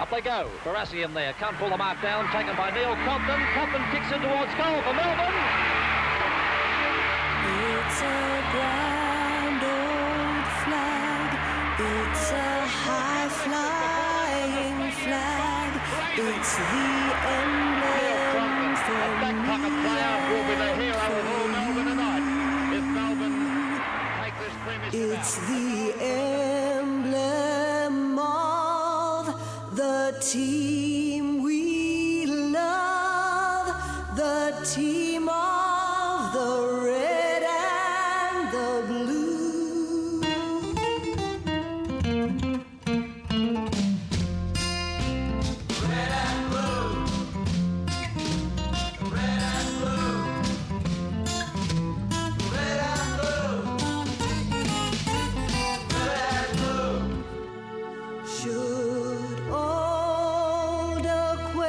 Up they go. Barassi in there. Can't pull the mark down. Taken by Neil Compton. Compton kicks in towards goal for Melbourne. It's a grand old flag. It's a high-flying flag. It's the emblem for that pocket player will be the hero of all Melbourne tonight. If Melbourne take this premiership It's the emblem of the team we love, the team of the red and the blue. Red and blue. Red and blue. Red and blue. Should old acquaintance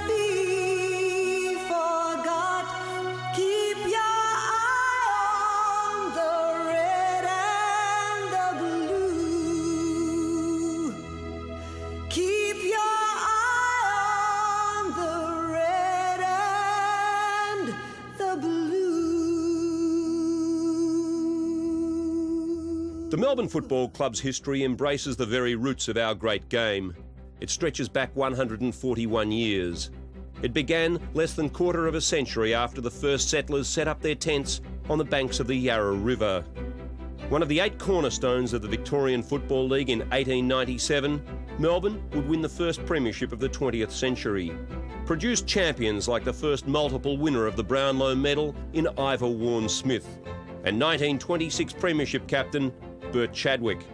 be forgot, keep your eye on the red and the blue. Keep your eye on the red and the blue. The Melbourne Football Club's history embraces the very roots of our great game. It stretches back 141 years. It began less than quarter of a century after the first settlers set up their tents on the banks of the Yarra River. One of the 8 cornerstones of the Victorian Football League in 1897, Melbourne would win the first premiership of the 20th century. Produced champions like the first multiple winner of the Brownlow Medal in Ivor Warne-Smith and 1926 premiership captain Bert Chadwick.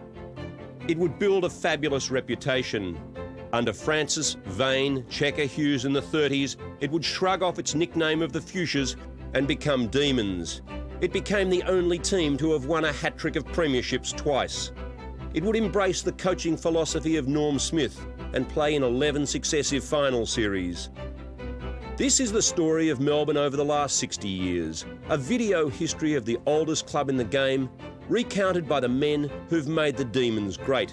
It would build a fabulous reputation. Under Francis, Vane, Checker Hughes in the 30s, it would shrug off its nickname of the Fuchsias and become Demons. It became the only team to have won a hat-trick of premierships twice. It would embrace the coaching philosophy of Norm Smith and play in 11 successive final series. This is the story of Melbourne over the last 60 years, a video history of the oldest club in the game, recounted by the men who've made the Demons great.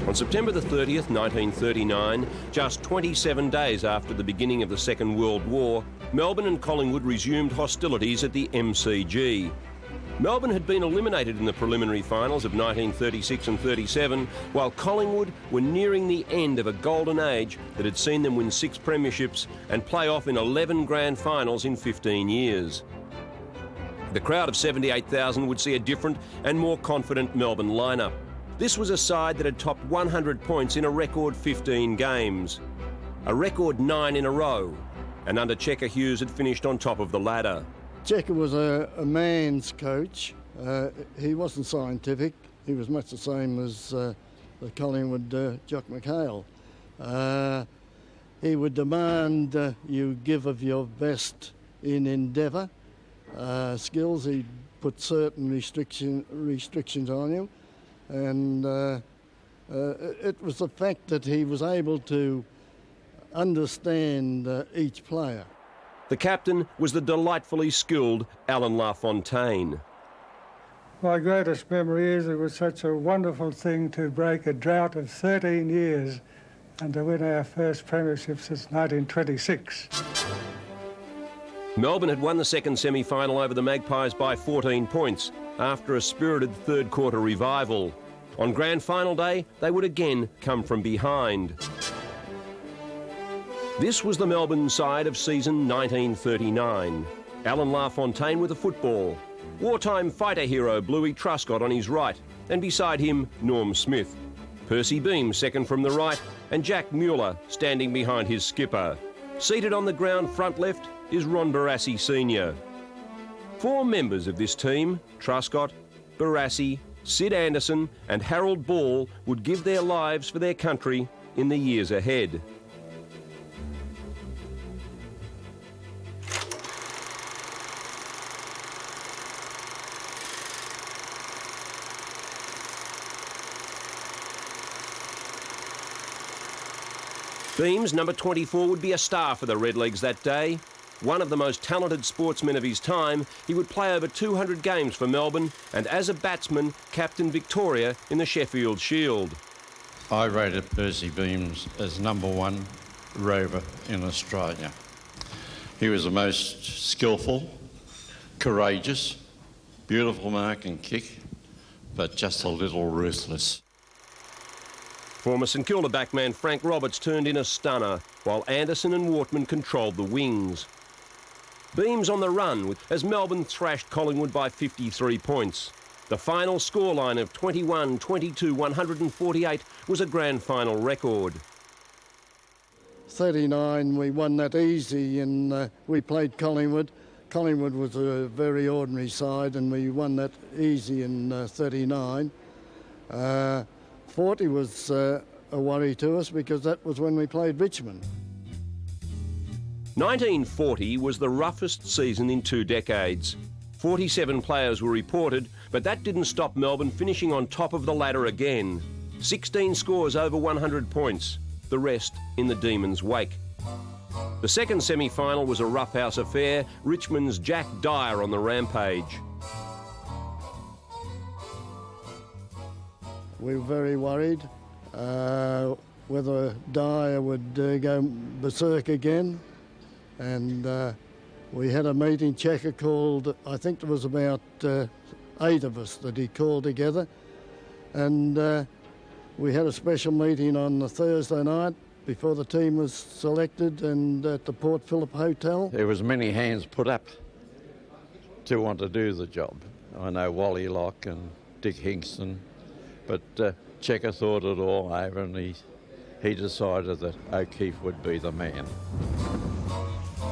On September the 30th, 1939, just 27 days after the beginning of the Second World War, Melbourne and Collingwood resumed hostilities at the MCG. Melbourne had been eliminated in the preliminary finals of 1936 and 37, while Collingwood were nearing the end of a golden age that had seen them win 6 premierships and play off in 11 grand finals in 15 years. The crowd of 78,000 would see a different and more confident Melbourne lineup. This was a side that had topped 100 points in a record 15 games, a record 9 in a row, and under Checker Hughes had finished on top of the ladder. Checker was a man's coach. He wasn't scientific. He was much the same as the Collingwood Jock McHale. He would demand you give of your best in endeavour. Skills, he'd put certain restrictions on you. And it was the fact that he was able to understand each player. The captain was the delightfully skilled Alan LaFontaine. My greatest memory is it was such a wonderful thing to break a drought of 13 years and to win our first premiership since 1926. Melbourne had won the second semi-final over the Magpies by 14 points after a spirited third quarter revival. On grand final day, they would again come from behind. This was the Melbourne side of season 1939. Alan LaFontaine with the football. Wartime fighter hero Bluey Truscott on his right, and beside him, Norm Smith. Percy Beam second from the right, and Jack Mueller standing behind his skipper. Seated on the ground front left is Ron Barassi Sr. 4 members of this team, Truscott, Barassi, Sid Anderson and Harold Ball, would give their lives for their country in the years ahead. Beams, number 24, would be a star for the Redlegs that day. One of the most talented sportsmen of his time, he would play over 200 games for Melbourne and as a batsman, captain Victoria in the Sheffield Shield. I rated Percy Beams as number 1 rover in Australia. He was the most skillful, courageous, beautiful mark and kick, but just a little ruthless. Former St Kilda backman Frank Roberts turned in a stunner, while Anderson and Wortman controlled the wings. Beams on the run as Melbourne thrashed Collingwood by 53 points. The final scoreline of 21-22-148 was a grand final record. 39, we won that easy, and we played Collingwood. Collingwood was a very ordinary side, and we won that easy in 39. 40 was a worry to us because that was when we played Richmond. 1940 was the roughest season in 2 decades. 47 players were reported, but that didn't stop Melbourne finishing on top of the ladder again. 16 scores over 100 points, the rest in the Demons' wake. The second semi-final was a roughhouse affair, Richmond's Jack Dyer on the rampage. We were very worried whether Dyer would go berserk again. And we had a meeting, Checker called, I think there was about 8 of us that he called together. And we had a special meeting on the Thursday night before the team was selected and at the Port Phillip Hotel. There was many hands put up to want to do the job. I know Wally Locke and Dick Hingston, but Checker thought it all over and he decided that O'Keefe would be the man.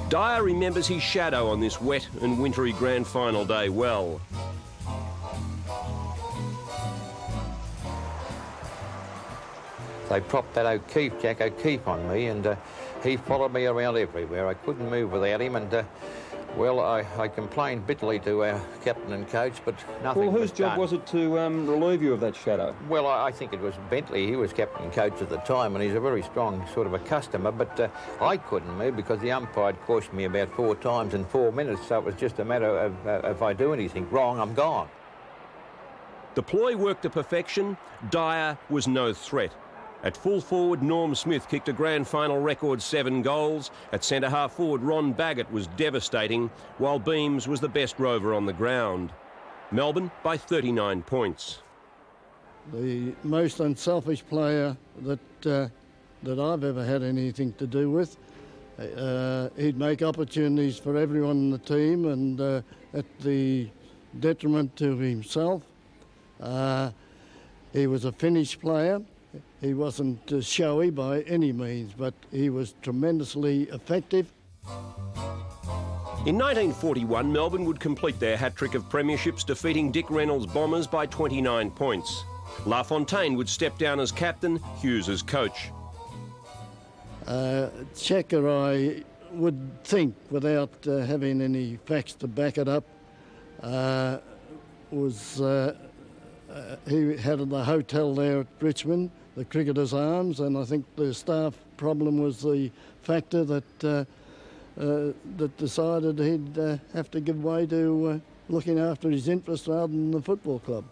Dyer remembers his shadow on this wet and wintry grand final day well. They propped that Jack O'Keefe on me, and he followed me around everywhere. I couldn't move without him, and well, I complained bitterly to our captain and coach, but nothing Well, whose job done. was it to relieve you of that shadow? Well, I think it was Bentley. He was captain and coach at the time, and he's a very strong sort of a customer, but I couldn't move because the umpire had cautioned me about 4 times in 4 minutes, so it was just a matter of if I do anything wrong, I'm gone. The ploy worked to perfection. Dyer was no threat. At full forward, Norm Smith kicked a grand final record 7 goals. At centre-half forward, Ron Baggett was devastating, while Beams was the best rover on the ground. Melbourne by 39 points. The most unselfish player that I've ever had anything to do with. He'd make opportunities for everyone in the team and at the detriment to himself. He was a finished player. He wasn't showy by any means, but he was tremendously effective. In 1941, Melbourne would complete their hat-trick of premierships, defeating Dick Reynolds' Bombers by 29 points. LaFontaine would step down as captain, Hughes as coach. Checker, I would think, without having any facts to back it up, he had the hotel there at Richmond, the Cricketers' Arms, and I think the staff problem was the factor that decided he'd have to give way to looking after his interests rather than the football club.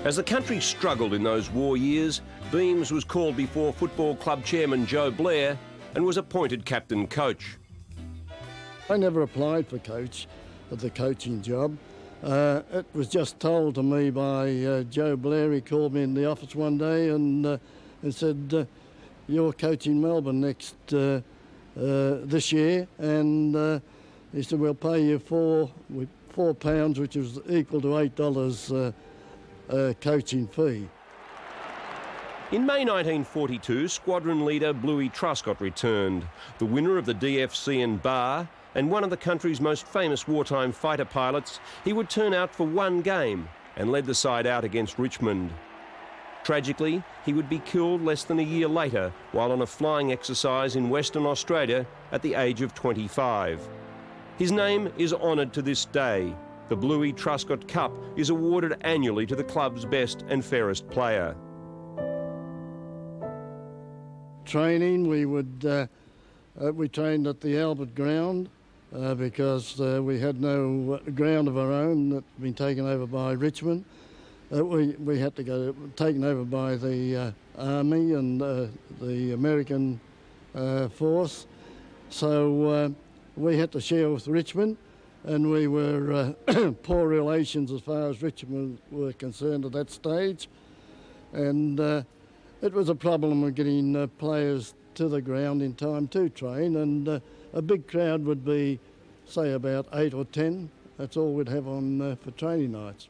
As the country struggled in those war years, Beams was called before Football Club chairman Joe Blair and was appointed captain coach. I never applied for the coaching job. It was just told to me by Joe Blair. He called me in the office one day and said, "You're coaching Melbourne this year," and he said, "We'll pay you £4, which is equal to $8 coaching fee." In May 1942, squadron leader Bluey Truscott returned, the winner of the DFC and Bar, and one of the country's most famous wartime fighter pilots. He would turn out for 1 game and led the side out against Richmond. Tragically, he would be killed less than a year later while on a flying exercise in Western Australia at the age of 25. His name is honoured to this day. The Bluey Truscott Cup is awarded annually to the club's best and fairest player. training, we trained at the Albert ground because we had no ground of our own that had been taken over by Richmond. We had to go taken over by the Army and the American force, so we had to share with Richmond, and we were poor relations as far as Richmond were concerned at that stage, and it was a problem of getting players to the ground in time to train, and a big crowd would be, say, about 8 or 10. That's all we'd have on for training nights.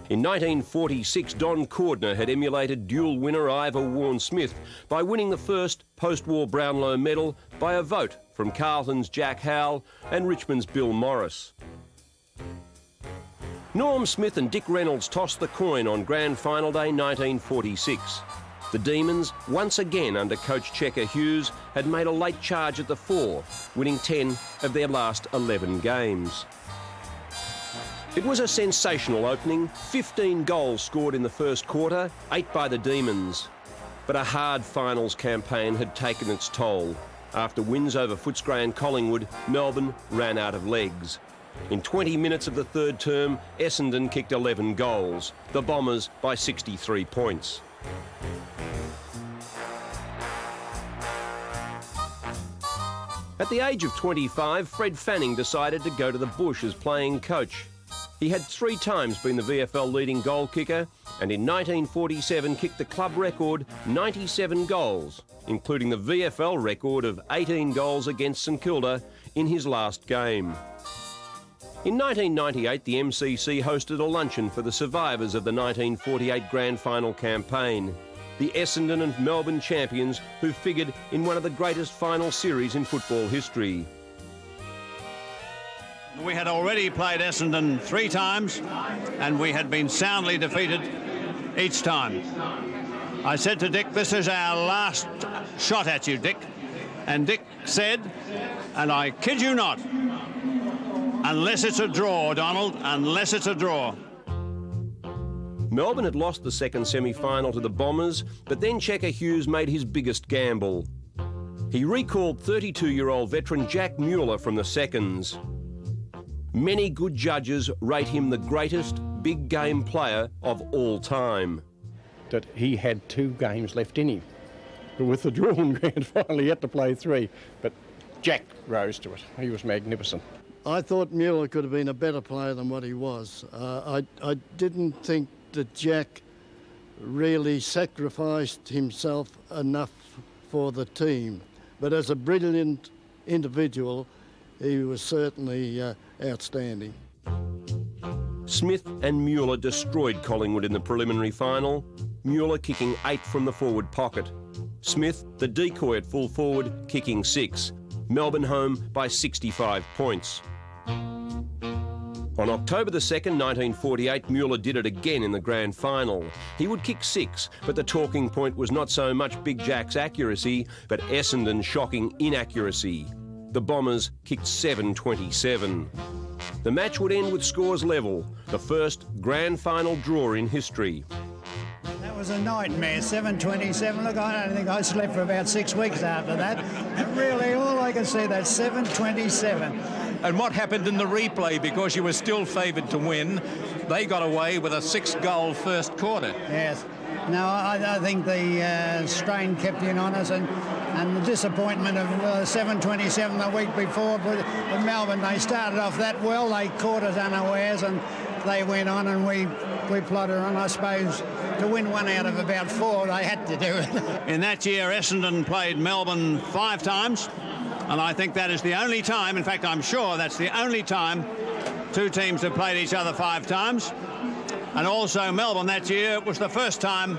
In 1946, Don Cordner had emulated dual winner Ivor Warne-Smith by winning the first post-war Brownlow medal by a vote from Carlton's Jack Howell and Richmond's Bill Morris. Norm Smith and Dick Reynolds tossed the coin on Grand Final Day 1946. The Demons, once again under coach Checker Hughes, had made a late charge at the fore, winning 10 of their last 11 games. It was a sensational opening, 15 goals scored in the first quarter, 8 by the Demons. But a hard finals campaign had taken its toll. After wins over Footscray and Collingwood, Melbourne ran out of legs. In 20 minutes of the third term, Essendon kicked 11 goals, the Bombers by 63 points. At the age of 25, Fred Fanning decided to go to the bush as playing coach. He had 3 times been the VFL leading goal kicker, and in 1947 kicked the club record 97 goals, including the VFL record of 18 goals against St Kilda in his last game. In 1998, the MCC hosted a luncheon for the survivors of the 1948 Grand Final campaign, the Essendon and Melbourne champions who figured in one of the greatest final series in football history. We had already played Essendon 3 times, and we had been soundly defeated each time. I said to Dick, "This is our last shot at you, Dick." And Dick said, and I kid you not, "Unless it's a draw, Donald, unless it's a draw." Melbourne had lost the second semi-final to the Bombers, but then Checker Hughes made his biggest gamble. He recalled 32-year-old veteran Jack Mueller from the seconds. Many good judges rate him the greatest big game player of all time. That he had 2 games left in him. But with the drawn grand final, he had to play 3. But Jack rose to it. He was magnificent. I thought Mueller could have been a better player than what he was. I didn't think that Jack really sacrificed himself enough for the team. But as a brilliant individual, he was certainly outstanding. Smith and Mueller destroyed Collingwood in the preliminary final, Mueller kicking 8 from the forward pocket. Smith, the decoy at full forward, kicking 6. Melbourne home by 65 points. On October the 2nd, 1948, Mueller did it again in the grand final. He would kick 6, but the talking point was not so much Big Jack's accuracy, but Essendon's shocking inaccuracy. The Bombers kicked 7-27. The match would end with scores level, the first grand final draw in history. That was a nightmare, 7-27. Look, I don't think I slept for about 6 weeks after that. Really, all I could see, that 7-27. And what happened in the replay, because you were still favoured to win, they got away with a 6-goal first quarter. Yes. No, I think the strain kept in on us, and the disappointment of 7-27 the week before with Melbourne. They started off that well, they caught us unawares, and they went on, and we plodded on. I suppose to win 1 out of about 4, they had to do it. In that year, Essendon played Melbourne 5 times, and I think that is the only time, in fact, I'm sure that's the only time 2 teams have played each other 5 times. And also Melbourne that year was the first time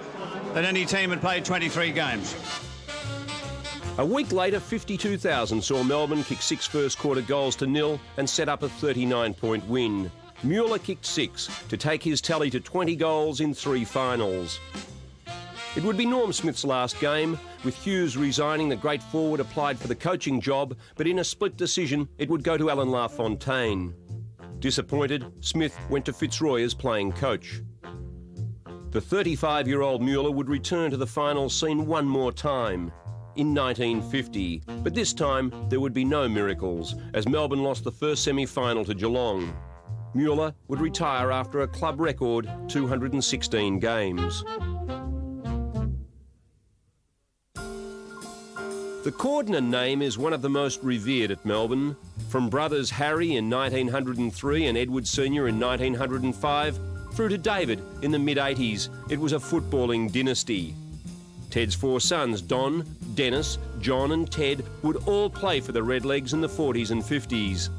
that any team had played 23 games. A week later, 52,000 saw Melbourne kick 6 first-quarter goals to 0 and set up a 39-point win. Mueller kicked 6 to take his tally to 20 goals in 3 finals. It would be Norm Smith's last game, with Hughes resigning. The great forward applied for the coaching job, but in a split decision, it would go to Alan LaFontaine. Disappointed, Smith went to Fitzroy as playing coach. The 35-year-old Mueller would return to the final scene one more time, in 1950, but this time there would be no miracles, as Melbourne lost the first semi-final to Geelong. Mueller would retire after a club record 216 games. The Cordner name is one of the most revered at Melbourne. From brothers Harry in 1903 and Edward Sr. in 1905, through to David in the mid-80s, it was a footballing dynasty. Ted's four sons, Don, Dennis, John and Ted, would all play for the Redlegs in the 40s and 50s.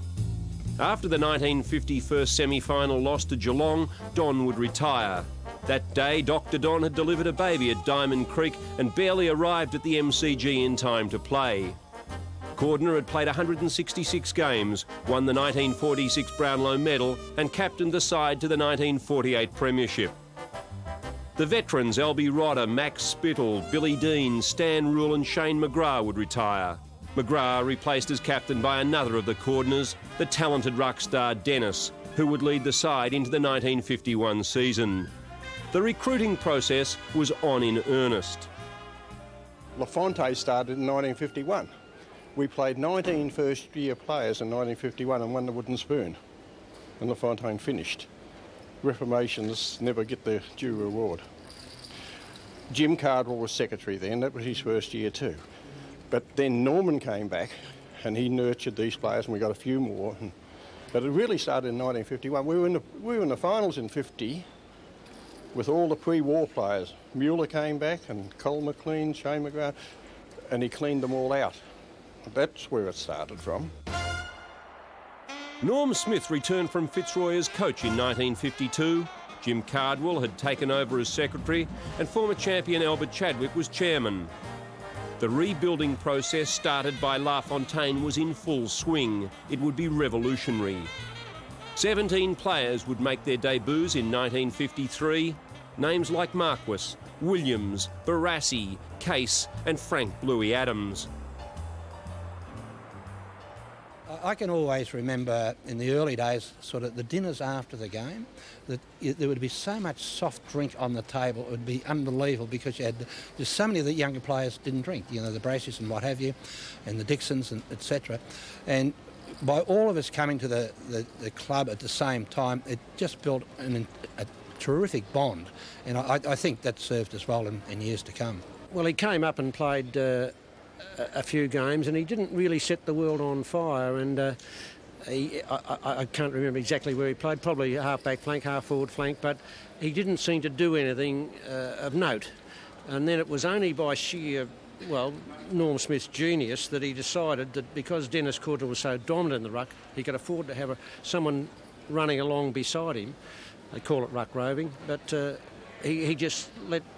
After the 1950 first semi-final loss to Geelong, Don would retire. That day, Dr. Don had delivered a baby at Diamond Creek and barely arrived at the MCG in time to play. Cordner had played 166 games, won the 1946 Brownlow medal and captained the side to the 1948 Premiership. The veterans Albie Rodder, Max Spittle, Billy Dean, Stan Rule and Shane McGrath would retire. McGrath replaced as captain by another of the Cordners, the talented ruck star Dennis, who would lead the side into the 1951 season. The recruiting process was on in earnest. LaFonte started in 1951. We played 19 first-year players in 1951 and won the Wooden Spoon, and LaFontaine finished. Reformations never get their due reward. Jim Cardwell was secretary then, that was his first year too. But then Norman came back and he nurtured these players and we got a few more. But it really started in 1951. We were in the finals in 50 with all the pre-war players. Mueller came back and Cole McLean, Shane McGrath, and he cleaned them all out. That's where it started from. Norm Smith returned from Fitzroy as coach in 1952. Jim Cardwell had taken over as secretary and former champion Albert Chadwick was chairman. The rebuilding process started by LaFontaine was in full swing. It would be revolutionary. 17 players would make their debuts in 1953. Names like Marquis, Williams, Barassi, Case and Frank Bluey Adams. I can always remember in the early days, sort of the dinners after the game, that there would be so much soft drink on the table, it would be unbelievable because there's so many of the younger players didn't drink, you know, the Braces and what have you, and the Dixons and etc. And by all of us coming to the club at the same time, it just built a terrific bond, and I think that served us well in years to come. Well, he came up and played a few games, and he didn't really set the world on fire. And I can't remember exactly where he played. Probably half-back flank, half-forward flank, but he didn't seem to do anything of note. And then it was only by sheer, well, Norm Smith's genius that he decided that because Dennis Cordner was so dominant in the ruck, he could afford to have someone running along beside him. They call it ruck roving, but he just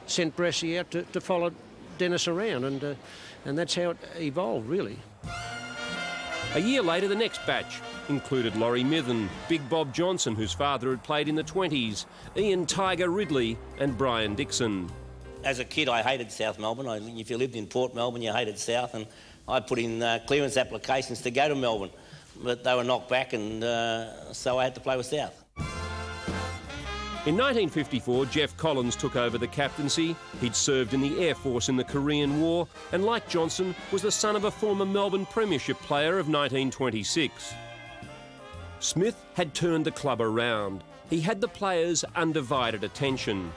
sent Barassi out to follow Dennis around, and that's how it evolved, really. A year later, the next batch included Laurie Mithen, Big Bob Johnson, whose father had played in the 20s, Ian Tiger Ridley and Brian Dixon. As a kid, I hated South Melbourne. If you lived in Port Melbourne, you hated South, and I put in clearance applications to go to Melbourne, but they were knocked back, and so I had to play with South. In 1954, Jeff Collins took over the captaincy. He'd served in the Air Force in the Korean War and, like Johnson, was the son of a former Melbourne Premiership player of 1926. Smith had turned the club around. He had the players' undivided attention.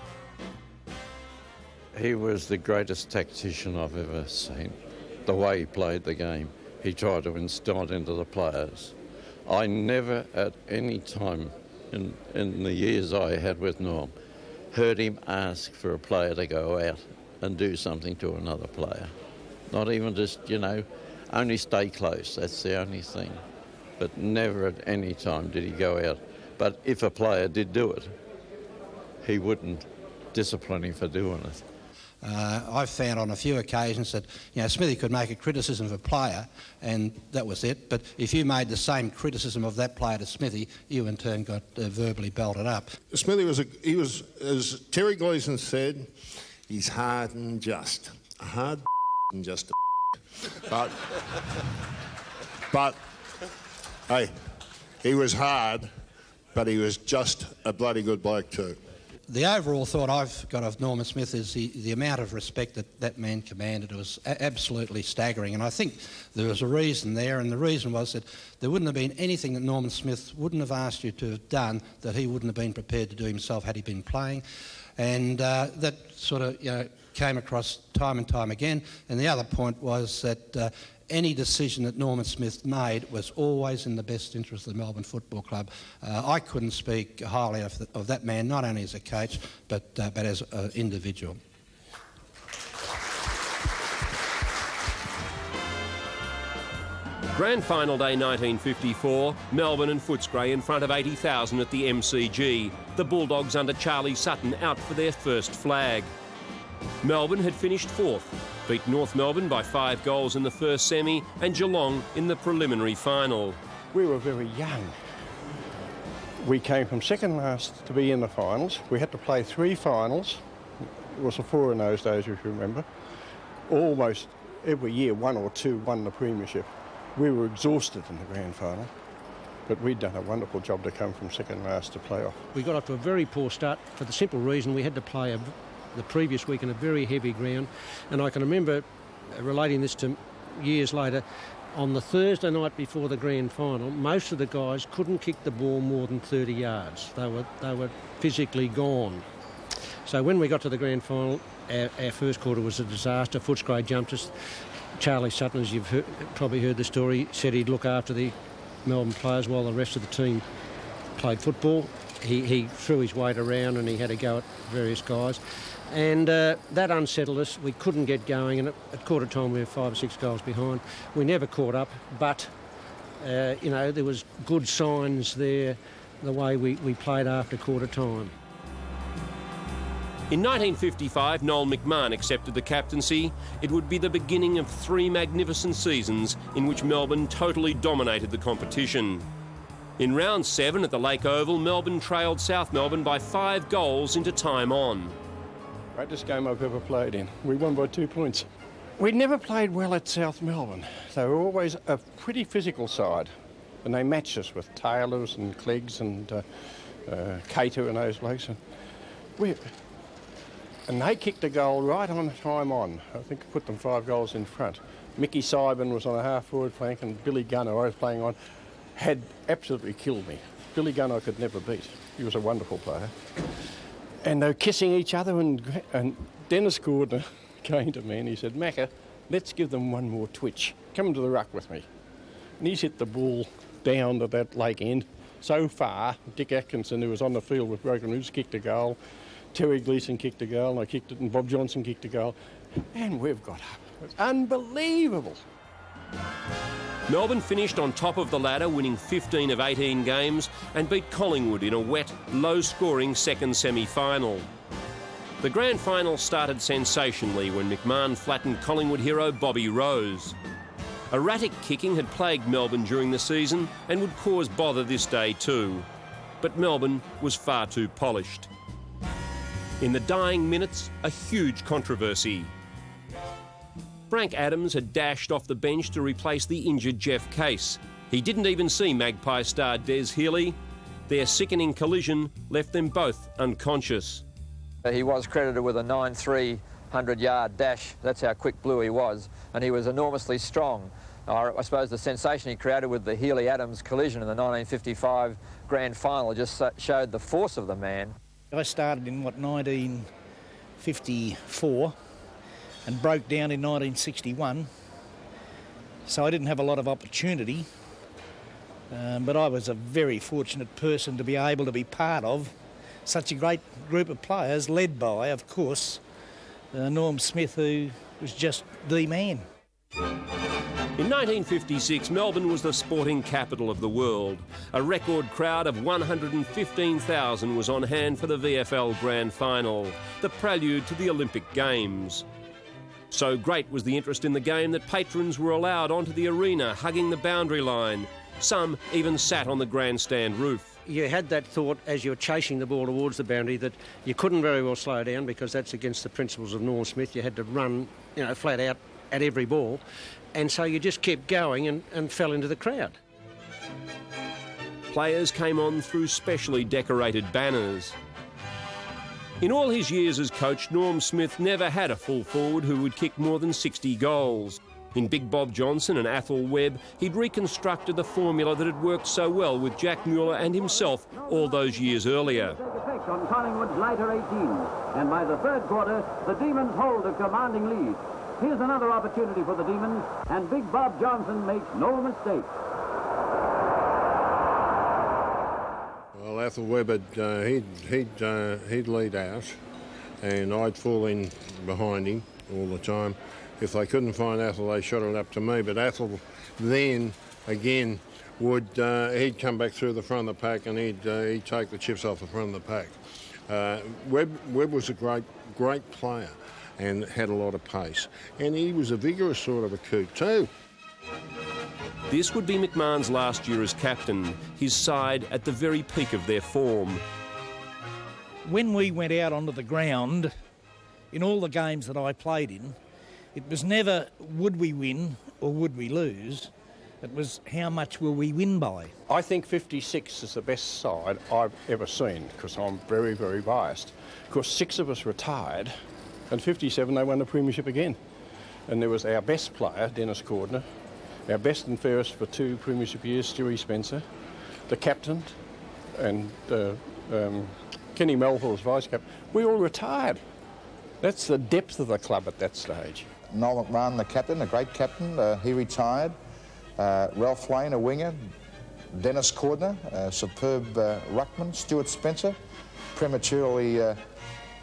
He was the greatest tactician I've ever seen. The way he played the game, he tried to instill it into the players. I never at any time in the years I had with Norm, heard him ask for a player to go out and do something to another player. Not even just, only stay close, that's the only thing. But never at any time did he go out. But if a player did do it, he wouldn't discipline him for doing it. I've found on a few occasions that, Smithy could make a criticism of a player and that was it, but if you made the same criticism of that player to Smithy, you in turn got verbally belted up. Smithy was, as Terry Gleeson said, he's hard and just. A hard and just a but, hey, he was hard, but he was just a bloody good bloke too. the overall thought I've got of Norman Smith is the amount of respect that man commanded. It was absolutely staggering, and I think there was a reason there, and the reason was that there wouldn't have been anything that Norman Smith wouldn't have asked you to have done that he wouldn't have been prepared to do himself had he been playing, and that sort of came across time and time again. And the other point was that any decision that Norman Smith made was always in the best interest of the Melbourne Football Club. I couldn't speak highly of that man, not only as a coach, but as an individual. Grand Final Day 1954, Melbourne and Footscray in front of 80,000 at the MCG. The Bulldogs under Charlie Sutton out for their first flag. Melbourne had finished fourth, beat North Melbourne by 5 goals in the first semi and Geelong in the preliminary final. We were very young. We came from second last to be in the finals. We had to play 3 finals. It was a 4 in those days, if you remember. Almost every year, 1 or 2 won the Premiership. We were exhausted in the grand final, but we'd done a wonderful job to come from second last to play-off. We got off to a very poor start for the simple reason we had to play the previous week in a very heavy ground, and I can remember relating this to years later. On the Thursday night before the grand final, most of the guys couldn't kick the ball more than 30 yards. They were physically gone. So when we got to the grand final, our first quarter was a disaster. Footscray jumped us. Charlie Sutton, as you've probably heard the story, said he'd look after the Melbourne players while the rest of the team played football. He threw his weight around and he had a go at various guys. And that unsettled us. We couldn't get going, and at quarter time we were 5 or 6 goals behind. We never caught up, but there was good signs there the way we played after quarter time. In 1955, Noel McMahon accepted the captaincy. It would be the beginning of 3 magnificent seasons in which Melbourne totally dominated the competition. In round 7 at the Lake Oval, Melbourne trailed South Melbourne by 5 goals into time on. Greatest game I've ever played in. We won by 2 points. We never played well at South Melbourne. They were always a pretty physical side, and they matched us with Taylors and Cleggs and Cater and those blokes. And they kicked a goal right on time on. I think it put them 5 goals in front. Mickey Sybin was on a half-forward flank, and Billy Gunner, I was playing on, had absolutely killed me. Billy Gunner I could never beat. He was a wonderful player. And they were kissing each other, and Dennis Gordon came to me and he said, "Macca, let's give them one more twitch. Come to the ruck with me." And he's hit the ball down to that lake end so far. Dick Atkinson, who was on the field with broken ribs, kicked a goal. Terry Gleeson kicked a goal, and I kicked it, and Bob Johnson kicked a goal. And we've got up. It's unbelievable. Melbourne finished on top of the ladder, winning 15 of 18 games and beat Collingwood in a wet, low-scoring second semi-final. The grand final started sensationally when McMahon flattened Collingwood hero Bobby Rose. Erratic kicking had plagued Melbourne during the season and would cause bother this day too. But Melbourne was far too polished. In the dying minutes, a huge controversy. Frank Adams had dashed off the bench to replace the injured Jeff Case. He didn't even see Magpie star Des Healy. Their sickening collision left them both unconscious. He was credited with a 9.3 100-yard dash. That's how quick blue he was, and he was enormously strong. I suppose the sensation he created with the Healy-Adams collision in the 1955 grand final just showed the force of the man. I started in, 1954 and broke down in 1961, so I didn't have a lot of opportunity, but I was a very fortunate person to be able to be part of such a great group of players, led by, of course, Norm Smith, who was just the man. In 1956, Melbourne was the sporting capital of the world. A record crowd of 115,000 was on hand for the VFL Grand Final, the prelude to the Olympic Games. So great was the interest in the game that patrons were allowed onto the arena, hugging the boundary line. Some even sat on the grandstand roof. You had that thought as you were chasing the ball towards the boundary that you couldn't very well slow down because that's against the principles of Norm Smith. You had to run, flat out at every ball. And so you just kept going and fell into the crowd. Players came on through specially decorated banners. In all his years as coach, Norm Smith never had a full forward who would kick more than 60 goals. In Big Bob Johnson and Athol Webb, he'd reconstructed the formula that had worked so well with Jack Mueller and himself all those years earlier. Effect on Collingwood's later 18, and by the third quarter, the Demons hold a commanding lead. Here's another opportunity for the Demons, and Big Bob Johnson makes no mistake. Well, Athol Webb, he'd lead out, and I'd fall in behind him all the time. If they couldn't find Athol, they shot it up to me. But Athol then, again, he'd come back through the front of the pack and he'd take the chips off the front of the pack. Webb was a great player and had a lot of pace. And he was a vigorous sort of a coot too. This would be McMahon's last year as captain, his side at the very peak of their form. When we went out onto the ground, in all the games that I played in, it was never would we win or would we lose. It was how much will we win by. I think 56 is the best side I've ever seen, because I'm very, very biased. Of course, 6 of us retired, and 57 they won the Premiership again. And there was our best player, Dennis Cordner, our best and fairest for 2 Premiership years, Stewie Spencer, the captain, and Kenny Melville as vice-captain. We all retired. That's the depth of the club at that stage. Noel McMahon, the captain, a great captain, he retired. Ralph Lane, a winger. Dennis Cordner, a superb ruckman. Stuart Spencer prematurely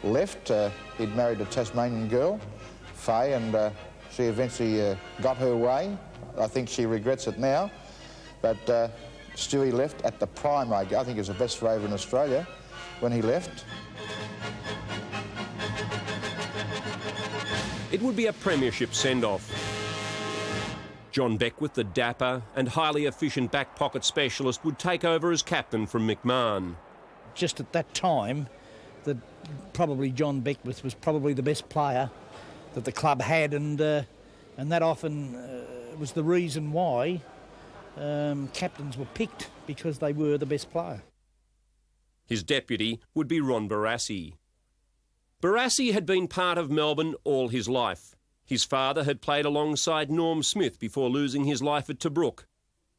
left. He'd married a Tasmanian girl, Faye, and she eventually got her way. I think she regrets it now. But Stewie left at the prime, I think he was the best rover in Australia when he left. It would be a premiership send-off. John Beckwith, the dapper and highly efficient back pocket specialist, would take over as captain from McMahon. Just at that time, probably John Beckwith was probably the best player that the club had, and that often was the reason why captains were picked, because they were the best player. His deputy would be Ron Barassi. Barassi had been part of Melbourne all his life. His father had played alongside Norm Smith before losing his life at Tobruk.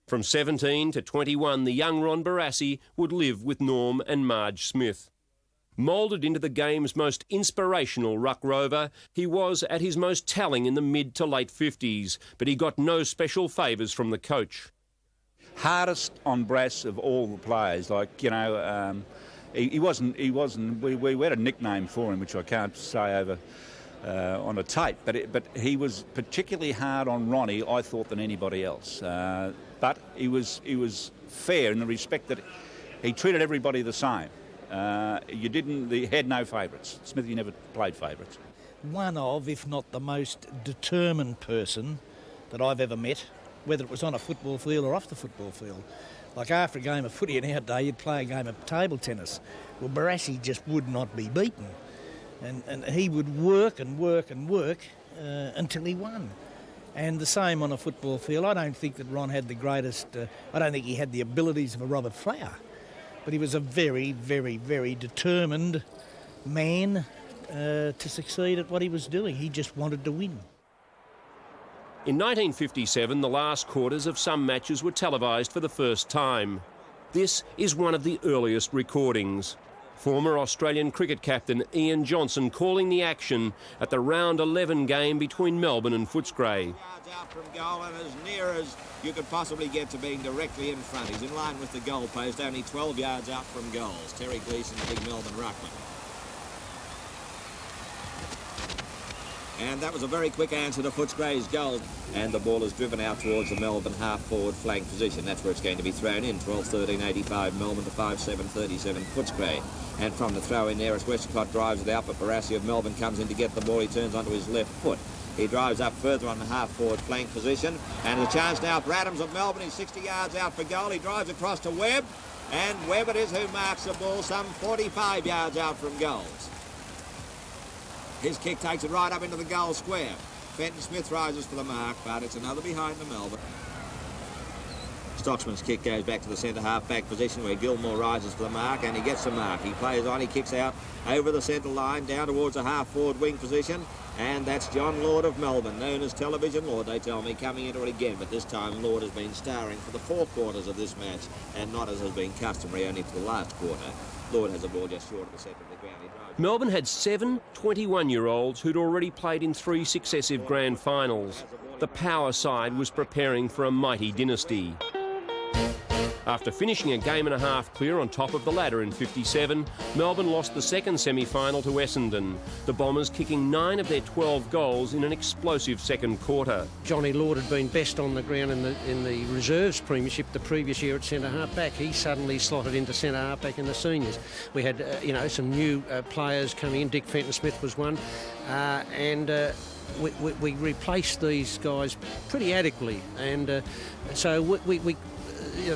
From 17 to 21, the young Ron Barassi would live with Norm and Marge Smith. Moulded into the game's most inspirational ruck rover, he was at his most telling in the mid to late 50s, but he got no special favours from the coach. Hardest on brass of all the players, he wasn't. We had a nickname for him, which I can't say over on a tape. But he was particularly hard on Ronnie, I thought, than anybody else. But he was fair in the respect that he treated everybody the same. He had no favourites. Smithy never played favourites. One of, if not the most determined person that I've ever met, whether it was on a football field or off the football field. Like after a game of footy in our day, you'd play a game of table tennis. Well, Barassi just would not be beaten. And he would work and work and work until he won. And the same on a football field. I don't think that Ron had the greatest... I don't think he had the abilities of a Robert Flower. But he was a very, very, very determined man to succeed at what he was doing. He just wanted to win. In 1957, the last quarters of some matches were televised for the first time. This is one of the earliest recordings. Former Australian cricket captain Ian Johnson calling the action at the round 11 game between Melbourne and Footscray. Out from goal and as near as you could possibly get to being directly in front. He's in line with the goal post, only 12 yards out from goals. Terry Gleeson, the big Melbourne ruckman. And that was a very quick answer to Footscray's goal. And the ball is driven out towards the Melbourne half-forward flank position. That's where it's going to be thrown in. 12-13-85 Melbourne to 5-7-37 Footscray. And from the throw in there as Westcott drives it out, but Barassi of Melbourne comes in to get the ball. He turns onto his left foot. He drives up further on the half-forward flank position. And a chance now for Adams of Melbourne. He's 60 yards out for goal. He drives across to Webb. And Webb it is who marks the ball some 45 yards out from goals. His kick takes it right up into the goal square. Fenton Smith rises for the mark, but it's another behind the Melbourne. Stocksman's kick goes back to the centre half-back position where Gilmore rises to the mark, and he gets the mark. He plays on, he kicks out over the centre line, down towards a half-forward wing position, and that's John Lord of Melbourne, known as Television Lord, they tell me, coming into it again. But this time Lord has been starring for the 4 quarters of this match, and not as has been customary only for the last quarter. Lord has a ball just short of the centre of the ground. Melbourne had 7 21-year-olds who'd already played in 3 successive grand finals. The power side was preparing for a mighty dynasty. After finishing a game and a half clear on top of the ladder in 57, Melbourne lost the second semi-final to Essendon, the Bombers kicking 9 of their 12 goals in an explosive second quarter. Johnny Lord had been best on the ground in the reserves premiership the previous year at centre half-back. He suddenly slotted into centre half-back in the seniors. We had some new players coming in. Dick Fenton-Smith was one, and we replaced these guys pretty adequately, and so we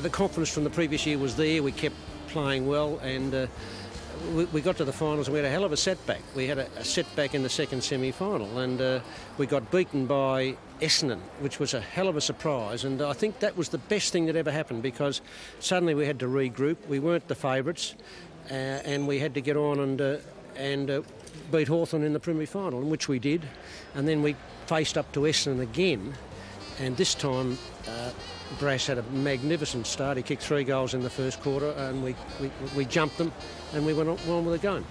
the confidence from the previous year was there. We kept playing well, and we got to the finals and we had a hell of a setback. We had a setback in the second semi-final, and we got beaten by Essendon, which was a hell of a surprise, and I think that was the best thing that ever happened, because suddenly we had to regroup. We weren't the favourites, and we had to get on and beat Hawthorn in the Premiership final, which we did, and then we faced up to Essendon again, and this time Brass had a magnificent start. He kicked 3 goals in the first quarter, and we jumped them, and we went on with the game.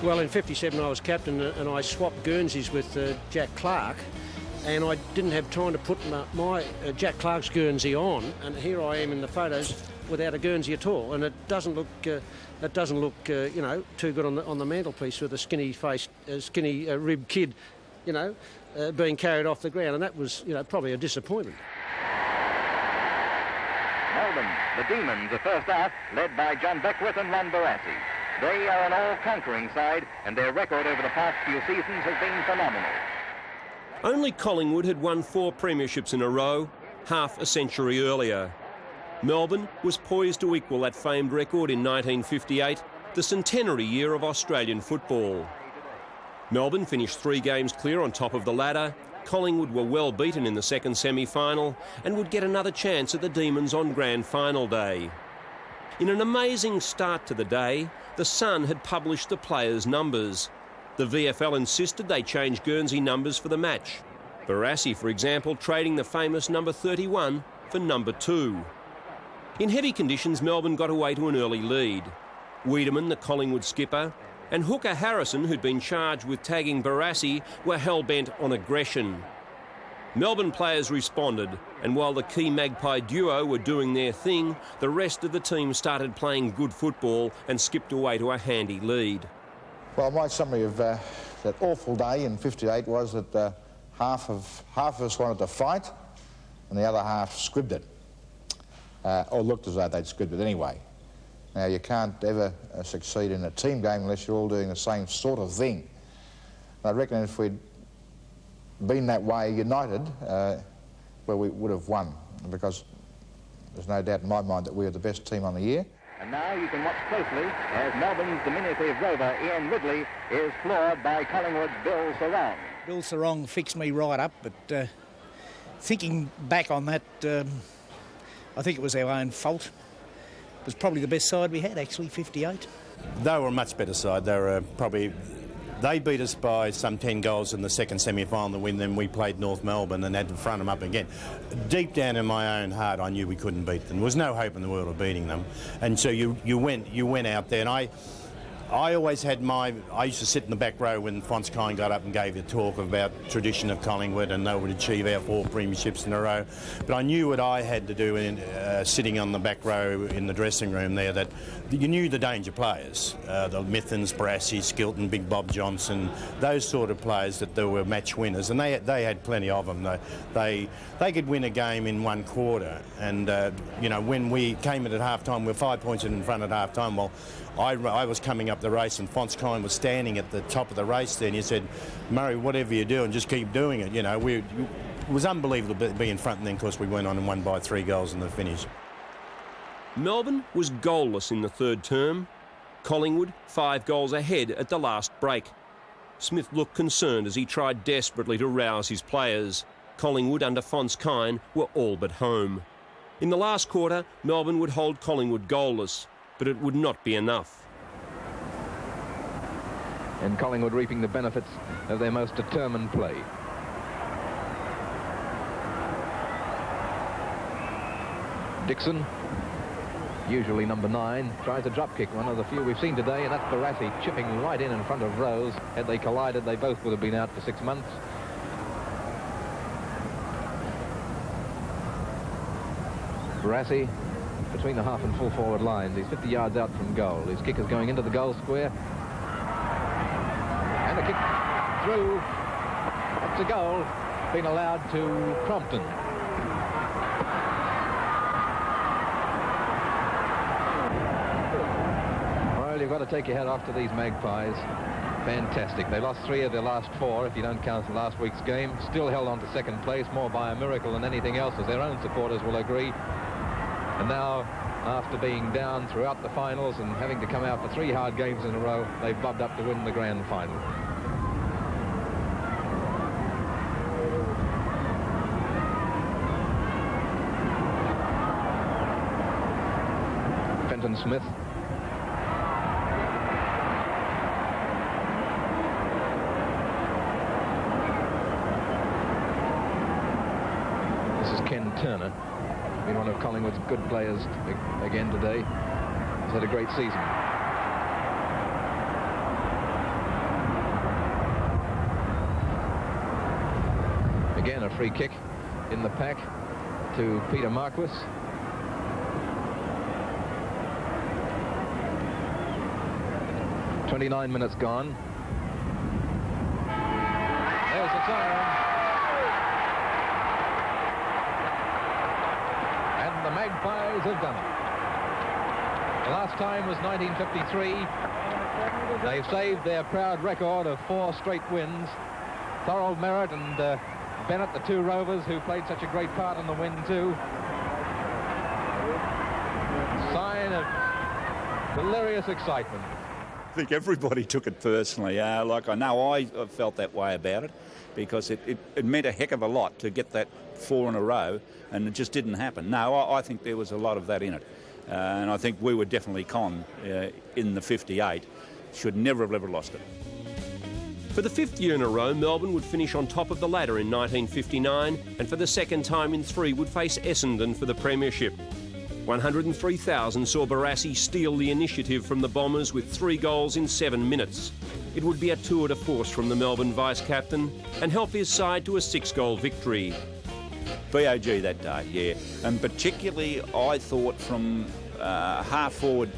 Well, in 57 I was captain, and I swapped Guernseys with Jack Clark, and I didn't have time to put my Jack Clark's Guernsey on, and here I am in the photos without a Guernsey at all, and it doesn't look too good on the mantelpiece with a skinny-faced, ribbed kid, being carried off the ground, and that was probably a disappointment. Melbourne, the Demons, the first half, led by John Beckwith and Ron Barassi. They are an all-conquering side, and their record over the past few seasons has been phenomenal. Only Collingwood had won 4 premierships in a row, half a century earlier. Melbourne was poised to equal that famed record in 1958, the centenary year of Australian football. Melbourne finished 3 games clear on top of the ladder. Collingwood were well beaten in the second semi-final and would get another chance at the Demons on grand final day. In an amazing start to the day, the Sun had published the players' numbers. The VFL insisted they change Guernsey numbers for the match. Barassi, for example, trading the famous number 31 for number 2. In heavy conditions, Melbourne got away to an early lead. Wiedemann, the Collingwood skipper, and hooker Harrison, who'd been charged with tagging Barassi, were hell-bent on aggression. Melbourne players responded, and while the key Magpie duo were doing their thing, the rest of the team started playing good football and skipped away to a handy lead. Well, my summary of that awful day in 58 was that half of us wanted to fight and the other half scribbed it, or looked as though they'd scribbed it anyway. Now, you can't ever succeed in a team game unless you're all doing the same sort of thing. And I reckon if we'd been that way united, well, we would have won, because there's no doubt in my mind that we are the best team on the year. And now you can watch closely as Melbourne's diminutive rover, Ian Ridley, is floored by Collingwood's Bill Sarong. Bill Sarong fixed me right up, but thinking back on that, I think it was our own fault. It was probably the best side we had, actually, 58. They were a much better side. They were They beat us by some 10 goals in the second semi-final to win. Then we played North Melbourne and had to front them up again. Deep down in my own heart, I knew we couldn't beat them. There was no hope in the world of beating them. And so you went out there, and I always had I used to sit in the back row when Fonskine got up and gave a talk about tradition of Collingwood and they would achieve our 4 premierships in a row. But I knew what I had to do in sitting on the back row in the dressing room there, that you knew the danger players, the Mithens, Barassi, Skilton, Big Bob Johnson, those sort of players that there were match winners, and they had plenty of them. They could win a game in 1 quarter, and you know, when we came in at half-time, we were 5 points in front at half-time. Well, I was coming up the race and Fonskine was standing at the top of the race there, and he said, "Murray, whatever you do, and just keep doing it." You know, it was unbelievable to be in front, and then of course we went on and won by 3 goals in the finish. Melbourne was goalless in the 3rd term. Collingwood 5 goals ahead at the last break. Smith looked concerned as he tried desperately to rouse his players. Collingwood under Fonskine were all but home. In the last quarter, Melbourne would hold Collingwood goalless, but it would not be enough. And Collingwood reaping the benefits of their most determined play. Dixon, usually number 9, tries a drop kick, one of the few we've seen today, and that's Barassi chipping right in front of Rose. Had they collided, they both would have been out for 6 months. Barassi between the half and full forward lines. He's 50 yards out from goal. His kick is going into the goal square. And the kick through. That's a goal. Been allowed to Crompton. Well, you've got to take your hat off to these Magpies. Fantastic. They lost 3 of their last 4, if you don't count last week's game. Still held on to 2nd place, more by a miracle than anything else, as their own supporters will agree. And now, after being down throughout the finals and having to come out for 3 hard games in a row, they've bobbed up to win the grand final. Fenton Smith. This is Ken Turner. Been one of Collingwood's good players again today. He's had a great season. Again, a free kick in the pack to Peter Marquis. "29 minutes gone. There's the siren. The Magpies have done it. The last time was 1953. They've saved their proud record of 4 straight wins. Thorold Merritt and Bennett, the 2 Rovers who played such a great part in the win too. Sign of delirious excitement. I think everybody took it personally. Like, I know I felt that way about it, because it meant a heck of a lot to get that 4 in a row, and it just didn't happen. No, I think there was a lot of that in it. And I think we were definitely conned in the 58. Should never have ever lost it. For the 5th year in a row, Melbourne would finish on top of the ladder in 1959, and for the 2nd time in 3 would face Essendon for the Premiership. 103,000 saw Barassi steal the initiative from the Bombers with 3 goals in 7 minutes. It would be a tour de force from the Melbourne vice-captain and help his side to a 6-goal victory. BOG that day, yeah. And particularly, I thought from half forward.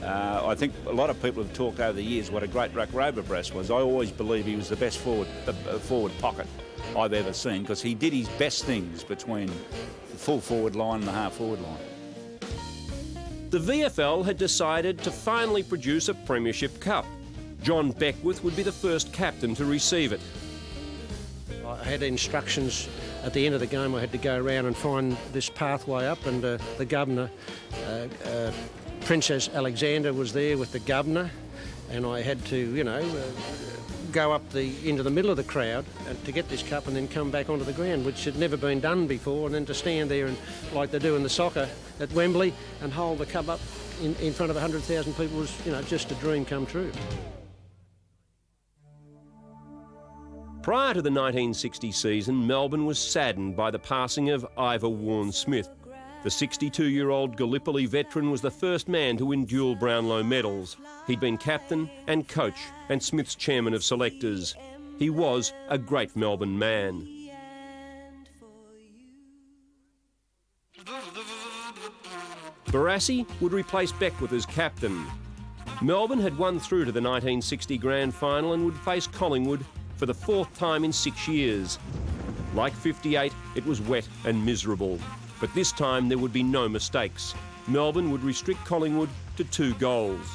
I think a lot of people have talked over the years what a great ruck rover Brass was. I always believe he was the best forward pocket I've ever seen, because he did his best things between the full forward line and the half forward line. The VFL had decided to finally produce a Premiership Cup. John Beckwith would be the first captain to receive it. I had instructions at the end of the game. I had to go around and find this pathway up, and the governor, Princess Alexander, was there with the governor, and I had to, go up into the middle of the crowd to get this cup and then come back onto the ground, which had never been done before, and then to stand there and, like they do in the soccer at Wembley, and hold the cup up in front of 100,000 people was, just a dream come true. Prior to the 1960 season, Melbourne was saddened by the passing of Ivor Warne Smith. The 62-year-old Gallipoli veteran was the first man to win dual Brownlow medals. He'd been captain and coach and Smith's chairman of selectors. He was a great Melbourne man. Barassi would replace Beckwith as captain. Melbourne had won through to the 1960 Grand Final and would face Collingwood for the 4th time in 6 years. Like 58, it was wet and miserable. But this time there would be no mistakes. Melbourne would restrict Collingwood to 2 goals.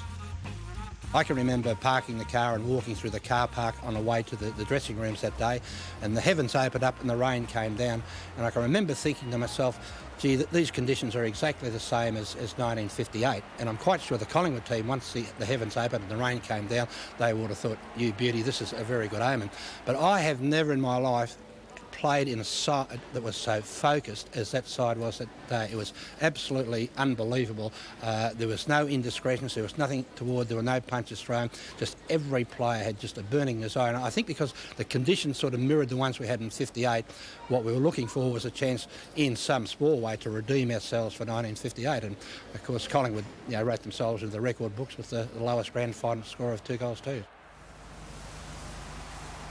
I can remember parking the car and walking through the car park on the way to the dressing rooms that day, and the heavens opened up and the rain came down, and I can remember thinking to myself, gee, these conditions are exactly the same as 1958, and I'm quite sure the Collingwood team, once the heavens opened and the rain came down, they would have thought, you beauty, this is a very good omen. But I have never in my life played in a side that was so focused as that side was that day. It was absolutely unbelievable. There was no indiscretions, there was nothing toward, there were no punches thrown, just every player had just a burning desire. And I think because the conditions sort of mirrored the ones we had in 58, what we were looking for was a chance in some small way to redeem ourselves for 1958. And of course Collingwood wrote themselves into the record books with the lowest grand final score of 2 goals 2.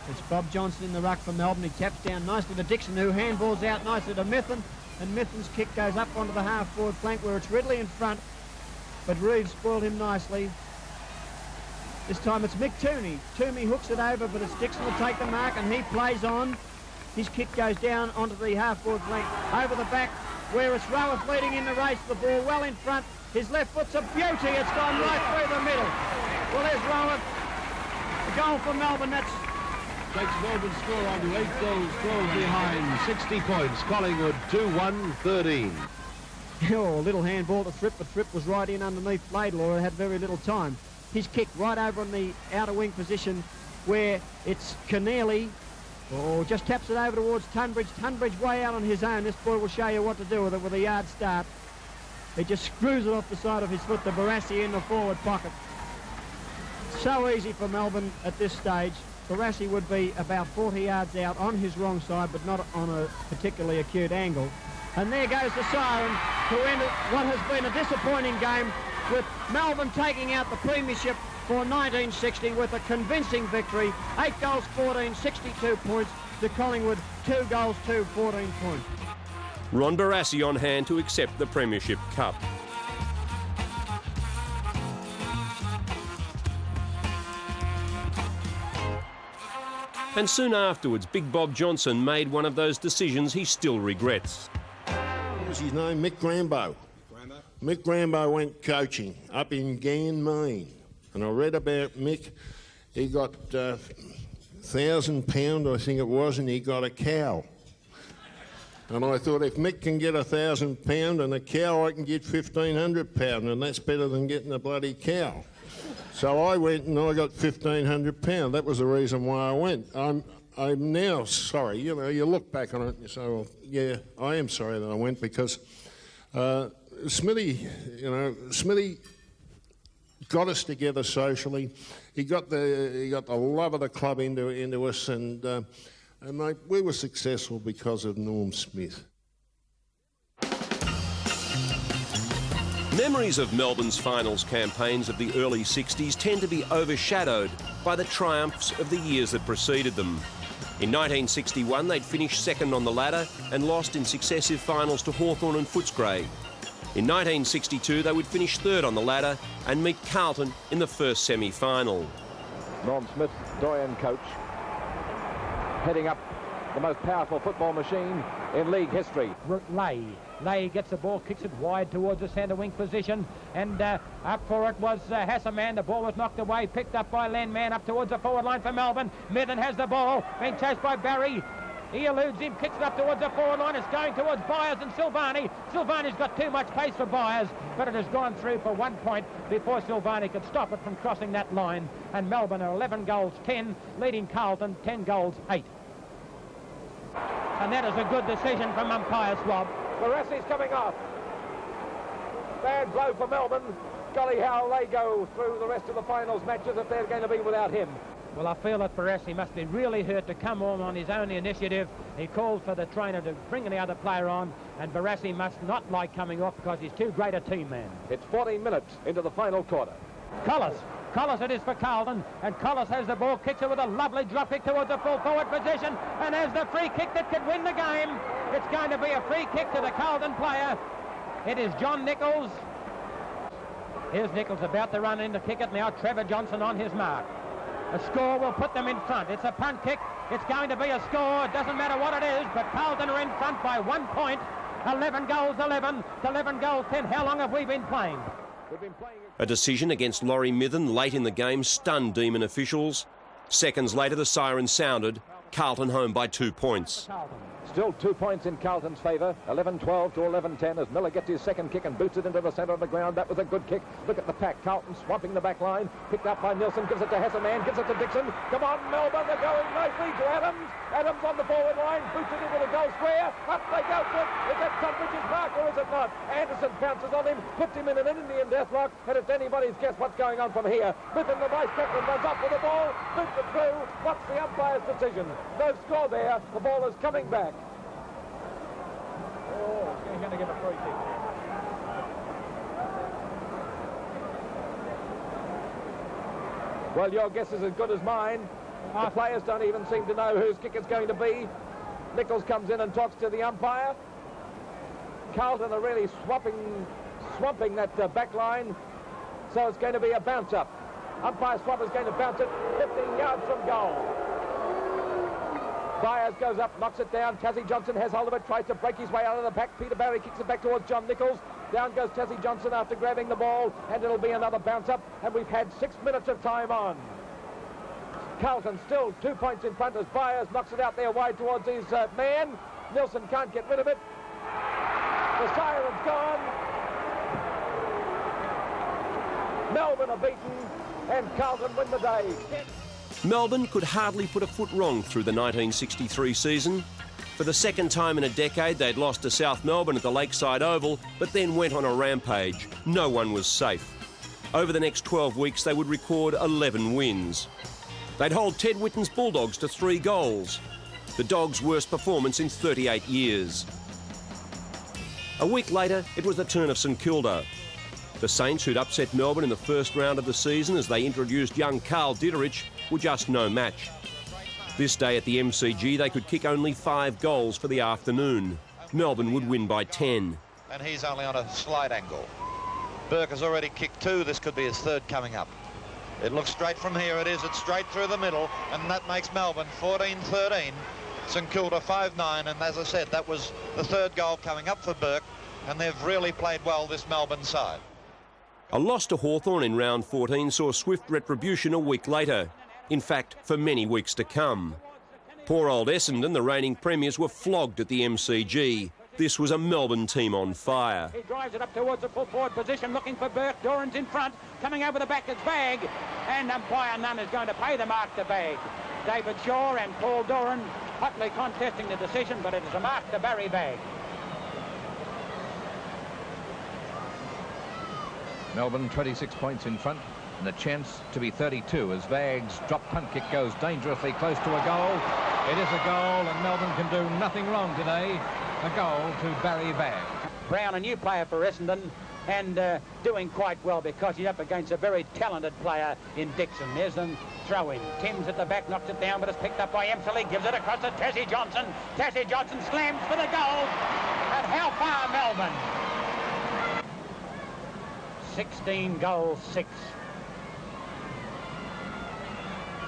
It's Bob Johnson in the ruck for Melbourne. He taps down nicely to Dixon, who handballs out nicely to Mithun, and Mithun's kick goes up onto the half-forward flank where it's Ridley in front, but Reeves spoiled him nicely. This time it's Mick Toomey. Toomey hooks it over, but it's Dixon to take the mark, and he plays on. His kick goes down onto the half-forward flank, over the back, where it's Roweth leading in the race. The ball well in front. His left foot's a beauty. It's gone right through the middle. Well, there's Roweth. The goal for Melbourne. That's takes Melbourne score on to 8 goals, 12 behind, 60 points. Collingwood 2-1, 13. Oh, a little handball to Thripp, but Thripp was right in underneath Laidlaw and had very little time. His kick right over on the outer wing position where it's Keneally. Oh, just taps it over towards Tunbridge. Tunbridge way out on his own. This boy will show you what to do with it with a yard start. He just screws it off the side of his foot to Barassi in the forward pocket. So easy for Melbourne at this stage. Barassi would be about 40 yards out on his wrong side, but not on a particularly acute angle. And there goes the siren to end what has been a disappointing game, with Melbourne taking out the Premiership for 1960 with a convincing victory. 8 goals, 14, 62 points to Collingwood, 2 goals, 2, 14 points. Ron Barassi on hand to accept the Premiership Cup. And soon afterwards, Big Bob Johnson made one of those decisions he still regrets. What was his name? Mick Grambo. Mick Grambo went coaching up in Ganmain. And I read about Mick. He got £1,000, I think it was, and he got a cow. And I thought, if Mick can get £1,000 and a cow, I can get £1,500, and that's better than getting a bloody cow. So I went and I got £1,500. That was the reason why I went. I'm now sorry. You know, you look back on it and you say, well, yeah, I am sorry that I went, because Smithy got us together socially. He got the love of the club into us, and mate, we were successful because of Norm Smith. Memories of Melbourne's finals campaigns of the early 60s tend to be overshadowed by the triumphs of the years that preceded them. In 1961, they'd finished second on the ladder and lost in successive finals to Hawthorn and Footscray. In 1962, they would finish third on the ladder and meet Carlton in the first semi-final. Norm Smith, Doyen coach, heading up the most powerful football machine in league history. Lay gets the ball, kicks it wide towards the centre wing position, and up for it was Hassaman. The ball was knocked away, picked up by Lenman up towards the forward line for Melbourne. Mithun has the ball, being chased by Barry. He eludes him, kicks it up towards the forward line. It's going towards Byers and Silvani. Silvani's got too much pace for Byers, but it has gone through for 1 point before Silvani could stop it from crossing that line. And Melbourne are 11 goals 10, leading Carlton 10 goals 8. And that is a good decision from umpire Swab. Barassi's coming off. Bad blow for Melbourne. Golly, how they go through the rest of the finals matches if they're going to be without him. Well, I feel that Barassi must be really hurt to come on his own initiative. He called for the trainer to bring the other player on, and Barassi must not like coming off because he's too great a team man. It's 14 minutes into the final quarter. Collis it is for Carlton, and Collis has the ball, kicks it with a lovely drop kick towards the full forward position, and has the free kick that could win the game. It's going to be a free kick to the Carlton player. It is John Nichols. Here's Nichols about to run in to kick it now. Trevor Johnson on his mark. A score will put them in front. It's a punt kick. It's going to be a score. It doesn't matter what it is, but Carlton are in front by 1 point. 11 goals 11 to 11 goals 10. How long have we been playing? A decision against Laurie Mithen late in the game stunned Demon officials. Seconds later, the siren sounded. Carlton home by 2 points. Still 2 points in Carlton's favour. 11-12 to 11-10 as Miller gets his second kick and boots it into the centre of the ground. That was a good kick. Look at the pack. Carlton swamping the back line. Picked up by Nielsen. Gives it to Hesseman. Gives it to Dixon. Come on, Melbourne. They're going nicely to Adams. Adams on the forward line. Boots it into the goal square. Up they go. Is that Tunbridge's mark or is it not? Anderson pounces on him. Puts him in an Indian deathlock. And it's anybody's guess what's going on from here. Mithen, the vice captain, runs up with the ball. Boots it through. What's the umpire's decision? No score there. The ball is coming back. Oh, he's going to give a free kick. Well, your guess is as good as mine. The players don't even seem to know whose kick it's going to be. Nichols comes in and talks to the umpire. Carlton are really swamping that back line. So it's going to be a bounce-up. Umpire Swap is going to bounce it 15 yards from goal. Byers goes up, knocks it down. Tassie Johnson has hold of it, tries to break his way out of the pack. Peter Barry kicks it back towards John Nichols. Down goes Tassie Johnson after grabbing the ball, and it'll be another bounce-up, and we've had 6 minutes of time on. Carlton still 2 points in front as Byers knocks it out there wide towards his man. Nielsen can't get rid of it. The siren's gone. Melbourne are beaten, and Carlton win the day. Melbourne could hardly put a foot wrong through the 1963 season. For the second time in a decade, they'd lost to South Melbourne at the Lakeside Oval, but then went on a rampage. No one was safe. Over the next 12 weeks, they would record 11 wins. They'd hold Ted Whitten's Bulldogs to 3 goals, the Dogs' worst performance in 38 years. A week later, it was the turn of St Kilda. The Saints, who'd upset Melbourne in the first round of the season as they introduced young Carl Ditterich, were just no match. This day at the MCG, they could kick only 5 goals for the afternoon. Melbourne would win by 10. And he's only on a slight angle. Burke has already kicked 2. This could be his 3rd coming up. It looks straight from here. It is. It's straight through the middle, and that makes Melbourne 14-13. St Kilda 5-9, and as I said, that was the 3rd goal coming up for Burke, and they've really played well, this Melbourne side. A loss to Hawthorn in round 14 saw swift retribution a week later. In fact, for many weeks to come. Poor old Essendon, the reigning premiers, were flogged at the MCG. This was a Melbourne team on fire. He drives it up towards the full forward position, looking for Burke. Doran's in front, coming over the back is Bagg, and umpire Nunn is going to pay the mark to Bagg. David Shaw and Paul Doran hotly contesting the decision, but it is a mark to Barry Bagg. Melbourne 26 points in front, and a chance to be 32 as Vagg's drop punt kick goes dangerously close to a goal. It is a goal, and Melbourne can do nothing wrong today. A goal to Barry Vagg. Brown, a new player for Essendon, and doing quite well because he's up against a very talented player in Dixon. There's a throw-in. Timms at the back knocks it down, but it's picked up by Emsley. Gives it across to Tassie Johnson. Tassie Johnson slams for the goal. And how far, Melbourne? 16 goals, 6.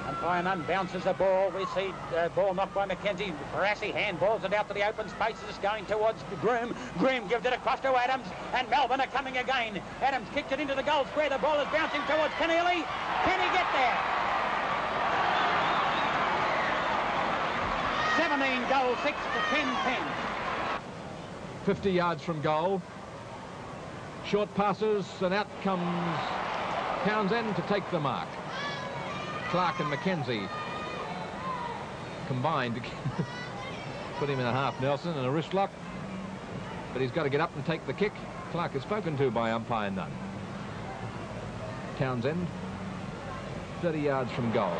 Umpire Nunn bounces the ball. We see ball knocked by Mackenzie. Barassi handballs it out to the open spaces, going towards Groom. Groom gives it across to Adams, and Melbourne are coming again. Adams kicks it into the goal square. The ball is bouncing towards Keneally. Can he get there? 17 goals, 6 to 10-10. 50 yards from goal. Short passes, and out comes Townsend to take the mark. Clark and Mackenzie combined to put him in a half Nelson and a wrist lock, but he's got to get up and take the kick. Clark is spoken to by umpire Nunn. Townsend 30 yards from goal.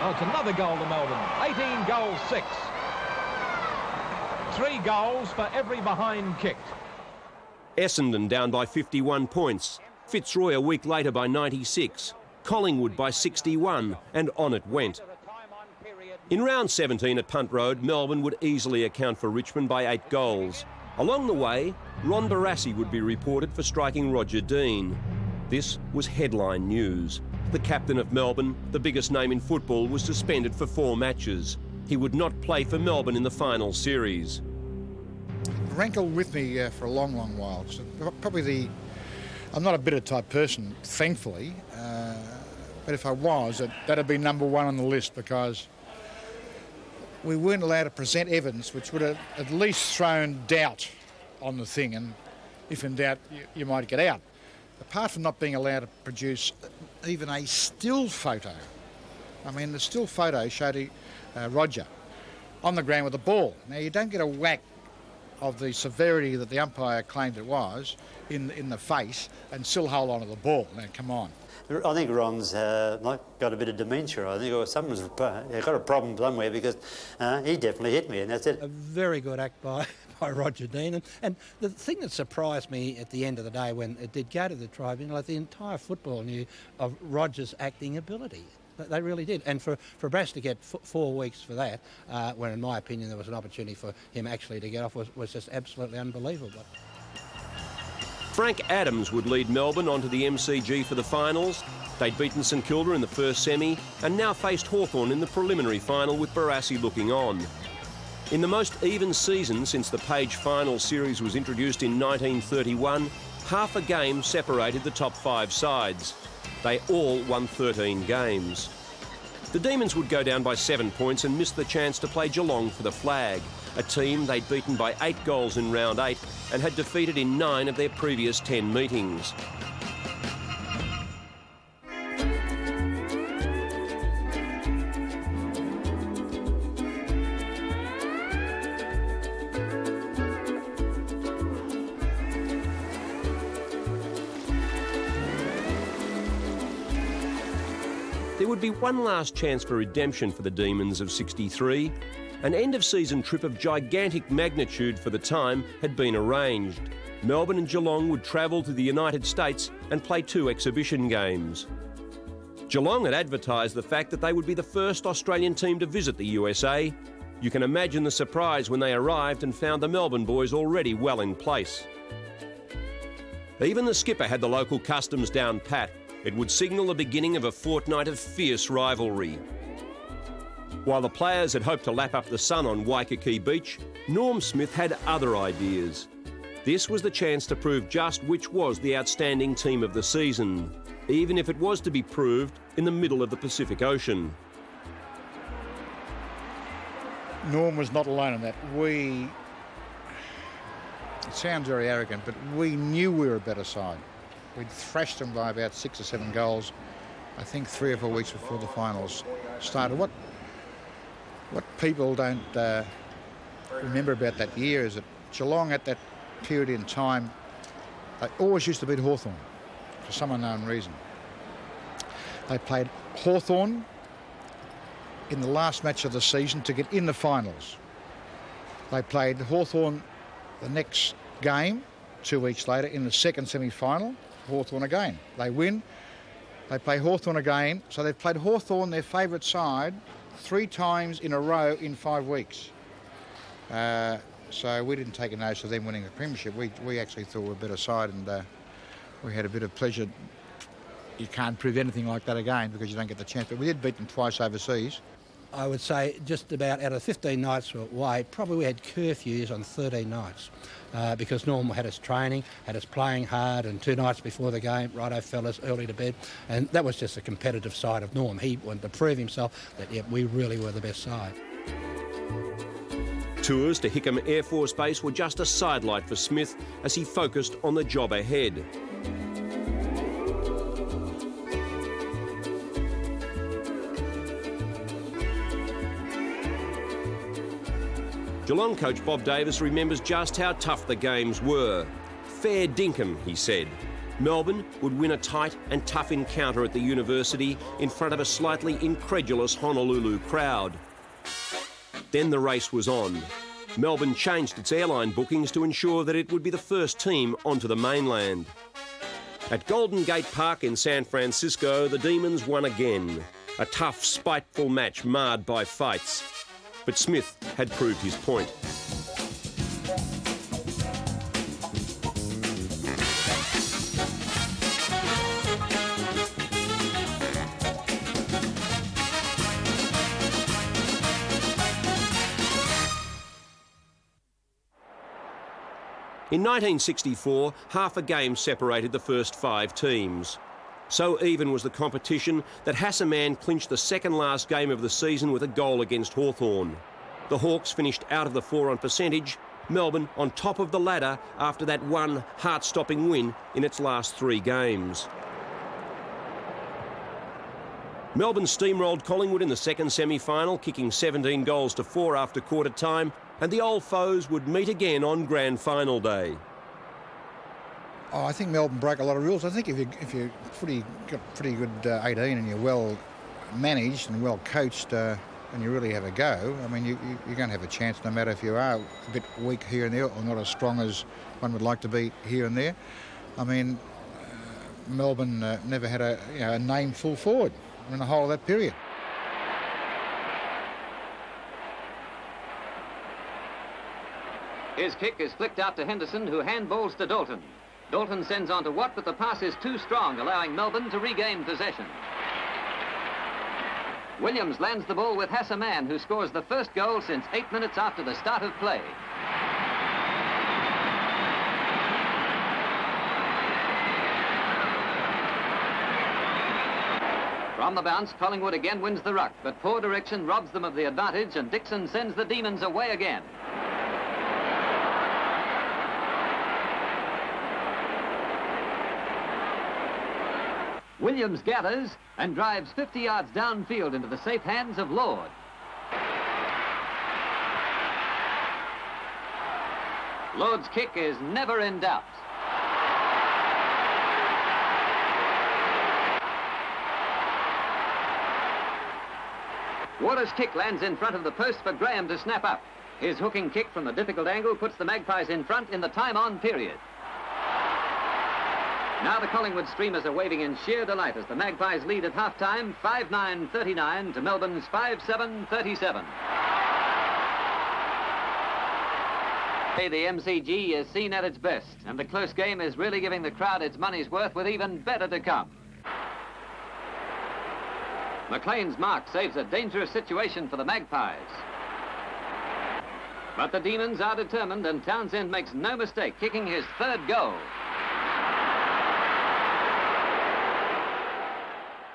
Oh, it's another goal to Melbourne. 18 goals, 6. 3 goals for every behind kicked. Essendon down by 51 points. Fitzroy a week later by 96. Collingwood by 61, and on it went. In round 17 at Punt Road, Melbourne would easily account for Richmond by 8 goals. Along the way, Ron Barassi would be reported for striking Roger Dean. This was headline news. The captain of Melbourne, the biggest name in football, was suspended for 4 matches. He would not play for Melbourne in the final series. Rankled with me for a long, long while. So probably I'm not a bitter type person, thankfully, but if I was, that'd be number 1 on the list, because we weren't allowed to present evidence which would have at least thrown doubt on the thing, and if in doubt, you might get out. Apart from not being allowed to produce even a still photo. I mean, the still photo showed Roger on the ground with the ball. Now, you don't get a whack of the severity that the umpire claimed it was in the face and still hold on to the ball. Now, come on. I think Ron's got a bit of dementia. I think someone's got a problem somewhere, because he definitely hit me, and that's it. A very good act by Roger Dean. And the thing that surprised me at the end of the day when it did go to the tribunal, the entire football knew of Roger's acting ability. They really did. And for Brass to get 4 weeks for that, when in my opinion there was an opportunity for him actually to get off, was just absolutely unbelievable. Frank Adams would lead Melbourne onto the MCG for the finals. They'd beaten St Kilda in the first semi and now faced Hawthorn in the preliminary final, with Barassi looking on. In the most even season since the Page final series was introduced in 1931, half a game separated the top 5 sides. They all won 13 games. The Demons would go down by 7 points and miss the chance to play Geelong for the flag, a team they'd beaten by 8 goals in round 8 and had defeated in 9 of their previous 10 meetings. There would be one last chance for redemption for the Demons of 63. An end-of-season trip of gigantic magnitude for the time had been arranged. Melbourne and Geelong would travel to the United States and play 2 exhibition games. Geelong had advertised the fact that they would be the first Australian team to visit the USA. You can imagine the surprise when they arrived and found the Melbourne boys already well in place. Even the skipper had the local customs down pat. It would signal the beginning of a fortnight of fierce rivalry. While the players had hoped to lap up the sun on Waikiki Beach, Norm Smith had other ideas. This was the chance to prove just which was the outstanding team of the season, even if it was to be proved in the middle of the Pacific Ocean. Norm was not alone in that. It sounds very arrogant, but we knew we were a better side. We'd thrashed them by about 6 or 7 goals, I think 3 or 4 weeks before the finals started. What people don't remember about that year is that Geelong at that period in time, they always used to beat Hawthorn for some unknown reason. They played Hawthorn in the last match of the season to get in the finals. They played Hawthorn the next game 2 weeks later in the second semi-final. Hawthorn again. They win. They play Hawthorn again. So they've played Hawthorn, their favourite side, 3 times in a row in 5 weeks. So we didn't take a notice of them winning the Premiership. We actually thought we were a better side, and we had a bit of pleasure. You can't prove anything like that again because you don't get the chance. But we did beat them twice overseas. I would say just about out of 15 nights away, probably we had curfews on 13 nights because Norm had us training, had us playing hard, and 2 nights before the game, righto fellas, early to bed. And that was just the competitive side of Norm. He wanted to prove himself that, yeah, we really were the best side. Tours to Hickam Air Force Base were just a sidelight for Smith as he focused on the job ahead. Geelong coach Bob Davis remembers just how tough the games were. Fair dinkum, he said. Melbourne would win a tight and tough encounter at the university in front of a slightly incredulous Honolulu crowd. Then the race was on. Melbourne changed its airline bookings to ensure that it would be the first team onto the mainland. At Golden Gate Park in San Francisco, the Demons won again. A tough, spiteful match marred by fights. But Smith had proved his point. In 1964, half a game separated the first 5 teams. So even was the competition that Hasseman clinched the second last game of the season with a goal against Hawthorn. The Hawks finished out of the 4 on percentage, Melbourne on top of the ladder after that one heart-stopping win in its last 3 games. Melbourne steamrolled Collingwood in the second semi-final, kicking 17 goals to 4 after quarter time, and the old foes would meet again on grand final day. Oh, I think Melbourne broke a lot of rules. I think if you're got pretty good 18 and you're well managed and well coached and you really have a go, I mean, you're going to have a chance no matter if you are a bit weak here and there or not as strong as one would like to be here and there. I mean, Melbourne never had a named full forward in the whole of that period. His kick is flicked out to Henderson, who handballs to Dalton. Dalton sends on to Watt, but the pass is too strong, allowing Melbourne to regain possession. Williams lands the ball with Hasseman, who scores the first goal since 8 minutes after the start of play. From the bounce, Collingwood again wins the ruck, but poor direction robs them of the advantage, and Dixon sends the Demons away again. Williams gathers and drives 50 yards downfield into the safe hands of Lord. Lord's kick is never in doubt. Waters' kick lands in front of the post for Graham to snap up. His hooking kick from the difficult angle puts the Magpies in front in the time-on period. Now the Collingwood streamers are waving in sheer delight as the Magpies lead at half-time, 5-9-39 to Melbourne's 5-7-37. The MCG is seen at its best, and the close game is really giving the crowd its money's worth with even better to come. McLean's mark saves a dangerous situation for the Magpies. But the Demons are determined, and Townsend makes no mistake, kicking his 3rd goal.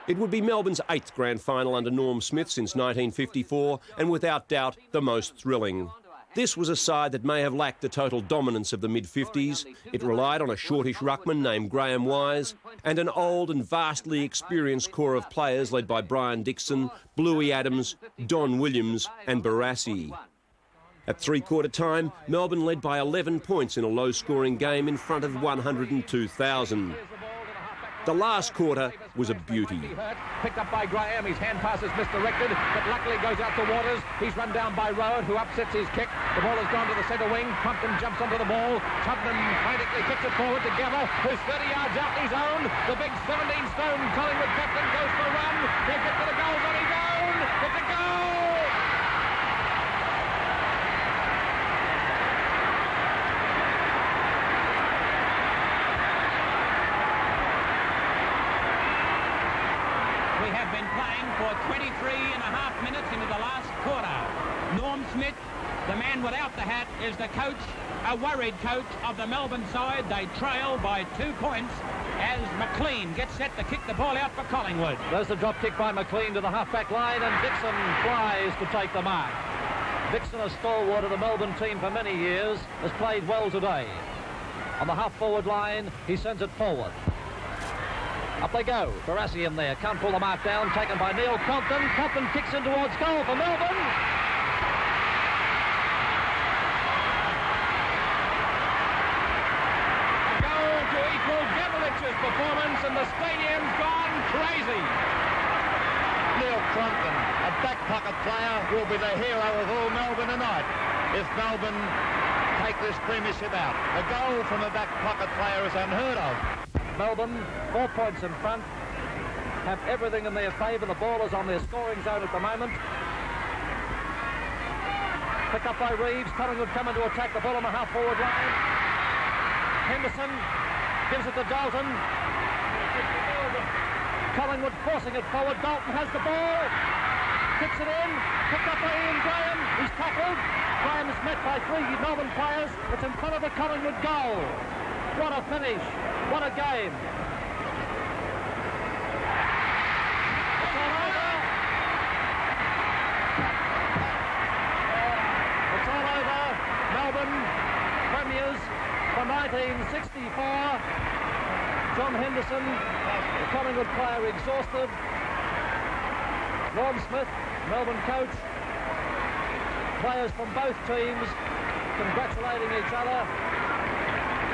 It would be Melbourne's 8th grand final under Norm Smith since 1954, and without doubt the most thrilling. This was a side that may have lacked the total dominance of the mid-50s. It relied on a shortish ruckman named Graham Wise and an old and vastly experienced core of players led by Brian Dixon, Bluey Adams, Don Williams and Barassi. At 3/4 time, Melbourne led by 11 points in a low-scoring game in front of 102,000. The last quarter was a beauty. Picked up by Graham, his hand pass is misdirected, but luckily goes out to Waters. He's run down by Rowett, who upsets his kick. The ball has gone to the centre wing. Compton jumps onto the ball. Tubman frantically kicks it forward to Gavin, who's 30 yards out his own. The big 17-stone Collingwood captain goes for a run. He'll get to the goals on his own. It's a goal! We have been playing for 23.5 minutes into the last quarter. Norm Smith, the man without the hat, is the coach, a worried coach of the Melbourne side. They trail by 2 points as McLean gets set to kick the ball out for Collingwood. There's the drop kick by McLean to the half-back line, and Dixon flies to take the mark. Dixon, a stalwart of the Melbourne team for many years, has played well today. On the half-forward line, he sends it forward. Up they go. Barassi in there. Can't pull the mark down. Taken by Neil Compton. Compton kicks in towards goal for Melbourne. A goal to equal Gavilich's The stadium's gone crazy. Neil Crompton, a back pocket player, will be the hero of all Melbourne tonight if Melbourne take this premiership out. A goal from a back pocket player is unheard of. Melbourne, 4 points in front, have everything in their favour. The ball is on their scoring zone at the moment. Picked up by Reeves. Collingwood coming to attack the ball on the half-forward line. Henderson gives it to Dalton. Collingwood forcing it forward. Dalton has the ball. Kicks it in. Picked up by Ian Graham. He's tackled. Graham is met by 3 Melbourne players. It's in front of the Collingwood goal. What a finish. What a game. It's all over. It's all over. Melbourne premiers for 1964. John Henderson, the Collingwood player, exhausted. Ron Smith, Melbourne coach. Players from both teams congratulating each other.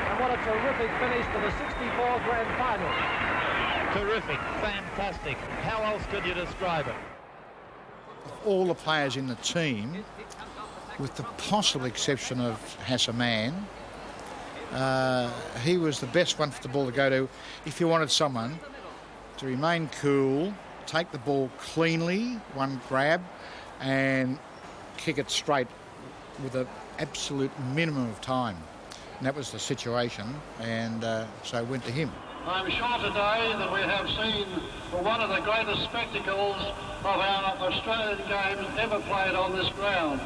And what a terrific finish to the 64 grand final. Terrific, fantastic. How else could you describe it? All the players in the team, with the possible exception of Hassaman, he was the best one for the ball to go to if you wanted someone to remain cool, take the ball cleanly, one grab, and kick it straight with an absolute minimum of time. And that was the situation, and so I went to him. I'm sure today that we have seen one of the greatest spectacles of our Australian games ever played on this ground.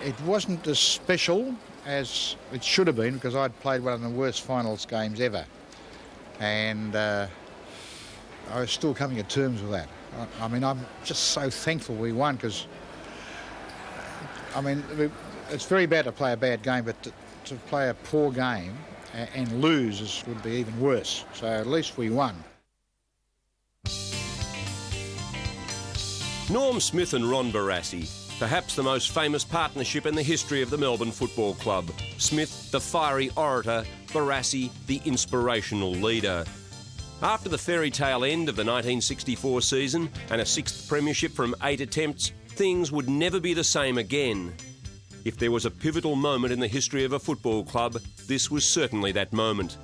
It wasn't as special as it should have been because I'd played one of the worst finals games ever. And I was still coming to terms with that. I mean, I'm just so thankful we won because, I mean, it's very bad to play a bad game, but to play a poor game and lose would be even worse. So at least we won. Norm Smith and Ron Barassi, perhaps the most famous partnership in the history of the Melbourne Football Club. Smith, the fiery orator, Barassi, the inspirational leader. After the fairy tale end of the 1964 season and a 6th premiership from 8 attempts, things would never be the same again. If there was a pivotal moment in the history of a football club, this was certainly that moment.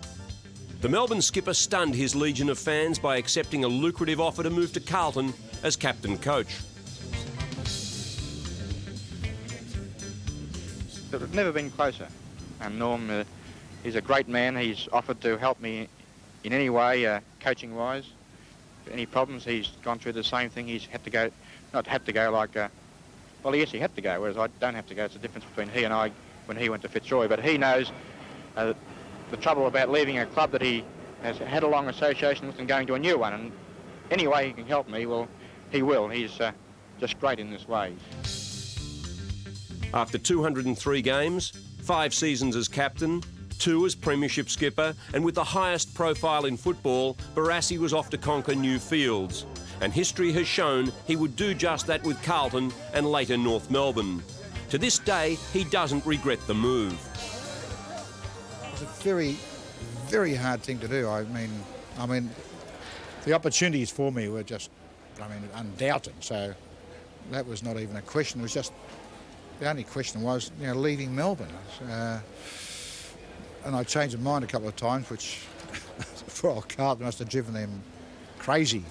The Melbourne skipper stunned his legion of fans by accepting a lucrative offer to move to Carlton as captain-coach. It's never been closer. And Norm, he's a great man. He's offered to help me in any way, coaching-wise. Any problems, he's gone through the same thing. He's had to go, not had to go like, well, yes, he had to go, whereas I don't have to go. It's the difference between he and I when he went to Fitzroy. But he knows the trouble about leaving a club that he has had a long association with and going to a new one. And any way he can help me, well, he will. He's just great in this way. After 203 games, 5 seasons as captain, 2 as premiership skipper, and with the highest profile in football, Barassi was off to conquer new fields. And history has shown he would do just that with Carlton and later North Melbourne. To this day, he doesn't regret the move. It's a very, very hard thing to do. I mean, the opportunities for me were just, undoubted. So that was not even a question. It was just, the only question was, leaving Melbourne. And I changed my mind a couple of times, which for old Carlton must have driven them crazy.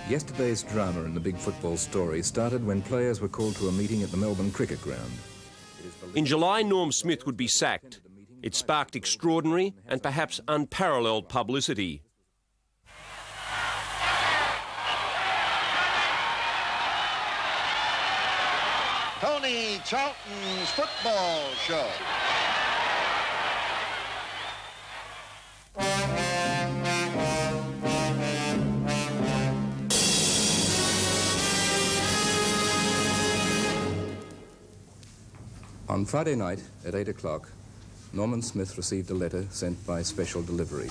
Yesterday's drama in the big football story started when players were called to a meeting at the Melbourne Cricket Ground. In July, Norm Smith would be sacked. It sparked extraordinary and perhaps unparalleled publicity. Tony Charlton's Football Show. On Friday night at 8 o'clock, Norman Smith received a letter sent by special delivery.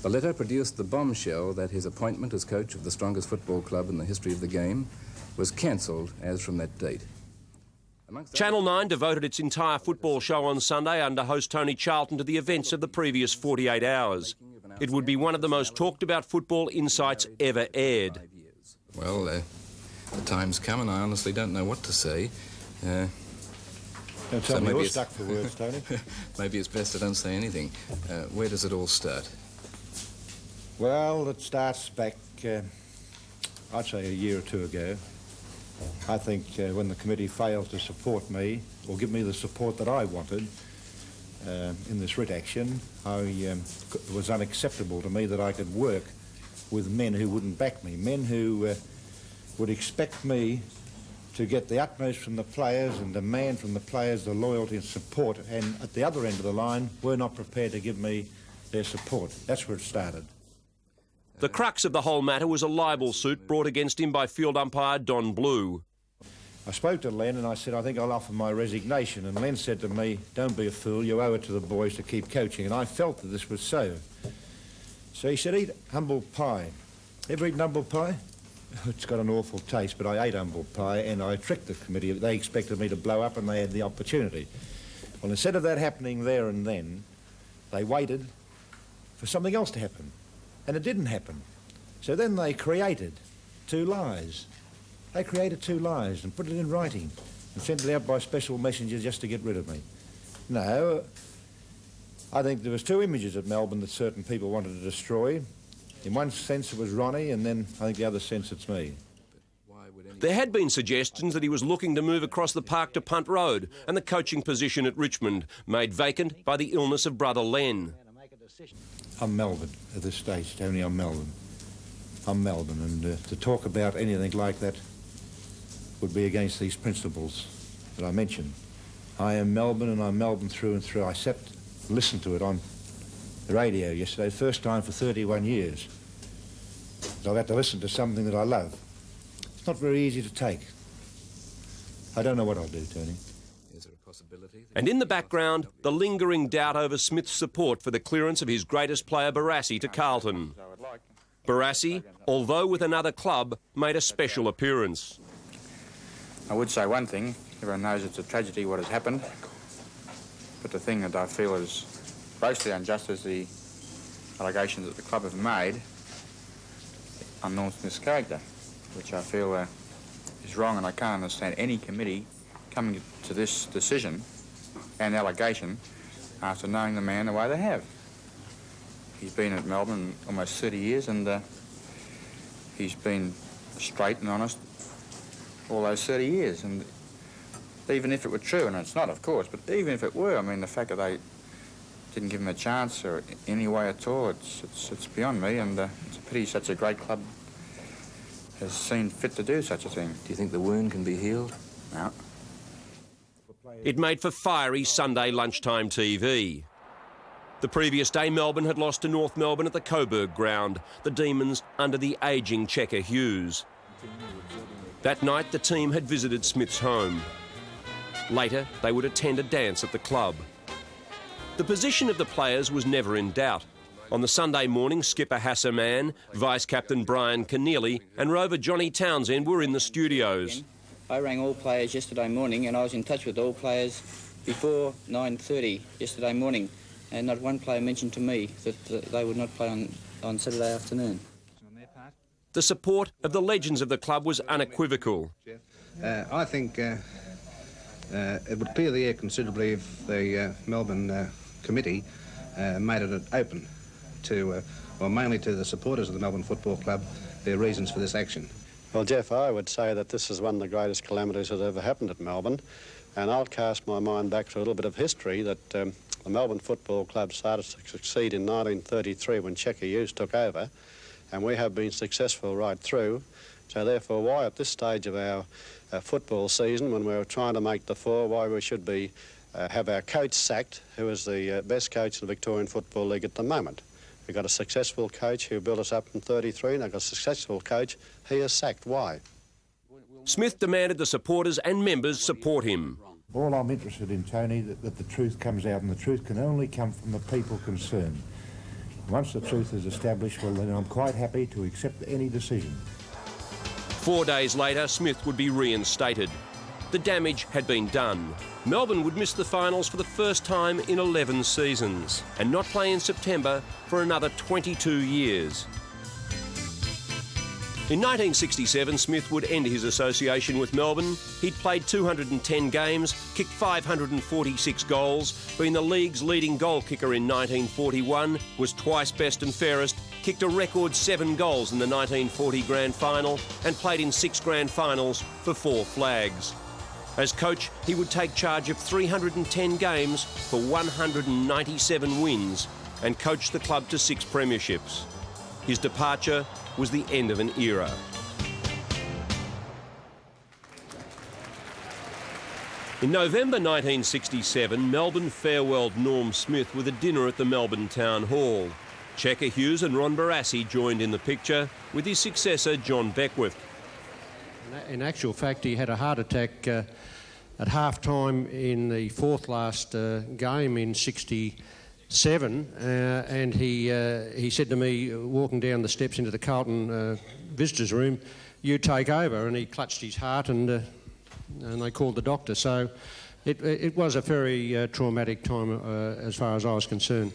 The letter produced the bombshell that his appointment as coach of the strongest football club in the history of the game was cancelled as from that date. Channel 9 devoted its entire football show on Sunday under host Tony Charlton to the events of the previous 48 hours. It would be one of the most talked about football insights ever aired. Well, the time's come and I honestly don't know what to say. Don't tell me you're stuck for words, Tony. Maybe it's best I don't say anything. Where does it all start? Well, it starts back, I'd say a year or two ago. I think when the committee failed to support me, or give me the support that I wanted in this writ action, it was unacceptable to me that I could work with men who wouldn't back me, men who would expect me to get the utmost from the players and demand from the players the loyalty and support, and at the other end of the line were not prepared to give me their support. That's where it started. The crux of the whole matter was a libel suit brought against him by field umpire Don Blue. I spoke to Len and I said, I think I'll offer my resignation. And Len said to me, don't be a fool, you owe it to the boys to keep coaching. And I felt that this was so. So he said, eat humble pie. Ever eaten humble pie? It's got an awful taste, but I ate humble pie and I tricked the committee. They expected me to blow up and they had the opportunity. Well, instead of that happening there and then, they waited for something else to happen. And it didn't happen. So then they created two lies. They created two lies and put it in writing and sent it out by special messengers just to get rid of me. No, I think there was two images at Melbourne that certain people wanted to destroy. In one sense it was Ronnie, and then I think the other sense it's me. There had been suggestions that he was looking to move across the park to Punt Road and the coaching position at Richmond, made vacant by the illness of brother Len. I'm Melbourne at this stage, Tony, I'm Melbourne. I'm Melbourne, and to talk about anything like that would be against these principles that I mentioned. I am Melbourne, and I'm Melbourne through and through. I listened to it on the radio yesterday, first time for 31 years. I've had to listen to something that I love. It's not very easy to take. I don't know what I'll do, Tony. And in the background, the lingering doubt over Smith's support for the clearance of his greatest player Barassi to Carlton. Barassi, although with another club, made a special appearance. I would say one thing, everyone knows it's a tragedy what has happened, but the thing that I feel is grossly unjust is the allegations that the club have made on Norm Smith's character, which I feel is wrong, and I can't understand any committee coming to this decision and allegation after knowing the man the way they have. He's been at Melbourne almost 30 years and he's been straight and honest all those 30 years. And even if it were true, and it's not, of course, but even if it were, I mean, the fact that they didn't give him a chance or any way at all, it's beyond me, and it's a pity such a great club has seen fit to do such a thing. Do you think the wound can be healed? No. It made for fiery Sunday lunchtime TV. The previous day, Melbourne had lost to North Melbourne at the Coburg ground, the Demons under the ageing Checker Hughes. That night, the team had visited Smith's home. Later, they would attend a dance at the club. The position of the players was never in doubt. On the Sunday morning, skipper Hassaman, vice-captain Brian Keneally and rover Johnny Townsend were in the studios. I rang all players yesterday morning and I was in touch with all players before 9:30 yesterday morning, and not one player mentioned to me that they would not play on Saturday afternoon. The support of the legends of the club was unequivocal. I think it would clear the air considerably if the Melbourne committee made it open to, well, mainly to the supporters of the Melbourne Football Club, their reasons for this action. Well, Jeff, I would say that this is one of the greatest calamities that ever happened at Melbourne, and I'll cast my mind back to a little bit of history that the Melbourne Football Club started to succeed in 1933 when Checker Hughes took over, and we have been successful right through. So therefore, why at this stage of our football season, when we're trying to make the four, why we should be have our coach sacked, who is the best coach in the Victorian Football League at the moment. We've got a successful coach who built us up in 33, and I've got a successful coach. He is sacked. Why? Smith demanded the supporters and members support him. All I'm interested in, Tony, that the truth comes out, and the truth can only come from the people concerned. Once the truth is established, well, then I'm quite happy to accept any decision. 4 days later, Smith would be reinstated. The damage had been done. Melbourne would miss the finals for the first time in 11 seasons and not play in September for another 22 years. In 1967, Smith would end his association with Melbourne. He'd played 210 games, kicked 546 goals, been the league's leading goal kicker in 1941, was twice best and fairest, kicked a record 7 goals in the 1940 grand final, and played in 6 grand finals for 4 flags. As coach, he would take charge of 310 games for 197 wins and coach the club to 6 premierships. His departure was the end of an era. In November 1967, Melbourne farewelled Norm Smith with a dinner at the Melbourne Town Hall. Checker Hughes and Ron Barassi joined in the picture with his successor, John Beckwith. In actual fact, he had a heart attack at half-time in the 4th last game in 67, and he said to me, walking down the steps into the Carlton visitors' room, "You take over," and he clutched his heart, and they called the doctor. So it was a very traumatic time as far as I was concerned.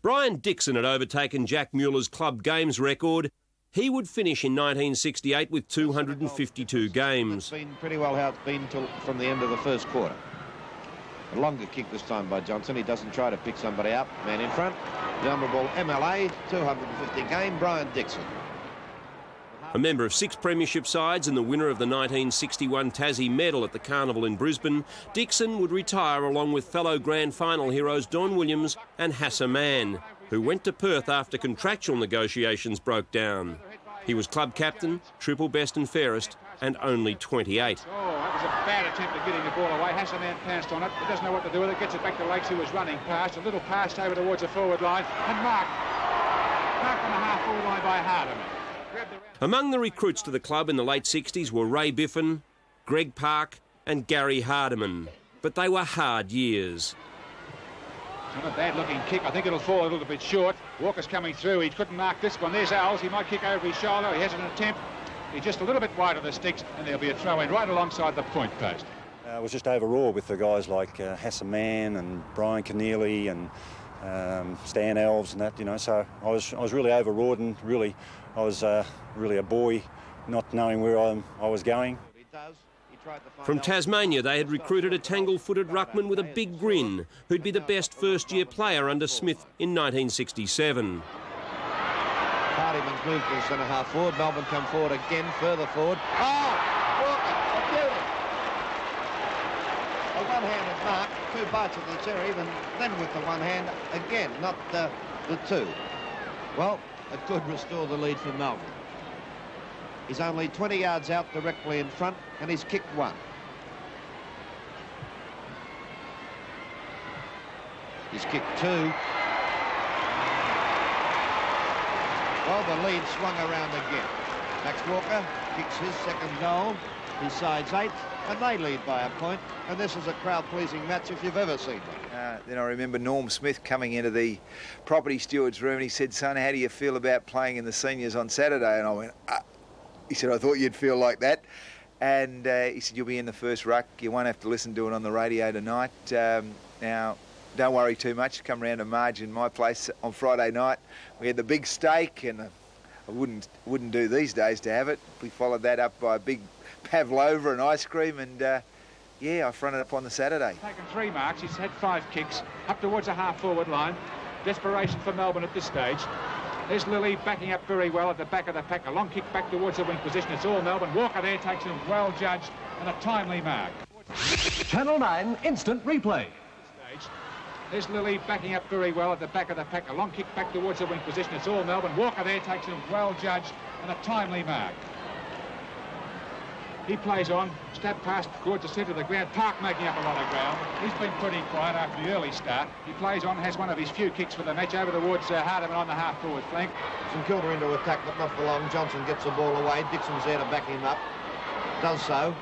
Brian Dixon had overtaken Jack Mueller's club games record. He would finish in 1968 with 252 games. It's been pretty well how it's been from the end of the first quarter. A longer kick this time by Johnson. He doesn't try to pick somebody up. Man in front. The honourable MLA, 250 game, Brian Dixon. A member of 6 premiership sides and the winner of the 1961 Tassie medal at the Carnival in Brisbane, Dixon would retire along with fellow grand final heroes Don Williams and Hassan Mann, who went to Perth after contractual negotiations broke down. He was club captain, triple best and fairest, and only 28. Oh, that was a bad attempt at getting the ball away. Hassan Mann pounced on it, but doesn't know what to do with it. Gets it back to Lakes, who was running past. A little pass over towards the forward line, and marked on the half-forward line by Hardeman. Among the recruits to the club in the late 60s were Ray Biffin, Greg Park and Gary Hardeman. But they were hard years. Not a bad-looking kick. I think it'll fall a little bit short. Walker's coming through. He couldn't mark this one. There's Owls. He might kick over his shoulder. He has an attempt. He's just a little bit wide of the sticks, and there'll be a throw-in right alongside the point post. I was just overawed with the guys like Hassan Mann and Brian Keneally and Stan Alves and that, you know. So I was really overawed, and really I was really a boy, not knowing where I was going. From Tasmania, they had recruited a tangle-footed ruckman with a big grin, who'd be the best first-year player under Smith in 1967. Hardeman's moved to the centre-half forward. Melbourne come forward again, further forward. Oh! Walker, a beauty! A one-handed mark, 2 bites of the cherry, then with the one hand again, not the 2. Well, it could restore the lead for Melbourne. He's only 20 yards out directly in front, and he's kicked 1. He's kicked 2. Well, the lead swung around again. Max Walker kicks his second goal. His side's 8, and they lead by a point. And this is a crowd-pleasing match if you've ever seen one. Then I remember Norm Smith coming into the property steward's room, and he said, "Son, how do you feel about playing in the seniors on Saturday?" And I went, He said, "I thought you'd feel like that." And he said, "You'll be in the first ruck. You won't have to listen to it on the radio tonight. Now, don't worry too much. Come round to Marge in my place on Friday night. We had the big steak, and I wouldn't do these days to have it. We followed that up by a big pavlova and ice cream, and yeah, I fronted up on the Saturday." Taken 3 marks. He's had 5 kicks up towards the half-forward line. Desperation for Melbourne at this stage. There's Lilly backing up very well at the back of the pack. A long kick back towards the wing position. It's all Melbourne. Walker there takes him well judged and a timely mark. Channel 9 instant replay. There's Lilly backing up very well at the back of the pack. A long kick back towards the wing position. It's all Melbourne. Walker there takes him well judged and a timely mark. He plays on, stab past towards the centre of the ground. Park making up a lot of ground. He's been pretty quiet after the early start. He plays on, has one of his few kicks for the match over towards Hardeman on the half-forward flank. St Kilda into attack, but not for long. Johnson gets the ball away. Dixon's there to back him up. Does so.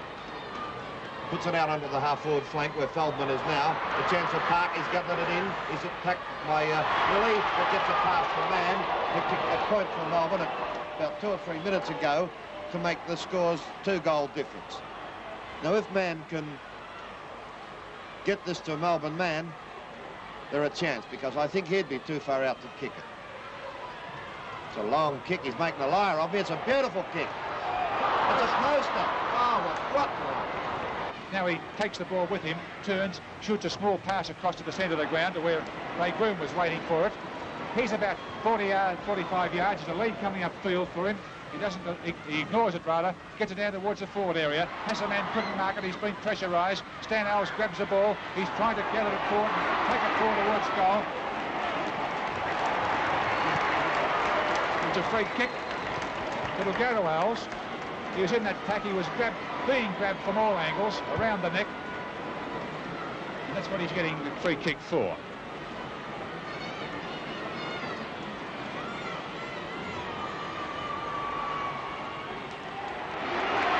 Puts it out onto the half-forward flank where Feldman is now. The chance for Park. He's gotten it in. He's attacked by Lilly. That gets a pass for Mann. He kicked a point for Melbourne about 2 or 3 minutes ago to make the score's 2-goal difference. Now, if man can get this to a Melbourne man, they're a chance, because I think he'd be too far out to kick it. It's a long kick. He's making a liar of me. It's a beautiful kick. It's a snow stop. Oh, what? Now he takes the ball with him, turns, shoots a small pass across to the centre of the ground to where Ray Groom was waiting for it. He's about 45 yards. There's a lead coming upfield for him. He ignores it rather, gets it down towards the forward area. Hassaman couldn't mark it. He's been pressurised. Stan Alves grabs the ball. He's trying to gather it forward and take it forward towards goal. It's a free kick. It'll go to Alves. He was in that pack. He was being grabbed from all angles around the neck. And that's what he's getting the free kick for.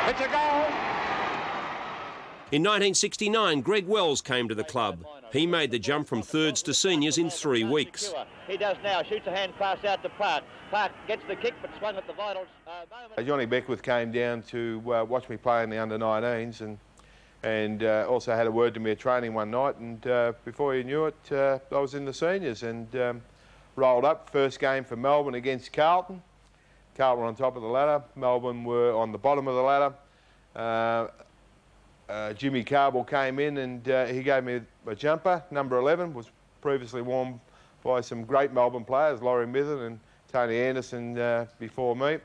It's a goal. In 1969, Greg Wells came to the club. He made the jump from thirds to seniors in 3 weeks. He does now, shoots a hand pass out to Park. Park gets the kick but swung at the vitals. Johnny Beckwith came down to watch me play in the under-19s and also had a word to me at training one night, and before he knew it, I was in the seniors and rolled up. First game for Melbourne against Carlton. Carlton were on top of the ladder. Melbourne were on the bottom of the ladder. Jimmy Carball came in and he gave me a jumper. Number 11 was previously worn by some great Melbourne players, Laurie Mithern and Tony Anderson before me.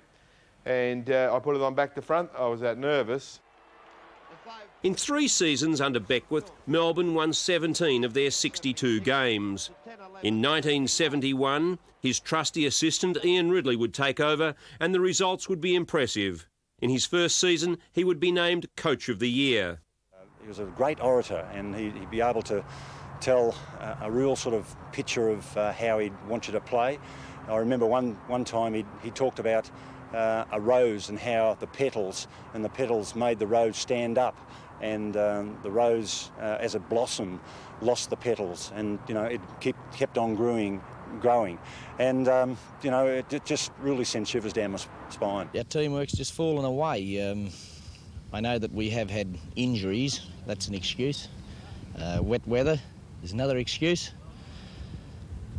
And I put it on back to front. I was that nervous. In 3 seasons under Beckwith, Melbourne won 17 of their 62 games. In 1971, his trusty assistant Ian Ridley would take over and the results would be impressive. In his first season, he would be named Coach of the Year. He was a great orator, and he'd be able to tell a real sort of picture of how he'd want you to play. I remember one time he talked about a rose and how the petals made the rose stand up, and the rose, as it blossomed, lost the petals, and it kept on growing, and it just really sent shivers down my spine. Our teamwork's just fallen away. I know that we have had injuries. That's an excuse. Wet weather is another excuse.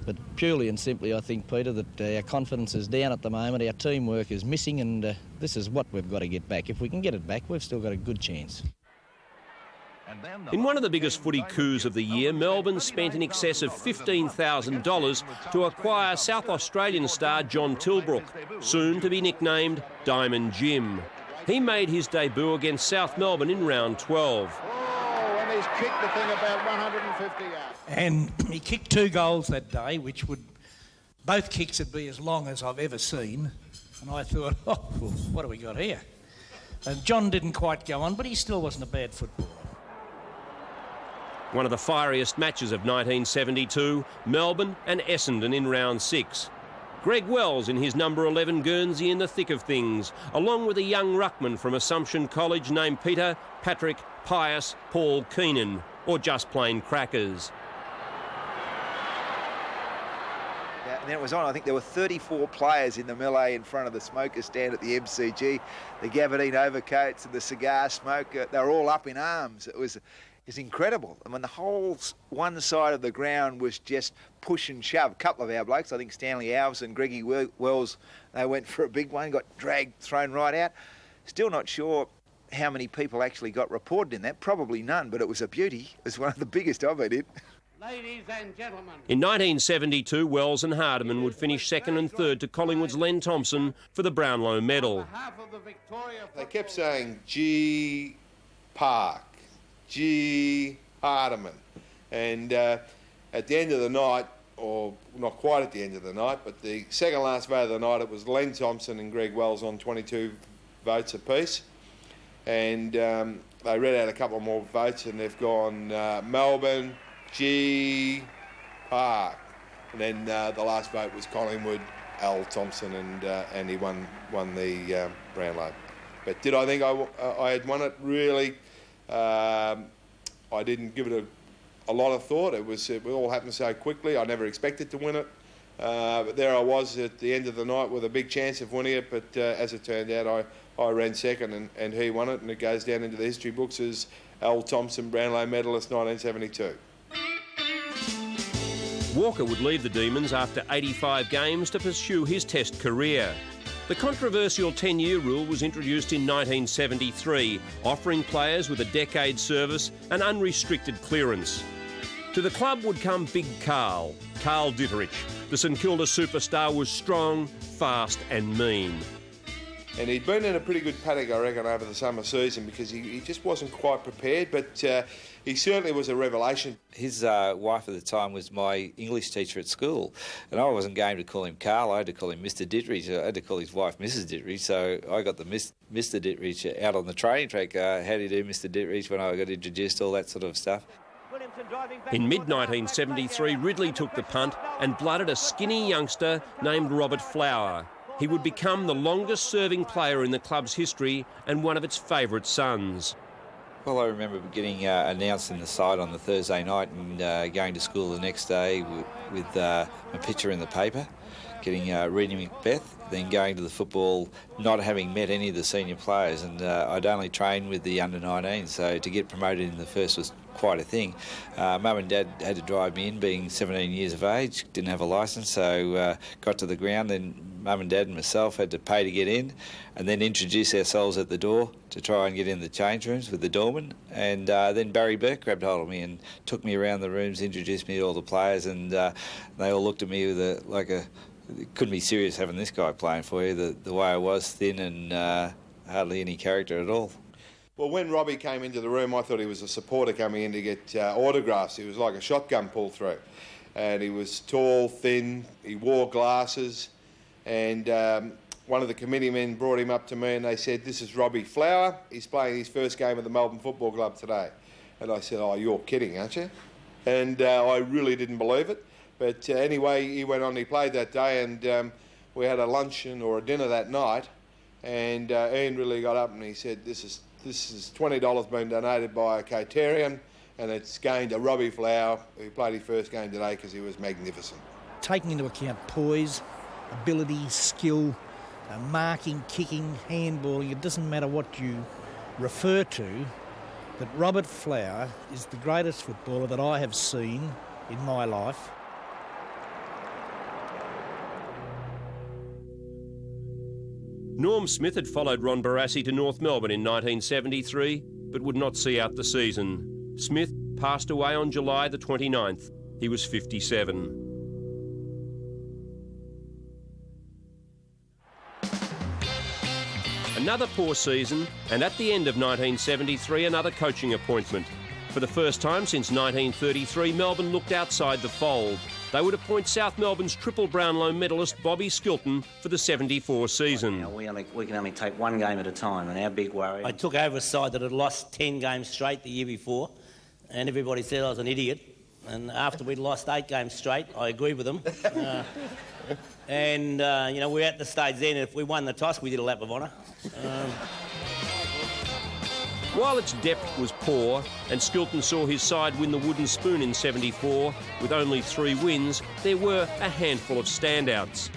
But purely and simply, I think, Peter, that our confidence is down at the moment. Our teamwork is missing, and this is what we've got to get back. If we can get it back, we've still got a good chance. In one of the biggest footy coups of the year, Melbourne spent in excess of $15,000 to acquire South Australian star John Tilbrook, soon to be nicknamed Diamond Jim. He made his debut against South Melbourne in round 12. Oh, and he's kicked the thing about 150 yards. And he kicked 2 goals that day, which both kicks would be as long as I've ever seen. And I thought, oh, what have we got here? And John didn't quite go on, but he still wasn't a bad footballer. One of the fieriest matches of 1972, Melbourne and Essendon in round 6. Greg Wells in his number 11 Guernsey in the thick of things, along with a young ruckman from Assumption College named Peter, Patrick, Pius, Paul Keenan, or just plain Crackers. Yeah, and then it was on. I think there were 34 players in the melee in front of the smoker stand at the MCG. The gabardine overcoats and the cigar smoke, they were all up in arms. It was incredible. I mean, the whole one side of the ground was just push and shove. A couple of our blokes, I think Stanley Alves and Greggy Wells, they went for a big one, got dragged, thrown right out. Still not sure how many people actually got reported in that. Probably none, but it was a beauty. It was one of the biggest I've been in. Ladies and gentlemen. In 1972, Wells and Hardiman would finish second and third to Collingwood's Len Thompson for the Brownlow medal. They kept saying G. Park, G. Hardiman, and at the end of the night, or not quite at the end of the night, but the second last vote of the night, it was Len Thompson and Greg Wells on 22 votes apiece, and they read out a couple more votes, and they've gone Melbourne, G. Park, and then the last vote was Collingwood, Al Thompson, and he won the Brownlow. But did I think I had won it? Really? I didn't give it a lot of thought. It all happened so quickly. I never expected to win it. But there I was at the end of the night with a big chance of winning it. But as it turned out, I ran second and he won it, and it goes down into the history books as Al Thompson Brownlow medalist 1972. Walker would leave the Demons after 85 games to pursue his Test career. The controversial 10-year rule was introduced in 1973, offering players with a decade's service an unrestricted clearance. To the club would come Big Carl Ditterich. The St Kilda superstar was strong, fast and mean. And he'd been in a pretty good paddock, I reckon, over the summer season because he just wasn't quite prepared, but he certainly was a revelation. His wife at the time was my English teacher at school, and I wasn't game to call him Carl. I had to call him Mr. Ditterich. I had to call his wife Mrs. Ditterich, so I got the Mr. Ditterich out on the training track. How do you do, Mr. Ditterich, when I got introduced, all that sort of stuff. In mid-1973, Ridley took the punt and blooded a skinny youngster named Robert Flower. He would become the longest-serving player in the club's history and one of its favourite sons. Well, I remember getting announced in the side on the Thursday night and going to school the next day with my picture in the paper, getting reading Macbeth, then going to the football, not having met any of the senior players, and I'd only trained with the under-19, so to get promoted in the first was quite a thing. Mum and Dad had to drive me in, being 17 years of age, didn't have a licence, so got to the ground, then Mum and Dad and myself had to pay to get in, and then introduce ourselves at the door to try and get in the change rooms with the doorman, and then Barry Burke grabbed hold of me and took me around the rooms, introduced me to all the players, and they all looked at me with it couldn't be serious having this guy playing for you, the way I was, thin and hardly any character at all. Well, when Robbie came into the room, I thought he was a supporter coming in to get autographs. He was like a shotgun pull-through. And he was tall, thin, he wore glasses, and one of the committee men brought him up to me and they said, "This is Robbie Flower. He's playing his first game at the Melbourne Football Club today." And I said, "Oh, you're kidding, aren't you?" And I really didn't believe it. But anyway, he went on, he played that day, and we had a luncheon or a dinner that night, and Ian really got up and he said, this is $20 been donated by a Catarian, and it's going to Robbie Flower, who played his first game today because he was magnificent. Taking into account poise, ability, skill, marking, kicking, handballing, it doesn't matter what you refer to, but Robert Flower is the greatest footballer that I have seen in my life. Norm Smith had followed Ron Barassi to North Melbourne in 1973, but would not see out the season. Smith passed away on July the 29th. He was 57. Another poor season, and at the end of 1973, another coaching appointment. For the first time since 1933, Melbourne looked outside the fold. They would appoint South Melbourne's triple Brownlow medalist Bobby Skilton for the 74 season. We can only take one game at a time, and our big worry... I took over a side that had lost 10 games straight the year before, and everybody said I was an idiot. And after we'd lost 8 games straight, I agreed with them. We're at the stage then, if we won the toss, we did a lap of honour. While its depth was poor, and Skilton saw his side win the wooden spoon in 74 with only 3 wins, there were a handful of standouts.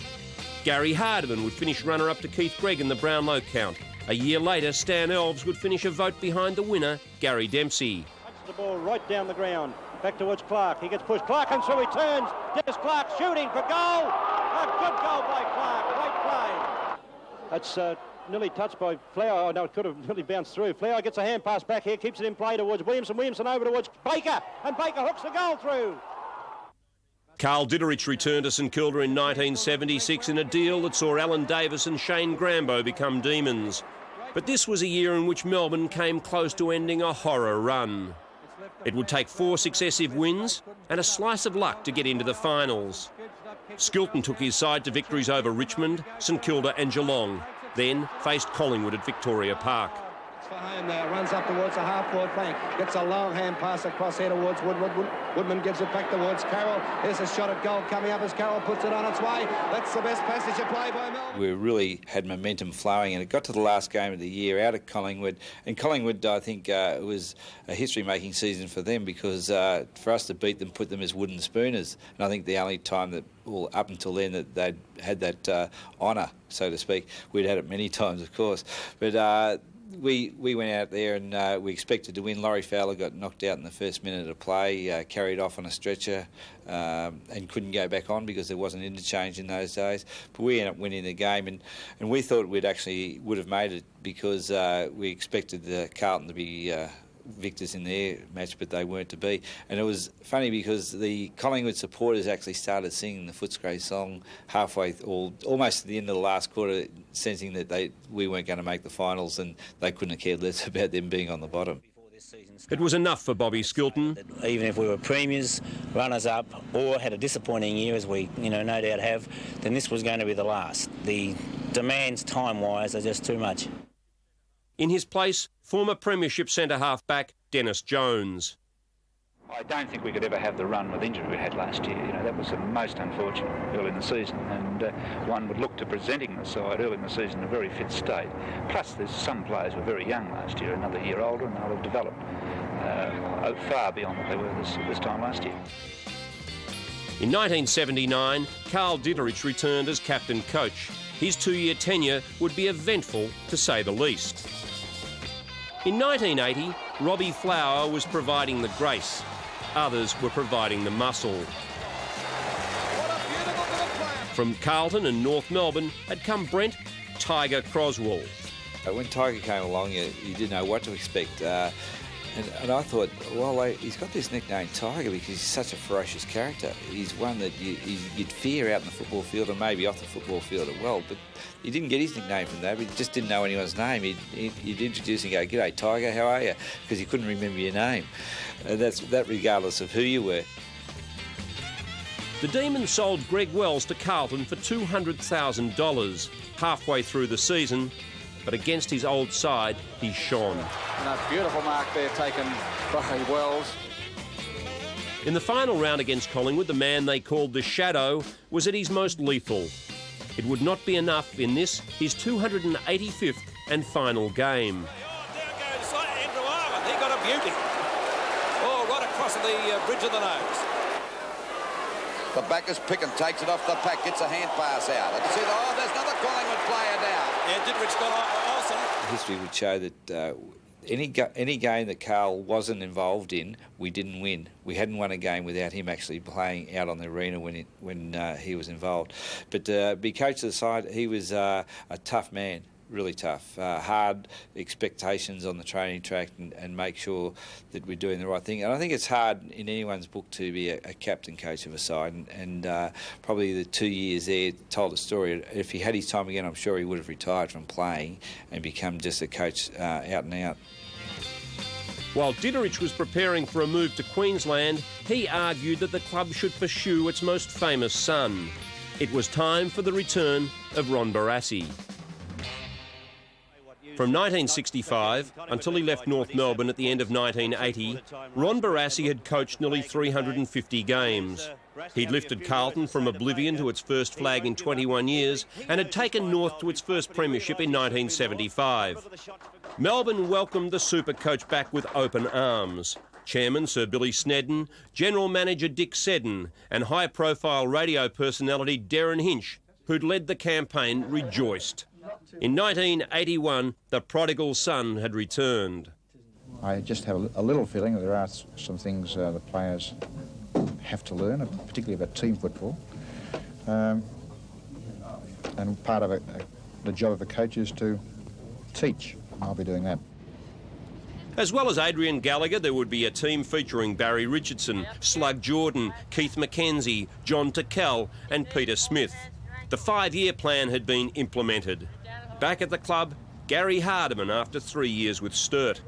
Gary Hardiman would finish runner-up to Keith Gregg in the Brownlow count. A year later, Stan Elves would finish a vote behind the winner, Gary Dempsey. The ball right down the ground, back towards Clark. He gets pushed. Clark, and so he turns. Dennis Clark shooting for goal. A good goal by Clark. Great play. That's nearly touched by Flower. Oh, no, it could have really bounced through. Flower gets a hand pass back here, keeps it in play towards Williamson. Williamson over towards Baker, and Baker hooks the goal through. Carl Ditterich returned to St Kilda in 1976 in a deal that saw Alan Davis and Shane Grambo become Demons. But this was a year in which Melbourne came close to ending a horror run. It would take 4 successive wins and a slice of luck to get into the finals. Skilton took his side to victories over Richmond, St Kilda and Geelong, then faced Collingwood at Victoria Park. For home now, runs up towards the half-forward flank, gets a long hand pass across here towards Woodward. Woodman gives it back towards Carroll. There's a shot at goal coming up as Carroll puts it on its way. That's the best passage of play by Melbourne. We really had momentum flowing, and it got to the last game of the year out at Collingwood. And Collingwood, I think, it was a history-making season for them because for us to beat them, put them as wooden spooners. And I think the only time that, well, up until then, that they'd had that honour, so to speak. We'd had it many times, of course. But we went out there and we expected to win. Laurie Fowler got knocked out in the first minute of play, carried off on a stretcher and couldn't go back on because there wasn't interchange in those days. But we ended up winning the game, and we thought would have made it because we expected Carlton to be victors in their match, but they weren't to be. And it was funny because the Collingwood supporters actually started singing the Footscray song halfway, or almost at the end of the last quarter, sensing that we weren't going to make the finals, and they couldn't have cared less about them being on the bottom. It was enough for Bobby Skilton. Even if we were premiers, runners-up, or had a disappointing year, as we no doubt have, then this was going to be the last. The demands time-wise are just too much. In his place, former Premiership centre-half back Dennis Jones. I don't think we could ever have the run with injury we had last year. That was the most unfortunate early in the season, and one would look to presenting the side early in the season in a very fit state. Plus, there's some players were very young last year, another year older, and they'll have developed far beyond what they were this time last year. In 1979, Carl Ditterich returned as captain coach. His 2-year tenure would be eventful, to say the least. In 1980, Robbie Flower was providing the grace. Others were providing the muscle. From Carlton and North Melbourne had come Brent Tiger Croswell. When Tiger came along, you didn't know what to expect. And I thought, well, he's got this nickname Tiger because he's such a ferocious character. He's one that you'd fear out in the football field and maybe off the football field as well. But he didn't get his nickname from that. He just didn't know anyone's name. He'd introduce and go, "G'day, Tiger, how are you?" Because he couldn't remember your name. That regardless of who you were. The Demons sold Greg Wells to Carlton for $200,000 halfway through the season, but against his old side, he shone. And a beautiful mark there taken by Wells. In the final round against Collingwood, the man they called the Shadow was at his most lethal. It would not be enough in this, his 285th and final game. Down goes Andrew Arlen. He got a beauty. Oh, right across the bridge of the nose. The backers pick and takes it off the pack, gets a hand pass out. And there's another Collingwood player down. Yeah, Ditterich got awesome. History would show that any game that Carl wasn't involved in, we didn't win. We hadn't won a game without him actually playing out on the arena when he was involved. But be coach of the side, he was a tough man. Really tough, hard expectations on the training track and make sure that we're doing the right thing. And I think it's hard in anyone's book to be a captain coach of a side, and probably the 2 years there told a story. If he had his time again, I'm sure he would have retired from playing and become just a coach out and out. While Ditterich was preparing for a move to Queensland, he argued that the club should pursue its most famous son. It was time for the return of Ron Barassi. From 1965 until he left North Melbourne at the end of 1980, Ron Barassi had coached nearly 350 games. He'd lifted Carlton from oblivion to its first flag in 21 years and had taken North to its first premiership in 1975. Melbourne welcomed the super coach back with open arms. Chairman Sir Billy Snedden, General Manager Dick Seddon and high-profile radio personality Darren Hinch, who'd led the campaign, rejoiced. In 1981, the prodigal son had returned. I just have a little feeling that there are some things the players have to learn, particularly about team football. And part of the job of a coach is to teach. I'll be doing that. As well as Adrian Gallagher, there would be a team featuring Barry Richardson, Slug Jordan, Keith McKenzie, John Tickell and Peter Smith. The 5-year plan had been implemented. Back at the club, Gary Hardiman after 3 years with Sturt.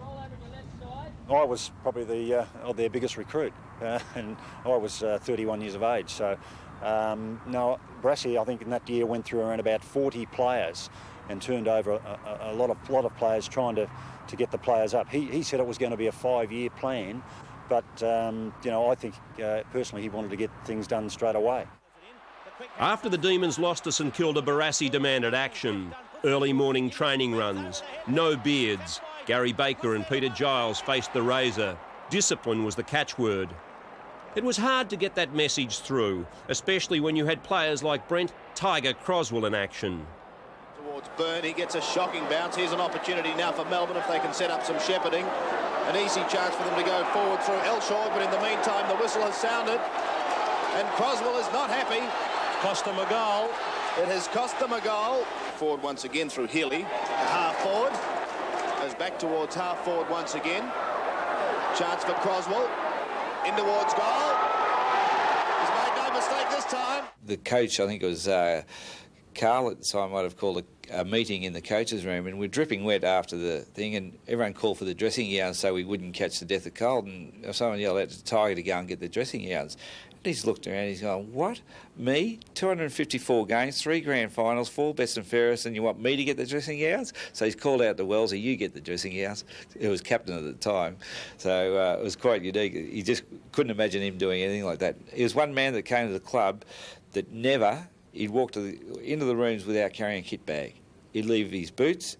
I was probably their biggest recruit, and I was 31 years of age. So, no, Barassi, I think in that year went through around about 40 players and turned over a lot of players trying to to get the players up. He said it was going to be a 5-year plan, but I think personally he wanted to get things done straight away. After the Demons lost to St Kilda, Barassi demanded action. Early morning training runs, no beards. Gary Baker and Peter Giles faced the razor. Discipline was the catchword. It was hard to get that message through, especially when you had players like Brent Tiger Croswell in action. Towards Byrne, he gets a shocking bounce. Here's an opportunity now for Melbourne if they can set up some shepherding. An easy chance for them to go forward through Elshaw, but in the meantime the whistle has sounded and Croswell is not happy. Cost them a goal. It has cost them a goal. Forward once again through Healy. Half forward. Goes back towards half forward once again. Chance for Croswell. In towards goal. He's made no mistake this time. The coach, I think it was Carl at the time, might have called a meeting in the coach's room, and we're dripping wet after the thing, and everyone called for the dressing gowns so we wouldn't catch the death of cold, and someone yelled out to Tiger to go and get the dressing gowns. He's looked around, he's going, what? Me? 254 games, 3 grand finals, 4 best and fairest, and you want me to get the dressing gowns? So he's called out to Wellesley, you get the dressing gowns. He was captain at the time. So it was quite unique. He just couldn't imagine him doing anything like that. He was one man that came to the club that never, he'd walk into the rooms without carrying a kit bag. He'd leave his boots,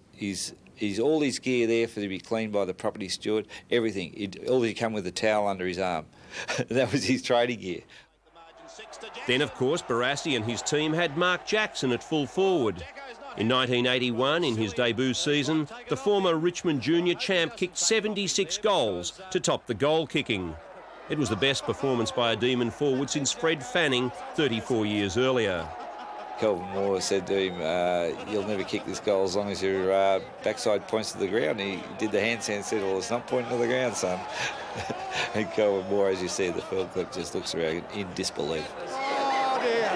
all his gear there for to be cleaned by the property steward, everything. He'd come with a towel under his arm. That was his trading gear. Then, of course, Barassi and his team had Mark Jackson at full forward. In 1981, in his debut season, the former Richmond Junior champ kicked 76 goals to top the goal kicking. It was the best performance by a Demon forward since Fred Fanning 34 years earlier. Kelvin Moore said to him, you'll never kick this goal as long as your backside points to the ground. He did the handstand and said, well, it's not pointing to the ground, son. And Kelvin Moore, as you see the film clip, just looks around in disbelief. Oh, dear.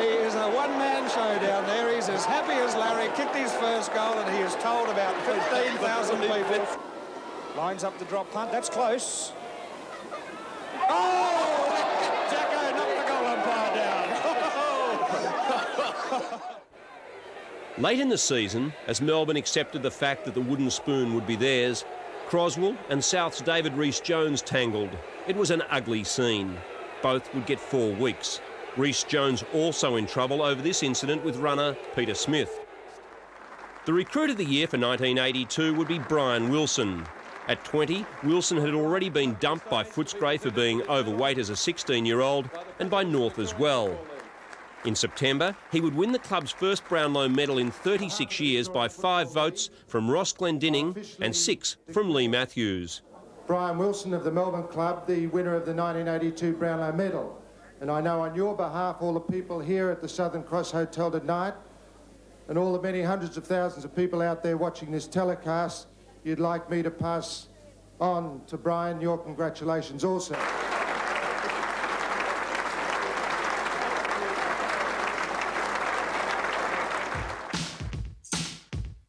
He is a one-man show down there. He's as happy as Larry. Kicked his first goal and he has told about 15,000 people. Lines up the drop punt. That's close. Oh! Jacko knocked the goal umpire down. Late in the season, as Melbourne accepted the fact that the wooden spoon would be theirs, Croswell and South's David Rhys-Jones tangled. It was an ugly scene. Both would get 4 weeks. Rhys-Jones also in trouble over this incident with runner Peter Smith. The recruit of the year for 1982 would be Brian Wilson. At 20, Wilson had already been dumped by Footscray for being overweight as a 16-year-old and by North as well. In September, he would win the club's first Brownlow medal in 36 years by 5 votes from Ross Glendinning and 6 from Lee Matthews. Brian Wilson of the Melbourne Club, the winner of the 1982 Brownlow medal. And I know on your behalf, all the people here at the Southern Cross Hotel tonight and all the many hundreds of thousands of people out there watching this telecast, you'd like me to pass on to Brian your congratulations also.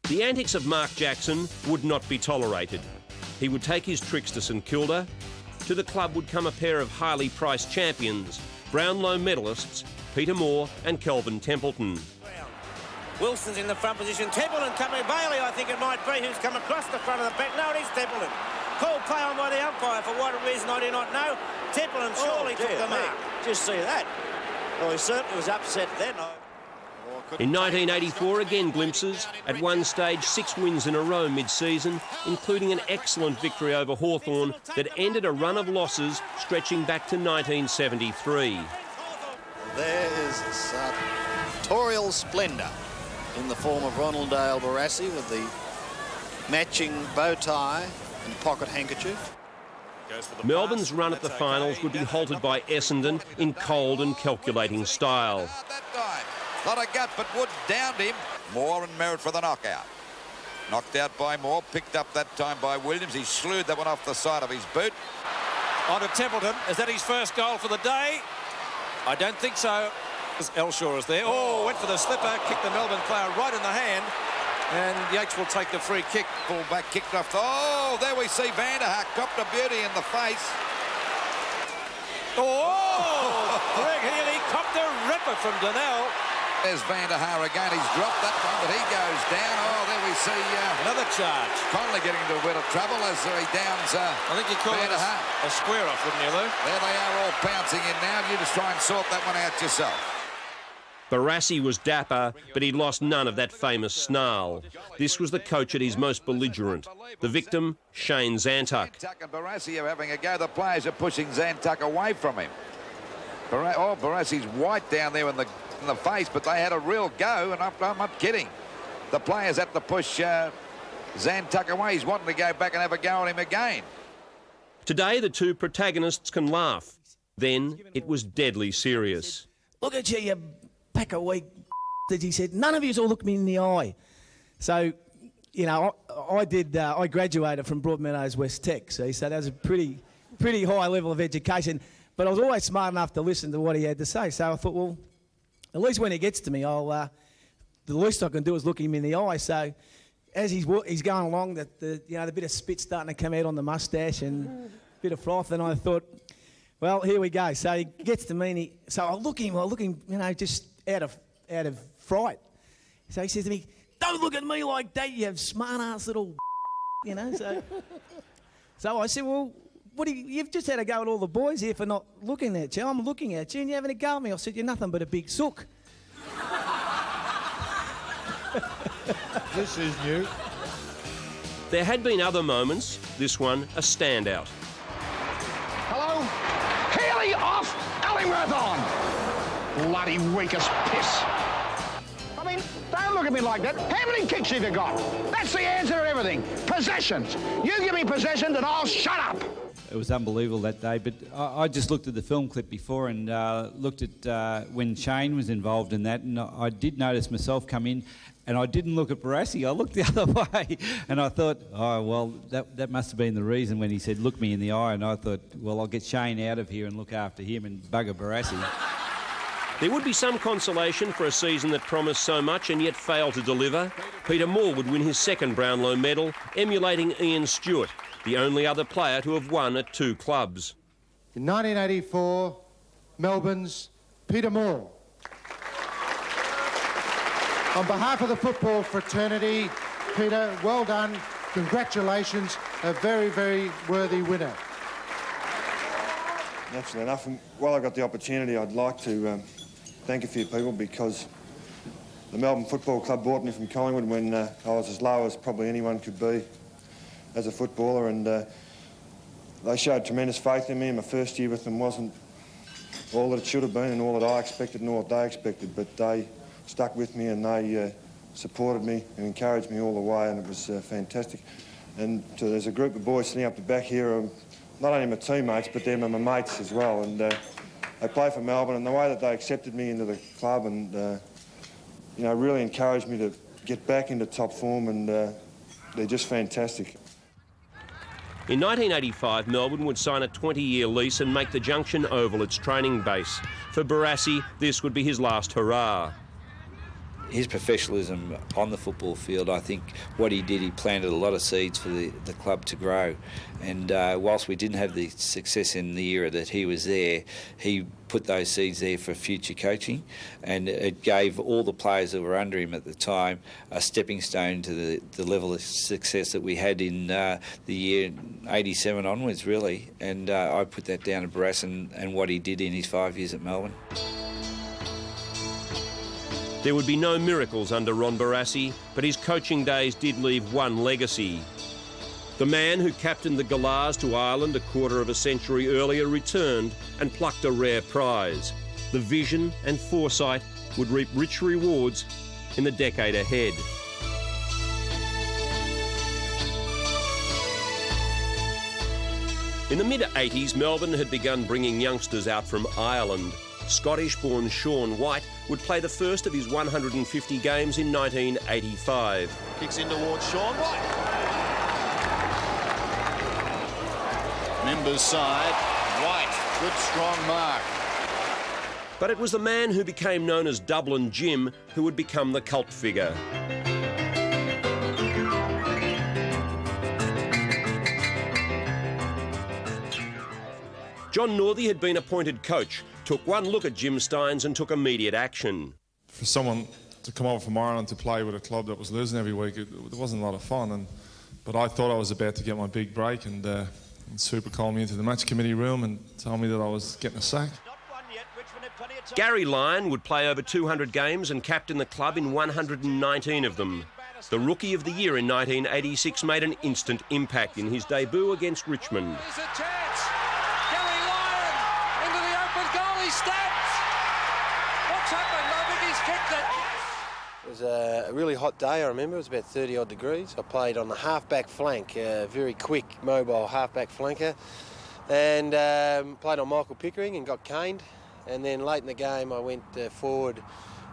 The antics of Mark Jackson would not be tolerated. He would take his tricks to St Kilda. To the club would come a pair of highly priced champions, Brownlow medalists, Peter Moore and Kelvin Templeton. Wilson's in the front position. Templeton coming. Bailey, I think it might be, who's come across the front of the back. No, it is Templeton. Called play on by the umpire for what reason I do not know. Templeton surely took the mark. Just see that. Well, he certainly was upset then. In 1984, again glimpses. At one stage, 6 wins in a row mid-season, including an excellent victory over Hawthorn that ended a run of losses stretching back to 1973. There is sartorial splendour in the form of Ronald Dale Barassi with the matching bow tie and pocket handkerchief. Melbourne's run at the finals would be halted by Essendon in cold and calculating style. Not a gut, but Wood downed him. Moore and Merritt for the knockout. Knocked out by Moore, picked up that time by Williams. He slewed that one off the side of his boot. On to Templeton. Is that his first goal for the day? I don't think so. Elshaw is there. Oh, went for the slipper, kicked the Melbourne player right in the hand. And Yates will take the free kick. Ball back, kicked off. Oh, there we see Vanderhack copped a beauty in the face. Oh! Greg Healy copped a ripper from Donnell. There's Van der Haar again. He's dropped that one, but he goes down. Oh, there we see another charge. Connolly getting into a bit of trouble as he downs I think you call it a square off, wouldn't you, Lou? There they are all pouncing in now. You just try and sort that one out yourself. Barassi was dapper, but he'd lost none of that famous snarl. This was the coach at his most belligerent. The victim, Shane Zantuck. Zantuck and Barassi are having a go. The players are pushing Zantuck away from him. Barassi's white down there in the face, but they had a real go, and I'm not kidding. The players had to push Zantuck away. He's wanting to go back and have a go at him again. Today, the two protagonists can laugh. Then, it was deadly serious. Look at you pack of weak he said. None of you all look me in the eye. So, you know, I graduated from Broadmeadows West Tech, see, so that was a pretty high level of education. But I was always smart enough to listen to what he had to say. So I thought, well, at least when he gets to me, the least I can do is look him in the eye. So as he's going along, the bit of spit starting to come out on the moustache and a bit of froth, and I thought, well, here we go. So he gets to me, and I look him, you know, just out of fright. So he says to me, "Don't look at me like that, you have smart-ass little," you know. So I said, well, you've just had a go at all the boys here for not looking at you. I'm looking at you and you're having a go at me. I said, you're nothing but a big sook. This is new. There had been other moments, this one a standout. Hello? Healy off, Ellingworth on. Bloody weakest piss. I mean, don't look at me like that. How many kicks have you got? That's the answer to everything. Possessions. You give me possessions and I'll shut up. It was unbelievable that day, but I just looked at the film clip before and looked at when Shane was involved in that, and I did notice myself come in, and I didn't look at Barassi. I looked the other way, and I thought, oh, well, that must have been the reason when he said, look me in the eye, and I thought, well, I'll get Shane out of here and look after him and bugger Barassi. There would be some consolation for a season that promised so much and yet failed to deliver. Peter Moore would win his second Brownlow medal, emulating Ian Stewart, the only other player to have won at two clubs. In 1984, Melbourne's Peter Moore. On behalf of the football fraternity, Peter, well done, congratulations, a very, very worthy winner. Naturally enough, while I got the opportunity, I'd like to thank a few people, because the Melbourne Football Club bought me from Collingwood when I was as low as probably anyone could be as a footballer, and they showed tremendous faith in me, and my first year with them wasn't all that it should have been and all that I expected and all that they expected, but they stuck with me and they supported me and encouraged me all the way, and it was fantastic. And there's a group of boys sitting up the back here, not only my teammates, but they're my mates as well, and they play for Melbourne, and the way that they accepted me into the club and you know, really encouraged me to get back into top form, and they're just fantastic. In 1985, Melbourne would sign a 20-year lease and make the Junction Oval its training base. For Barassi, this would be his last hurrah. His professionalism on the football field, I think what he did, he planted a lot of seeds for the club to grow. And whilst we didn't have the success in the era that he was there, he put those seeds there for future coaching, and it gave all the players that were under him at the time a stepping stone to the level of success that we had in the year 87 onwards, really. And I put that down to Barassi and what he did in his 5 years at Melbourne. There would be no miracles under Ron Barassi, but his coaching days did leave one legacy. The man who captained the Galahs to Ireland a quarter of a century earlier returned and plucked a rare prize. The vision and foresight would reap rich rewards in the decade ahead. In the mid-80s, Melbourne had begun bringing youngsters out from Ireland. Scottish-born Sean White would play the first of his 150 games in 1985. Kicks in towards Sean White. Members side, White, good strong mark. But it was the man who became known as Dublin Jim who would become the cult figure. John Northey had been appointed coach, took one look at Jim Stynes and took immediate action. for someone to come over from Ireland to play with a club that was losing every week, it wasn't a lot of fun. But I thought I was about to get my big break, and Super called me into the match committee room and told me that I was getting a sack. Gary Lyon would play over 200 games and captain the club in 119 of them. The Rookie of the Year in 1986 made an instant impact in his debut against Richmond. There's a chance. Gary Lyon into the open goal. He stabs. What's happened? I think he's kicked it. It was a really hot day, I remember. It was about 30 odd degrees. I played on the half-back flank, a very quick, mobile half-back flanker, and played on Michael Pickering and got caned. And then late in the game I went forward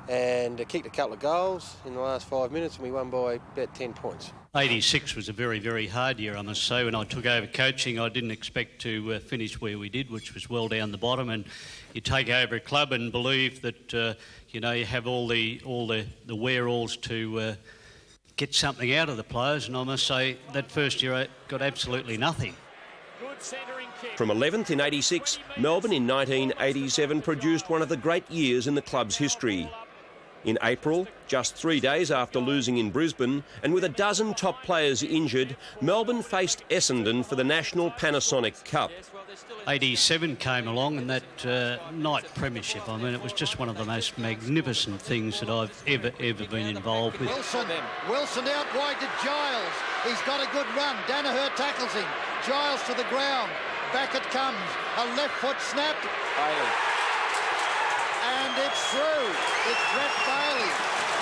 and kicked a couple of goals in the last 5 minutes, and we won by about 10 points. 86 was a very, very hard year, I must say. When I took over coaching, I didn't expect to finish where we did, which was well down the bottom. And you take over a club and believe that you have all the where-alls to get something out of the players. And I must say that first year I got absolutely nothing. From 11th in 86, Melbourne in 1987 produced one of the great years in the club's history. In April, just 3 days after losing in Brisbane, and with a dozen top players injured, Melbourne faced Essendon for the National Panasonic Cup. 87 came along, and that night Premiership, I mean, it was just one of the most magnificent things that I've ever been involved with. Wilson out wide to Giles. He's got a good run. Danaher tackles him. Giles to the ground. Back it comes. A left foot snap. Bailey. And it's through. It's Brett Bailey.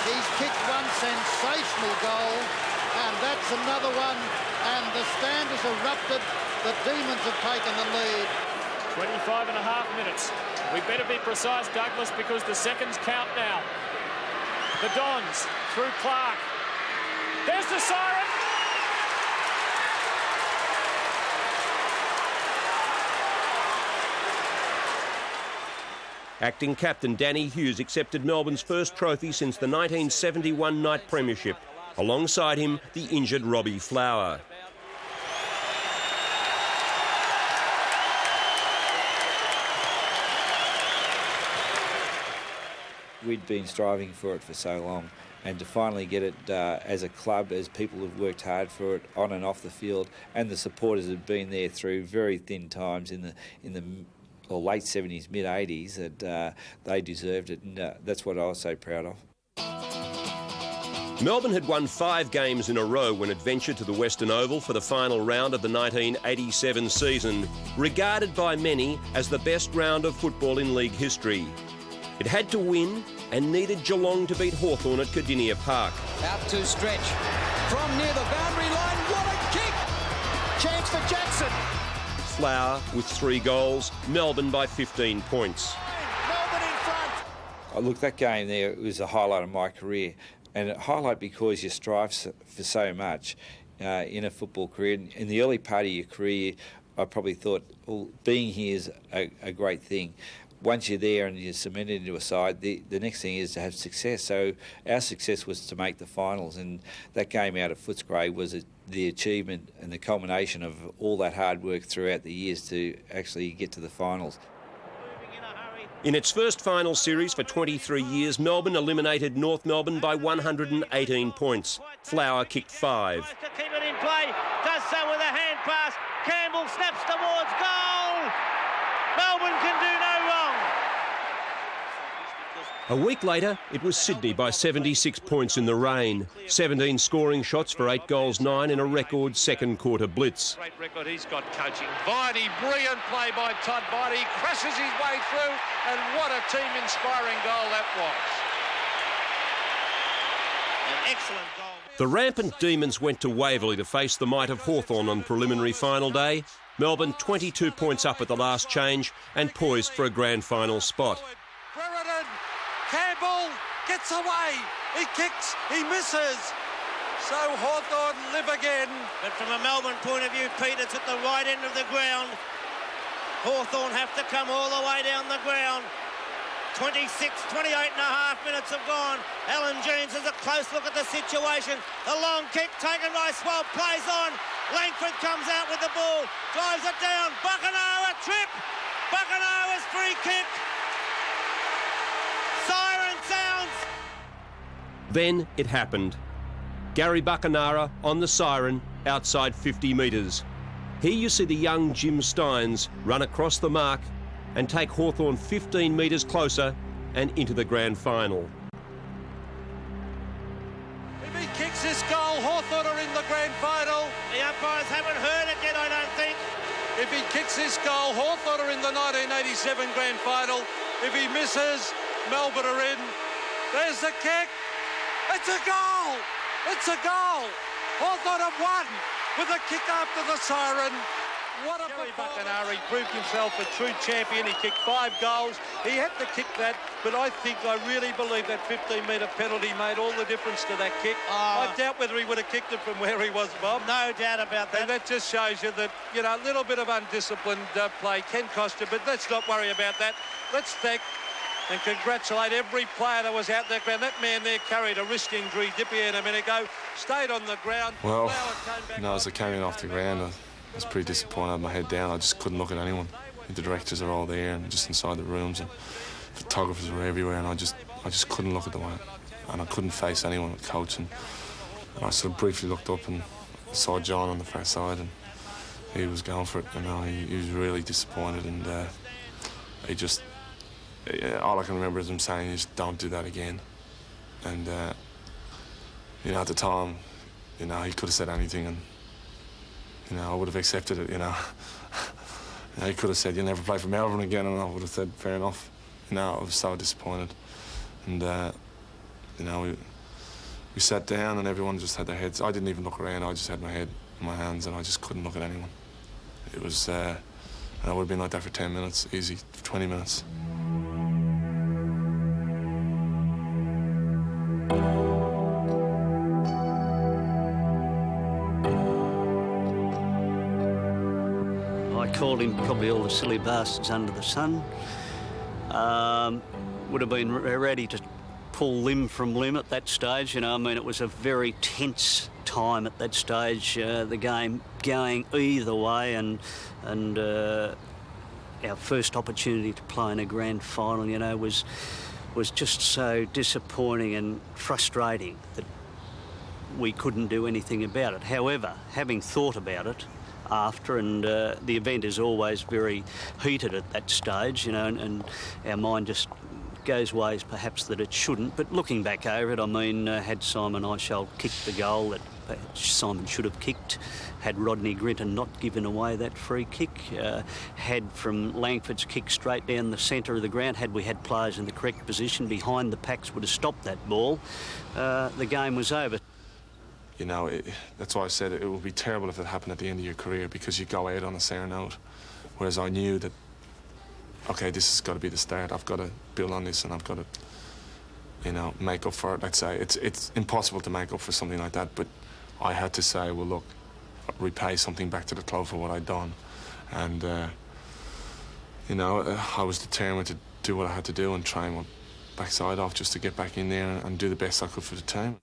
He's kicked one sensational goal, and that's another one. And the stand has erupted. The Demons have taken the lead. 25 and a half minutes. We better be precise, Douglas, because the seconds count now. The Dons through Clark. There's the siren. Acting captain Danny Hughes accepted Melbourne's first trophy since the 1971 night Premiership. Alongside him, the injured Robbie Flower. We'd been striving for it for so long, and to finally get it as a club, as people have worked hard for it on and off the field, and the supporters have been there through very thin times in the late 70s, mid 80s, that they deserved it, and that's what I was so proud of. Melbourne had won 5 games in a row when it ventured to the Western Oval for the final round of the 1987 season, regarded by many as the best round of football in league history. It had to win and needed Geelong to beat Hawthorn at Cardinia Park. Out to Stretch. From near the boundary line, what a kick! Chance for Jackson. Flower with 3 goals, Melbourne by 15 points. Melbourne in front. Oh, look, that game there was a highlight of my career, and a highlight because you strive for so much in a football career. In the early part of your career, I probably thought, well, being here is a great thing. Once you're there and you're cemented into a side, the next thing is to have success. So our success was to make the finals, and that game out at Footscray was the achievement and the culmination of all that hard work throughout the years to actually get to the finals. In its first final series for 23 years, Melbourne eliminated North Melbourne by 118 points. Flower kicked 5. To keep it in play, does so with a hand pass. Campbell snaps towards goal. Melbourne can do no wrong. A week later, it was Sydney by 76 points in the rain. 17 scoring shots for 8 goals 9 in a record second quarter blitz. Great record he's got coaching. Viney, brilliant play by Todd Viney. Crashes his way through, and what a team-inspiring goal that was. An excellent goal. The rampant Demons went to Waverley to face the might of Hawthorn on preliminary final day. Melbourne 22 points up at the last change and poised for a grand final spot. Brereton, Campbell gets away. He kicks, he misses. So Hawthorn live again. But from a Melbourne point of view, Pete, it's at the right end of the ground. Hawthorn have to come all the way down the ground. 28 and a half minutes have gone. Alan Jeans has a close look at the situation. The long kick taken by Swell, plays on. Langford comes out with the ball, drives it down. Buckenauer, trip. Buckenauer's free kick. Siren sounds. Then it happened. Gary Buckenara on the siren outside 50 metres. Here you see the young Jim Steins run across the mark and take Hawthorn 15 metres closer and into the grand final. If he kicks this goal, Hawthorn are in the grand final. The umpires haven't heard it yet, I don't think. If he kicks this goal, Hawthorn are in the 1987 grand final. If he misses, Melbourne are in. There's the kick. It's a goal. It's a goal. Hawthorn have won with a kick after the siren. What a Gary Buckenara proved himself a true champion. He kicked 5 goals. He had to kick that, but I really believe that 15-metre penalty made all the difference to that kick. I doubt whether he would have kicked it from where he was, Bob. No doubt about that. And that just shows you that, you know, a little bit of undisciplined play can cost you, but let's not worry about that. Let's thank and congratulate every player that was out there. That man there carried a wrist injury, Dippier, a minute ago, stayed on the ground. Well, you know, as I came in off the ground, I was pretty disappointed. I had my head down. I just couldn't look at anyone. The directors are all there and just inside the rooms, and photographers were everywhere, and I just couldn't look at the one, and I couldn't face anyone with coach. And I sort of briefly looked up and saw John on the far side, and he was going for it. You know, he was really disappointed, and he just. All I can remember is him saying, "Just don't do that again." And you know, at the time, you know, he could have said anything, and you know, I would have accepted it. You know, he could have said, "You'll never play for Melbourne again," and I would have said, "Fair enough." You know, I was so disappointed, and you know, we sat down, and everyone just had their heads. I didn't even look around. I just had my head in my hands, and I just couldn't look at anyone. It was, and I would have been like that for 10 minutes, easy, 20 minutes. I called him probably all the silly bastards under the sun. Would have been ready to pull limb from limb at that stage. You know, I mean, it was a very tense time at that stage. The game going either way, and our first opportunity to play in a grand final, you know, was just so disappointing and frustrating that we couldn't do anything about it. However, having thought about it after, and the event is always very heated at that stage, you know, and our mind just goes ways perhaps that it shouldn't. But looking back over it, I mean, had Simon Eichel kicked the goal that Simon should have kicked, had Rodney Grinton not given away that free kick, had from Langford's kick straight down the centre of the ground, had we had players in the correct position behind the packs would have stopped that ball, the game was over. You know, that's why I said it would be terrible if it happened at the end of your career, because you go out on a sour note. Whereas I knew that, OK, this has got to be the start. I've got to build on this, and I've got to, you know, make up for it. Let's say it's impossible to make up for something like that, but I had to say, well, look, repay something back to the club for what I'd done. And, you know, I was determined to do what I had to do and try my backside off just to get back in there and do the best I could for the team.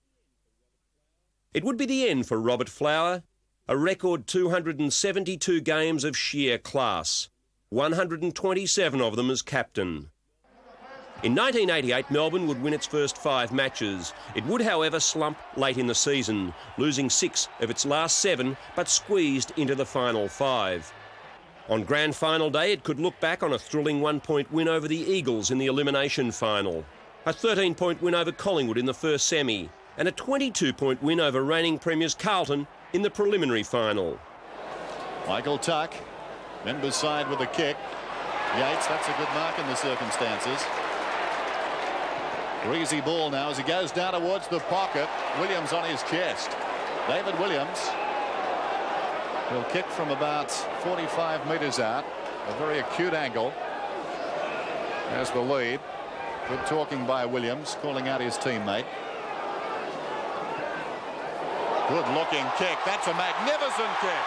It would be the end for Robert Flower, a record 272 games of sheer class, 127 of them as captain. In 1988, Melbourne would win its first 5 matches. It would, however, slump late in the season, losing 6 of its last 7, but squeezed into the final 5. On grand final day, it could look back on a thrilling 1-point win over the Eagles in the elimination final, a 13-point win over Collingwood in the first semi, and a 22-point win over reigning premiers Carlton in the preliminary final. Michael Tuck, members side with a kick. Yates, that's a good mark in the circumstances. Greasy ball now as he goes down towards the pocket. Williams on his chest. David Williams will kick from about 45 metres out. A very acute angle. There's the lead. Good talking by Williams, calling out his teammate. Good looking kick. That's a magnificent kick.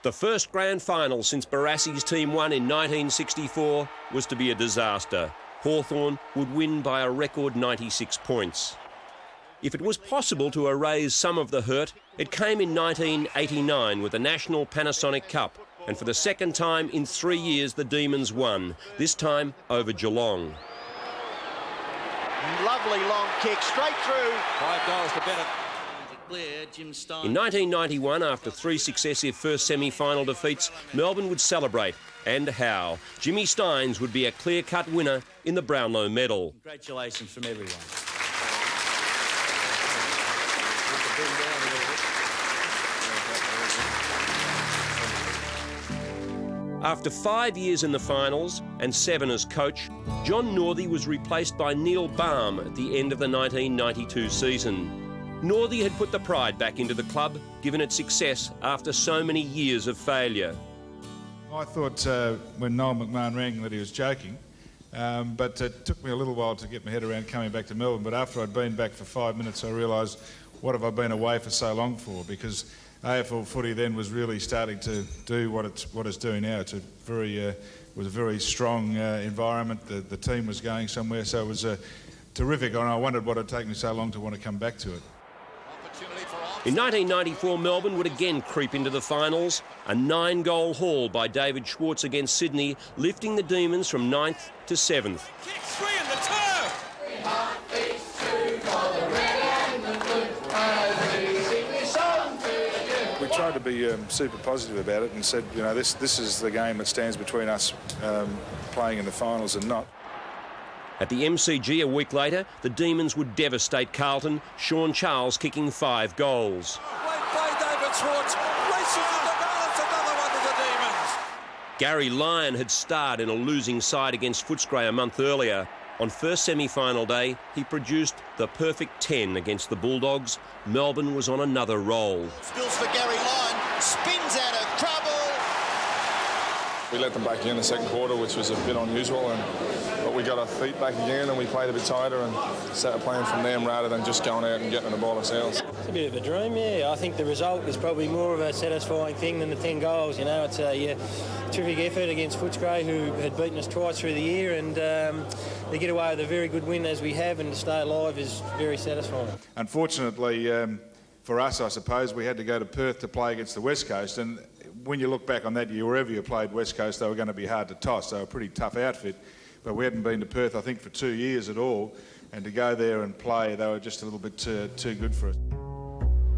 The first grand final since Barassi's team won in 1964 was to be a disaster. Hawthorn would win by a record 96 points. If it was possible to erase some of the hurt, it came in 1989 with the National Panasonic Cup, and for the second time in 3 years the Demons won, this time over Geelong. Lovely long kick, straight through. 5 goals to Bennett. In 1991, after 3 successive first semi-final defeats, Melbourne would celebrate. And how. Jimmy Steins would be a clear-cut winner in the Brownlow medal. Congratulations from everyone. After 5 years in the finals and 7 as coach, John Northey was replaced by Neil Baum at the end of the 1992 season. Northey had put the pride back into the club, given its success after so many years of failure. I thought when Noel McMahon rang that he was joking, but it took me a little while to get my head around coming back to Melbourne. But after I'd been back for 5 minutes, I realised, what have I been away for so long for? Because AFL footy then was really starting to do what it's doing now. It was a very strong environment. The team was going somewhere, so it was terrific. And I wondered what had taken me so long to want to come back to it. In 1994, Melbourne would again creep into the finals. A 9-goal haul by David Schwartz against Sydney, lifting the Demons from 9th to 7th. Kick 3 in the turf! We tried to be super positive about it and said, you know, this is the game that stands between us playing in the finals and not. At the MCG a week later, the Demons would devastate Carlton, Sean Charles kicking 5 goals. Great play, David Schwartz. Races in the balance, another one to the Demons. Gary Lyon had starred in a losing side against Footscray a month earlier. On first semi-final day, he produced the perfect 10 against the Bulldogs. Melbourne was on another roll. Spills for Gary Lyon, spins out of trouble. We let them back in the second quarter, which was a bit unusual, but we got our feet back again and we played a bit tighter and started playing from them rather than just going out and getting the ball ourselves. It's a bit of a dream, yeah. I think the result is probably more of a satisfying thing than the 10 goals. You know, it's a terrific effort against Footscray, who had beaten us twice through the year, and to get away with a very good win as we have and to stay alive is very satisfying. Unfortunately, for us, I suppose, we had to go to Perth to play against the West Coast, and when you look back on that year, wherever you played West Coast, they were going to be hard to toss. They were a pretty tough outfit, but we hadn't been to Perth, I think, for 2 years at all, and to go there and play, they were just a little bit too good for us.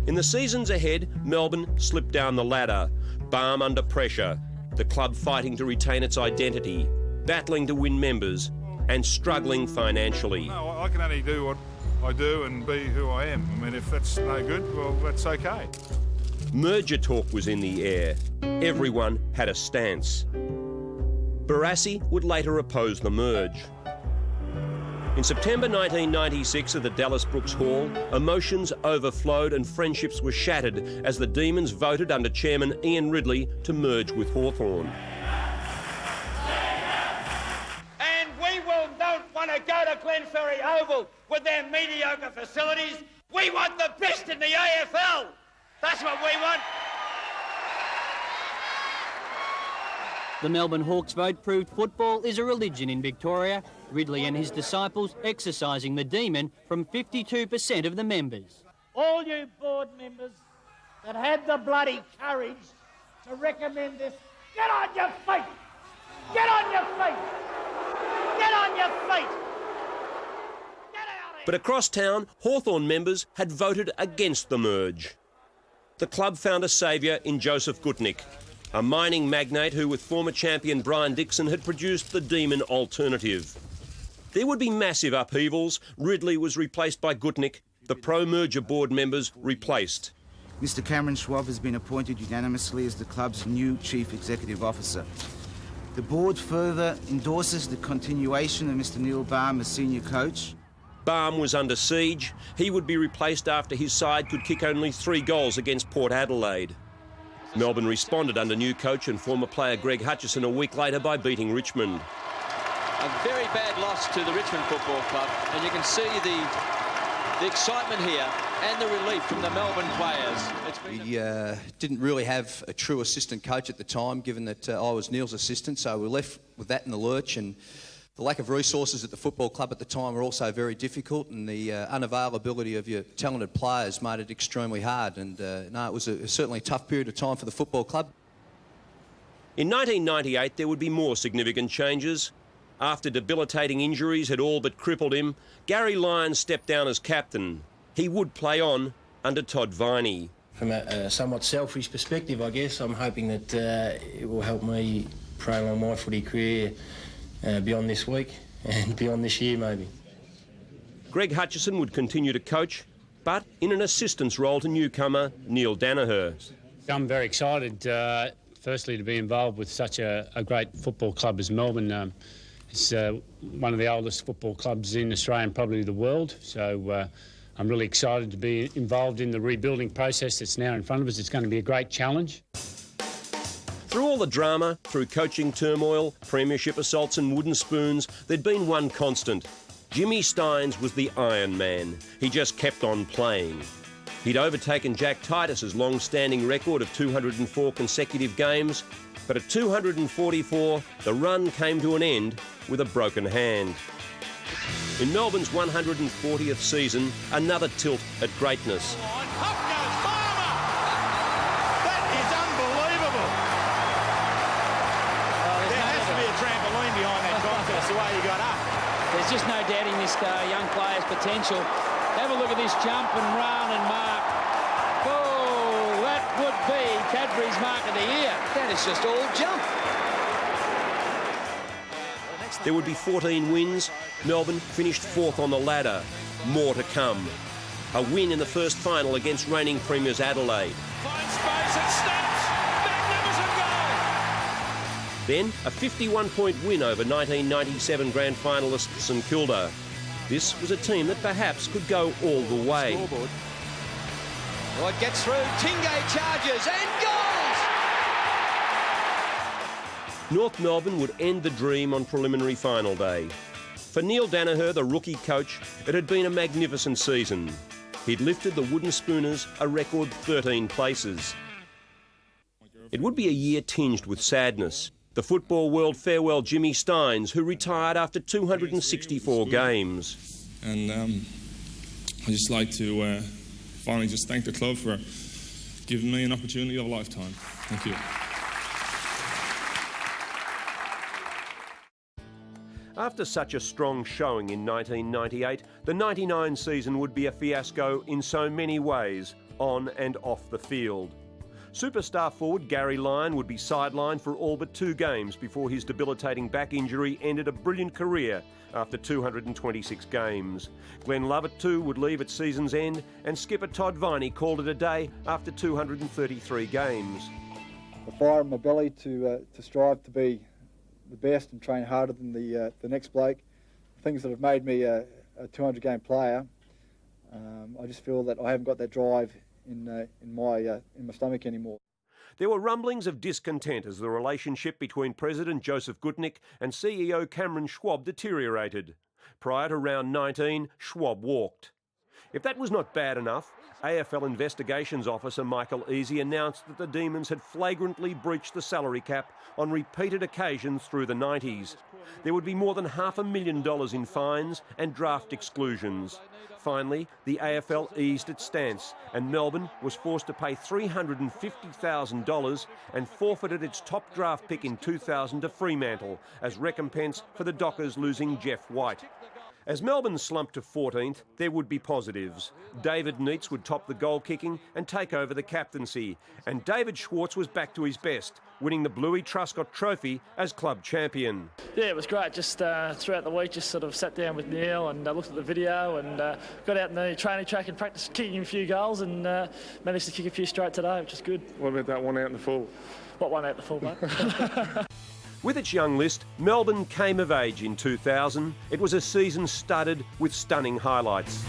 In the seasons ahead, Melbourne slipped down the ladder. Baum under pressure, the club fighting to retain its identity, battling to win members, and struggling financially. No, I can only do what I do and be who I am. I mean, if that's no good, well, that's okay. Merger talk was in the air. Everyone had a stance. Barassi would later oppose the merge. In September 1996 at the Dallas Brooks Hall, emotions overflowed and friendships were shattered as the Demons voted under Chairman Ian Ridley to merge with Hawthorn. And we don't want to go to Glenferrie Oval with their mediocre facilities. We want the best in the AFL. That's what we want. The Melbourne Hawks vote proved football is a religion in Victoria, Ridley and his disciples exercising the demon from 52% of the members. All you board members that had the bloody courage to recommend this, get on your feet! Get on your feet! Get on your feet! But across town, Hawthorn members had voted against the merge. The club found a saviour in Joseph Gutnick, a mining magnate who, with former champion Brian Dixon, had produced the Demon alternative. There would be massive upheavals. Ridley was replaced by Gutnick, the pro-merger board members replaced. Mr Cameron Schwab has been appointed unanimously as the club's new Chief Executive Officer. The board further endorses the continuation of Mr Neil Baum as senior coach. Baum was under siege. He would be replaced after his side could kick only 3 goals against Port Adelaide. Melbourne responded under new coach and former player Greg Hutchison a week later by beating Richmond. A very bad loss to the Richmond Football Club, and you can see the excitement here and the relief from the Melbourne players. We didn't really have a true assistant coach at the time, given that I was Neil's assistant, so we left with that in the lurch, and the lack of resources at the football club at the time were also very difficult, and the unavailability of your talented players made it extremely hard. And no, it was certainly a tough period of time for the football club. In 1998, there would be more significant changes. After debilitating injuries had all but crippled him, Gary Lyon stepped down as captain. He would play on under Todd Viney. From a somewhat selfish perspective, I guess, I'm hoping that it will help me prolong my footy career beyond this week and beyond this year, maybe. Greg Hutchison would continue to coach, but in an assistance role to newcomer Neil Danaher. I'm very excited, firstly, to be involved with such a great football club as Melbourne. It's one of the oldest football clubs in Australia and probably the world, so I'm really excited to be involved in the rebuilding process that's now in front of us. It's going to be a great challenge. Through all the drama, through coaching turmoil, premiership assaults and wooden spoons, there'd been one constant. Jimmy Stynes was the Iron Man. He just kept on playing. He'd overtaken Jack Titus's long-standing record of 204 consecutive games, but at 244, the run came to an end with a broken hand. In Melbourne's 140th season, another tilt at greatness. There's just no doubting this young player's potential. Have a look at this jump and run and mark. Oh, that would be Cadbury's mark of the year. That is just all jump. There would be 14 wins. Melbourne finished fourth on the ladder. More to come. A win in the first final against reigning premiers Adelaide. Finds space and snaps. Magnificent goal. Then a 51-point win over 1997 grand finalists St Kilda. This was a team that perhaps could go all the way. Scoreboard. Well, it gets through. Tingay charges and goals! North Melbourne would end the dream on preliminary final day. For Neil Danaher, the rookie coach, it had been a magnificent season. He'd lifted the Wooden Spooners a record 13 places. It would be a year tinged with sadness. The football world farewell Jimmy Stynes, who retired after 264 games. And I'd just like to finally just thank the club for giving me an opportunity of a lifetime. Thank you. After such a strong showing in 1998, the 99 season would be a fiasco in so many ways, on and off the field. Superstar forward Gary Lyon would be sidelined for all but 2 games before his debilitating back injury ended a brilliant career after 226 games. Glenn Lovett too would leave at season's end, and skipper Todd Viney called it a day after 233 games. The fire in my belly to strive to be the best and train harder than the next bloke, things that have made me a 200-game player. I just feel that I haven't got that drive in my stomach anymore. There were rumblings of discontent as the relationship between President Joseph Gutnick and CEO Cameron Schwab deteriorated. Prior to round 19, Schwab walked. If that was not bad enough, AFL Investigations Officer Michael Easy announced that the Demons had flagrantly breached the salary cap on repeated occasions through the 90s. There would be more than $500,000 in fines and draft exclusions. Finally, the AFL eased its stance, and Melbourne was forced to pay $350,000 and forfeited its top draft pick in 2000 to Fremantle as recompense for the Dockers losing Jeff White. As Melbourne slumped to 14th, there would be positives. David Neitz would top the goal kicking and take over the captaincy, and David Schwartz was back to his best, winning the Bluey Truscott Trophy as club champion. Yeah, it was great. Just throughout the week, just sort of sat down with Neil and looked at the video and got out in the training track and practiced kicking a few goals and managed to kick a few straight today, which is good. What about that one out in the full? What one out the full, mate? With its young list, Melbourne came of age in 2000. It was a season studded with stunning highlights.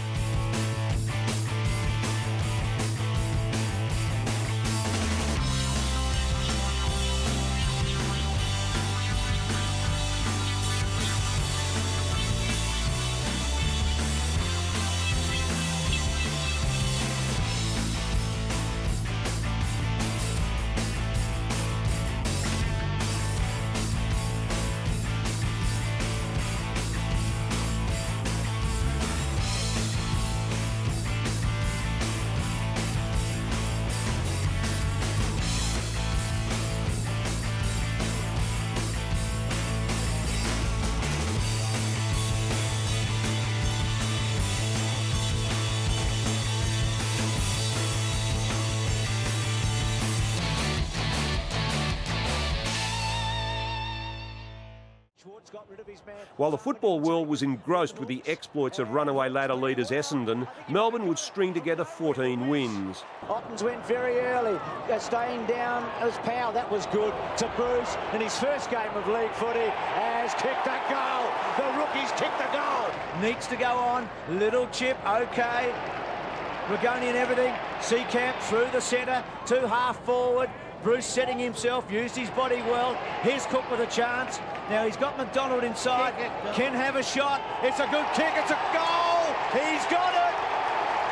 While the football world was engrossed with the exploits of runaway ladder leaders Essendon, Melbourne would string together 14 wins. Ottens went very early, staying down as Powell. That was good to Bruce in his first game of league footy. Has kicked a goal. The rookie's kicked the goal. Needs to go on. Little chip, okay. Rigoni and everything. Seacamp through the centre, 2 half forward. Bruce setting himself, used his body well. Here's Cook with a chance. Now he's got McDonald inside. Can have a shot. It's a good kick. It's a goal. He's got it.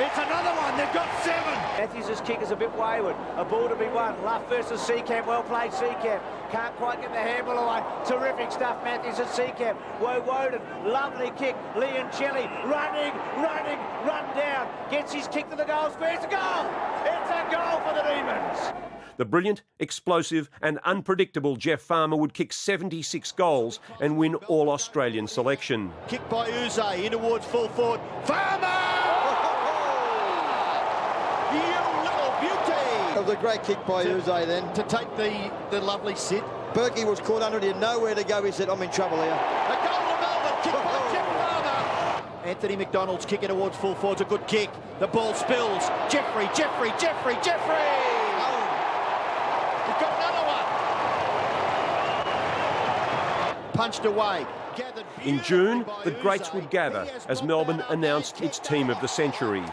It's another one. They've got 7. Matthews' kick is a bit wayward. A ball to be won. Luff versus Seacamp. Well played, Seacamp. Can't quite get the handle away. Terrific stuff, Matthews at Seacamp. Woden, lovely kick. Leoncelli running, run down. Gets his kick to the goal square. It's a goal. It's a goal for the Demons. The brilliant, explosive and unpredictable Jeff Farmer would kick 76 goals and win All-Australian selection. Kick by Uze in towards full forward. Farmer! You little beauty! It was a great kick by Uze then. To take the lovely sit. Berkey was caught under it, he had nowhere to go. He said, I'm in trouble here. A goal to Melbourne, kick by Jeff Farmer. Anthony McDonald's kicking towards full forward. It's a good kick. The ball spills. Jeffrey! Punched away. In June, the greats would gather as Melbourne announced its team of the century.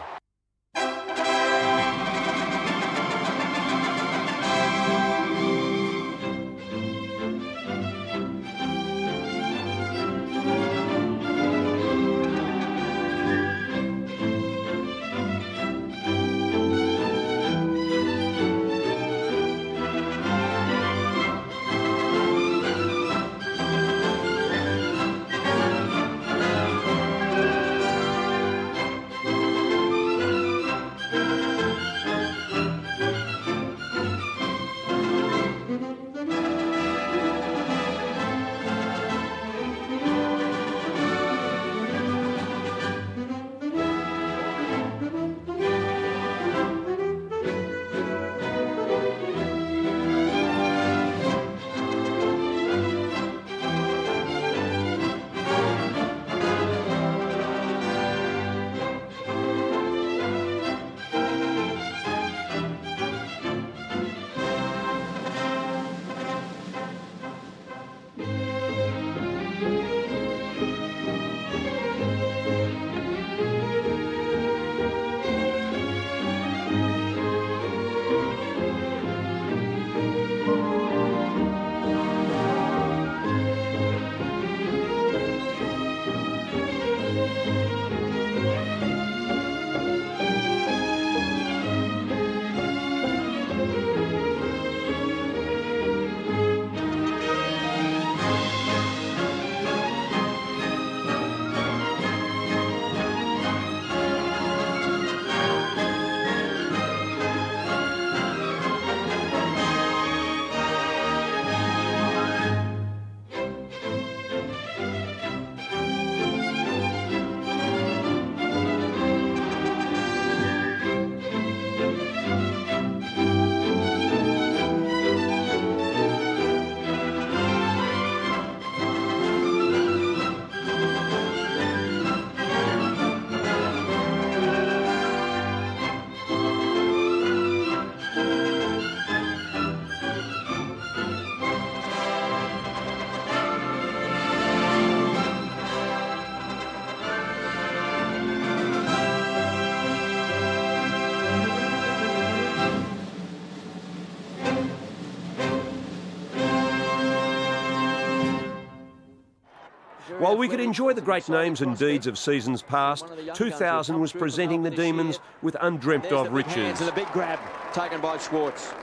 While we could enjoy the great names and deeds of seasons past, 2000 was presenting the Demons with undreamt of riches. And a big grab taken by Schwartz.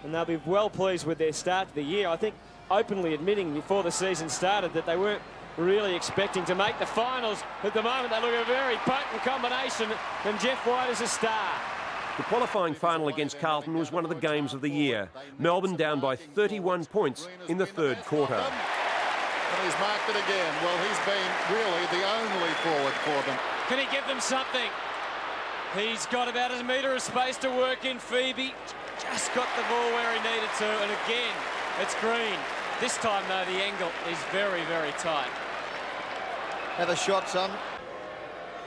And they'll be well pleased with their start to the year. I think openly admitting before the season started that they weren't really expecting to make the finals. At the moment, they look at a very potent combination, and Jeff White is a star. The qualifying final against Carlton was one of the games of the year. Melbourne down by 31 points in the third quarter. And he's marked it again. Well, he's been really the only forward for them. Can he give them something? He's got about a metre of space to work in. Phoebe just got the ball where he needed to, and again, it's Green. This time, though, the angle is very, very tight. Have a shot, son.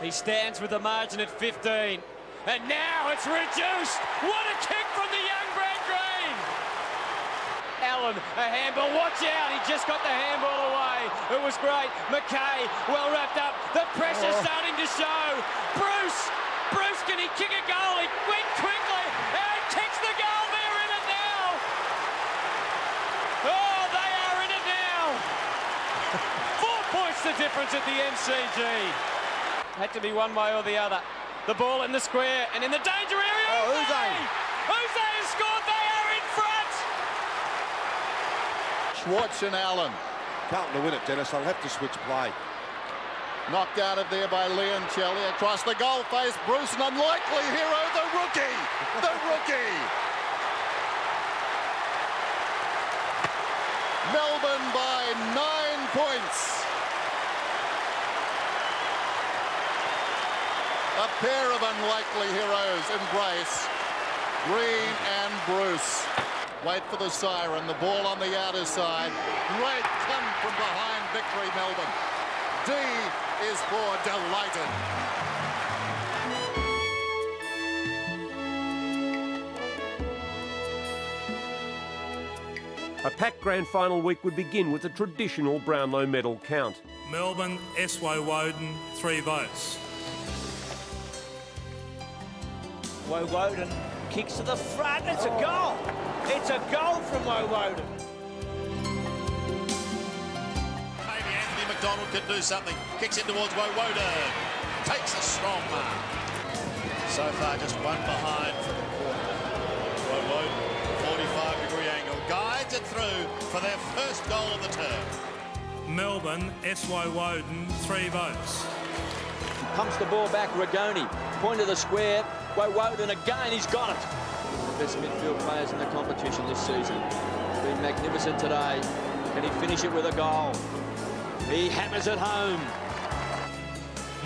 He stands with the margin at 15. And now it's reduced. What a kick from the young Brad Green. Allen, a handball. Watch out. He just got the handball away. It was great. McKay, well wrapped up. The pressure's starting to show. Bruce, can he kick a goal? He went quickly and kicks the goal. They're in it now. Oh, they are in it now. 4 points the difference at the MCG. Had to be one way or the other. The ball in the square and in the danger area. Oh, Uze has scored. They are in front. Schwartz and Allen. Carlton to win it, Dennis. They'll have to switch play. Knocked out of there by Leon Shelley. Across the goal face, Bruce, an unlikely hero, the rookie. The rookie. Melbourne by 9 points. A pair of unlikely heroes embrace. Green and Bruce. Wait for the siren. The ball on the outer side. Great come from behind victory, Melbourne. D is for delighted. A packed grand final week would begin with a traditional Brownlow medal count. Melbourne, S.Y. Woden, 3 votes. Woden kicks to the front. It's a goal. It's a goal from Woden. Maybe Anthony McDonald could do something. Kicks in towards Woden. Takes a strong mark. So far, just one behind for the quarter. Woden, 45-degree angle. Guides it through for their first goal of the term. Melbourne, S.Y. Woden, 3 votes. Pumps the ball back, Rigoni. Point of the square. Woden again, he's got it. One of the best midfield players in the competition this season. He's been magnificent today. Can he finish it with a goal? He hammers it home.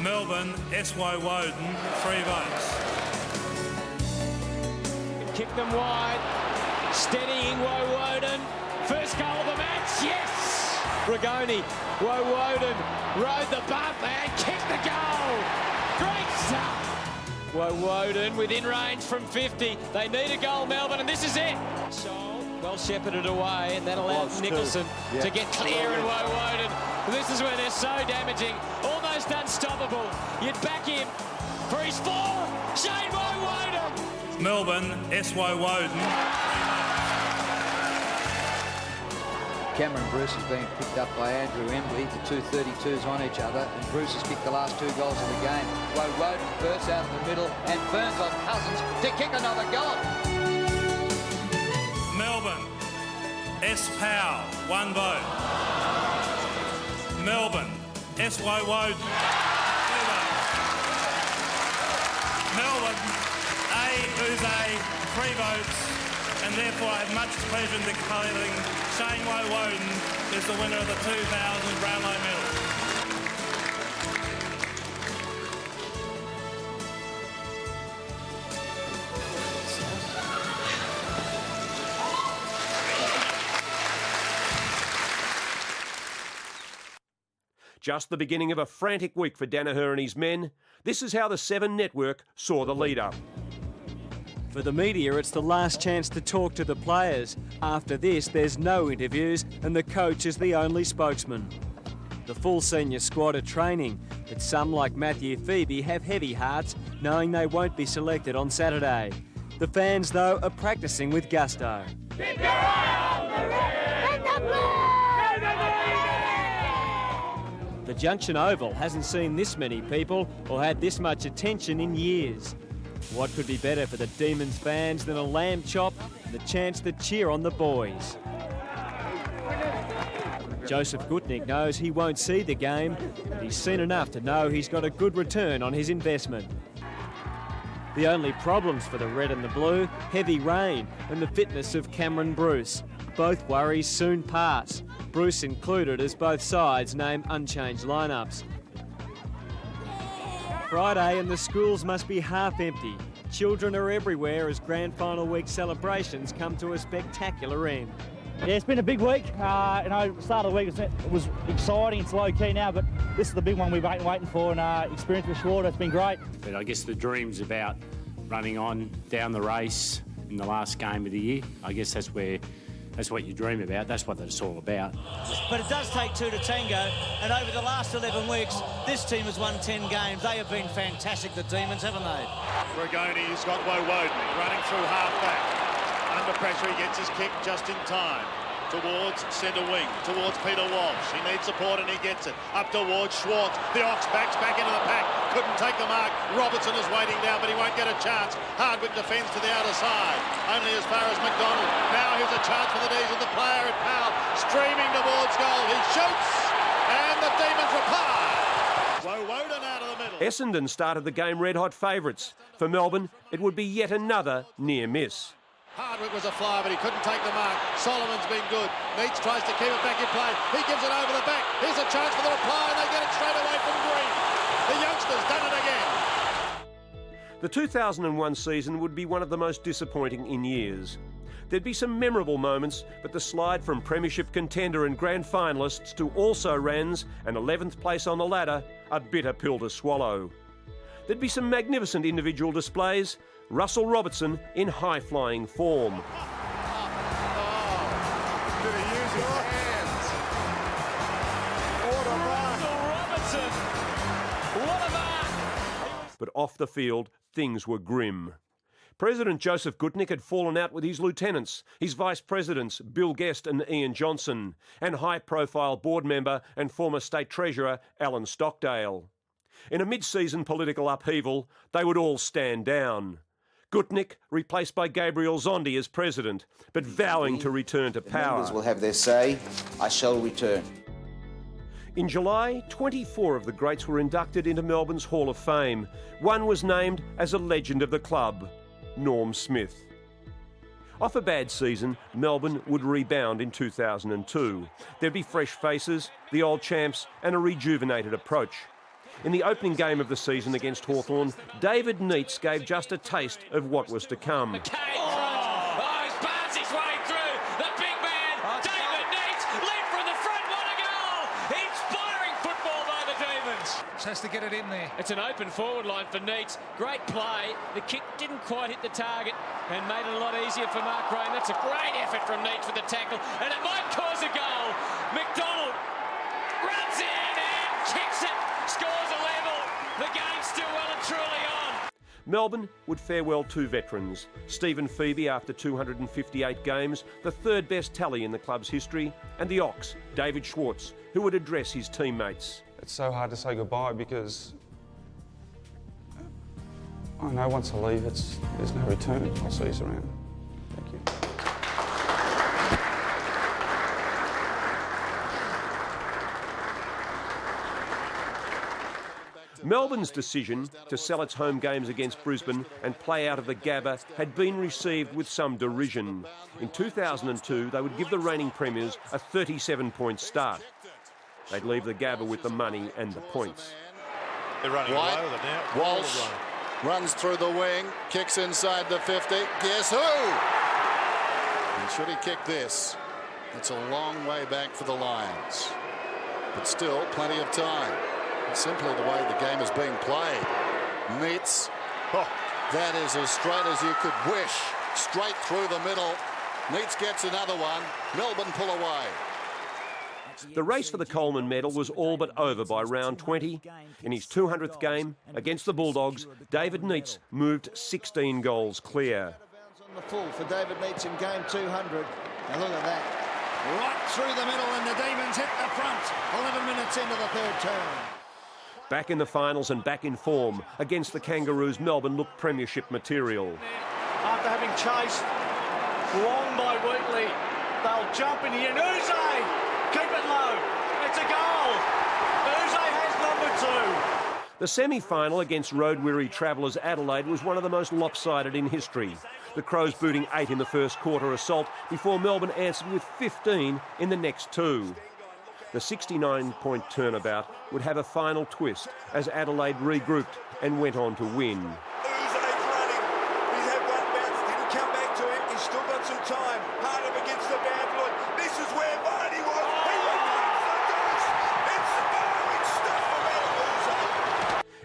Melbourne, S.Y. Woden, 3 votes. Kick them wide. Steadying Woden. First goal of the match, yes! Rigoni, Woden rode the bump and kicked the goal. Great stuff. Woden within range from 50. They need a goal, Melbourne, and this is it. Well shepherded away, and that allows Nicholson to get clear, and Woden. This is where they're so damaging, almost unstoppable. You'd back him for his 4. Shane Woden. Melbourne, S.Y. Woden. Cameron Bruce is being picked up by Andrew Embley. The 232s on each other, and Bruce has kicked the last 2 goals of the game. Woden bursts out in the middle and burns on Cousins to kick another goal. Melbourne, S. Powell, 1 vote. Melbourne, S.Y. Woden, 2 votes. Melbourne, A. Uze, 3 votes. And therefore I have much pleasure in declaring Shane Woden is the winner of the 2000 Brownlow medal. Just the beginning of a frantic week for Danaher and his men. This is how the 7 Network saw the lead-up. For the media, it's the last chance to talk to the players. After this, there's no interviews and the coach is the only spokesman. The full senior squad are training, but some, like Matthew Phoebe, have heavy hearts, knowing they won't be selected on Saturday. The fans, though, are practising with gusto. The Junction Oval hasn't seen this many people or had this much attention in years. What could be better for the Demons fans than a lamb chop and the chance to cheer on the boys? Joseph Gutnick knows he won't see the game, but he's seen enough to know he's got a good return on his investment. The only problems for the red and the blue, heavy rain and the fitness of Cameron Bruce. Both worries soon pass, Bruce included as both sides name unchanged lineups. Friday and the schools must be half empty. Children are everywhere as grand final week celebrations come to a spectacular end. Yeah, it's been a big week. Start of the week was exciting. It's low-key now, but this is the big one we've been waiting for, and experience with Schwarter, it's been great. But I guess the dream's about running on down the race in the last game of the year. I guess that's what you dream about. That's what it's all about. But it does take two to tango, and over the last 11 weeks, this team has won 10 games. They have been fantastic, the Demons, haven't they? Rigoni's got Woden running through half-back. Under pressure, he gets his kick just in time. Towards centre wing, towards Peter Walsh. He needs support and he gets it. Up towards Schwartz. The Ox backs back into the pack. Couldn't take the mark. Robertson is waiting down, but he won't get a chance. Hardwick defends to the outer side. Only as far as McDonald. Now here's a chance for the D's of the player at Powell. Streaming towards goal. He shoots, and the Demons reply. Woden out of the middle. Essendon started the game red-hot favourites. For Melbourne, it would be yet another near miss. Hardwick was a flyer, but he couldn't take the mark. Solomon's been good. Neitz tries to keep it back in play. He gives it over the back. Here's a chance for the reply, and they get it straight away from Green. The youngster's done it again. The 2001 season would be one of the most disappointing in years. There'd be some memorable moments, but the slide from Premiership contender and grand finalists to also-rans and 11th place on the ladder, a bitter pill to swallow. There'd be some magnificent individual displays, Russell Robertson in high-flying form. Did he use his hands? What a mark! Robertson! What a mark! But off the field, things were grim. President Joseph Gutnick had fallen out with his lieutenants, his vice presidents Bill Guest and Ian Johnson, and high-profile board member and former state treasurer Alan Stockdale. In a mid-season political upheaval, they would all stand down. Gutnick replaced by Gabriel Zondi as president, but vowing to return to power. Members will have their say. I shall return. In July, 24 of the greats were inducted into Melbourne's Hall of Fame. One was named as a legend of the club, Norm Smith. Off a bad season, Melbourne would rebound in 2002. There'd be fresh faces, the old champs, and a rejuvenated approach. In the opening game of the season against Hawthorn, David Neitz gave just a taste of what was to come. He's bars his way through. The big man, David Neitz, lead from the front, what a goal! Inspiring football by the Demons. Just has to get it in there. It's an open forward line for Neitz. Great play. The kick didn't quite hit the target and made it a lot easier for Mark Graham. That's a great effort from Neitz for the tackle, and it might cause a goal. McDonald runs in and kicks it. Scores a level. The game's still well and truly on. Melbourne would farewell two veterans. Stephen Phoebe after 258 games, the third best tally in the club's history, and the Ox, David Schwartz, who would address his teammates. It's so hard to say goodbye because I know once I leave, there's no return. I'll see you around. Thank you. Melbourne's decision to sell its home games against Brisbane and play out of the Gabba had been received with some derision. In 2002, they would give the reigning premiers a 37-point start. They'd leave the Gabba with the money and the points. They're running away with it now. Walsh runs through the wing, kicks inside the 50. Guess who? And should he kick this? It's a long way back for the Lions. But still, plenty of time. Simply the way the game is being played. Neitz. Oh, that is as straight as you could wish. Straight through the middle. Neitz gets another one. Melbourne pull away. The race for the Coleman medal was all but over by round 20. In his 200th game against the Bulldogs, David Neitz moved 16 goals clear. On the full for David Neitz in game 200. Now look at that. Right through the middle, and the Demons hit the front. 11 minutes into the third term. Back in the finals and back in form. Against the Kangaroos, Melbourne looked premiership material. After having chased long by Wheatley, they'll jump in the end. Uze! Keep it low. It's a goal. Uze has number 2. The semi-final against road-weary travellers Adelaide was one of the most lopsided in history. The Crows booting 8 in the first quarter assault before Melbourne answered with 15 in the next 2. The 69-point turnabout would have a final twist as Adelaide regrouped and went on to win. Uze's running. He's had one bounce, didn't come back to him. He's still got some time. Hard up against the bad blood.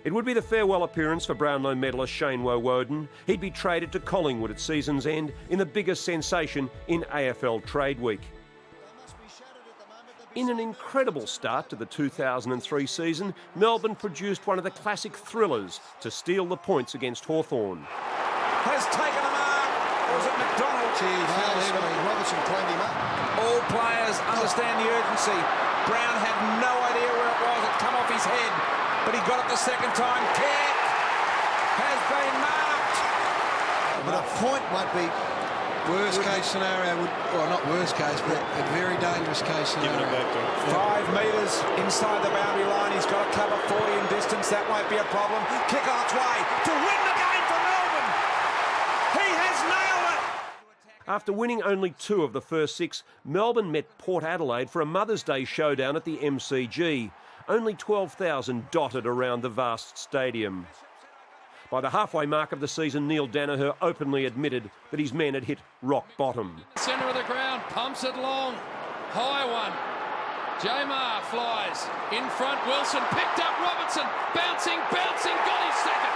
It would be the farewell appearance for Brownlow medalist Shane Woewodin. He'd be traded to Collingwood at season's end in the biggest sensation in AFL Trade Week. In an incredible start to the 2003 season, Melbourne produced one of the classic thrillers to steal the points against Hawthorn. Has taken a mark. Was it McDonald? Robertson cleaned him up. All players understand the urgency. Brown had no idea where it was. It come off his head, but he got it the second time. Kick has been marked. But a point won't be worst case scenario, or not worst case, but a very dangerous case scenario. 5 metres inside the boundary line. He's got to cover 40 in distance. That won't be a problem. Kick on its way to win the game for Melbourne. He has nailed it. After winning only 2 of the first 6, Melbourne met Port Adelaide for a Mother's Day showdown at the MCG. Only 12,000 dotted around the vast stadium. By the halfway mark of the season, Neil Danaher openly admitted that his men had hit rock bottom. Centre of the ground, pumps it long. High one. Jamar flies. In front, Wilson picked up Robertson. Bouncing, got his second.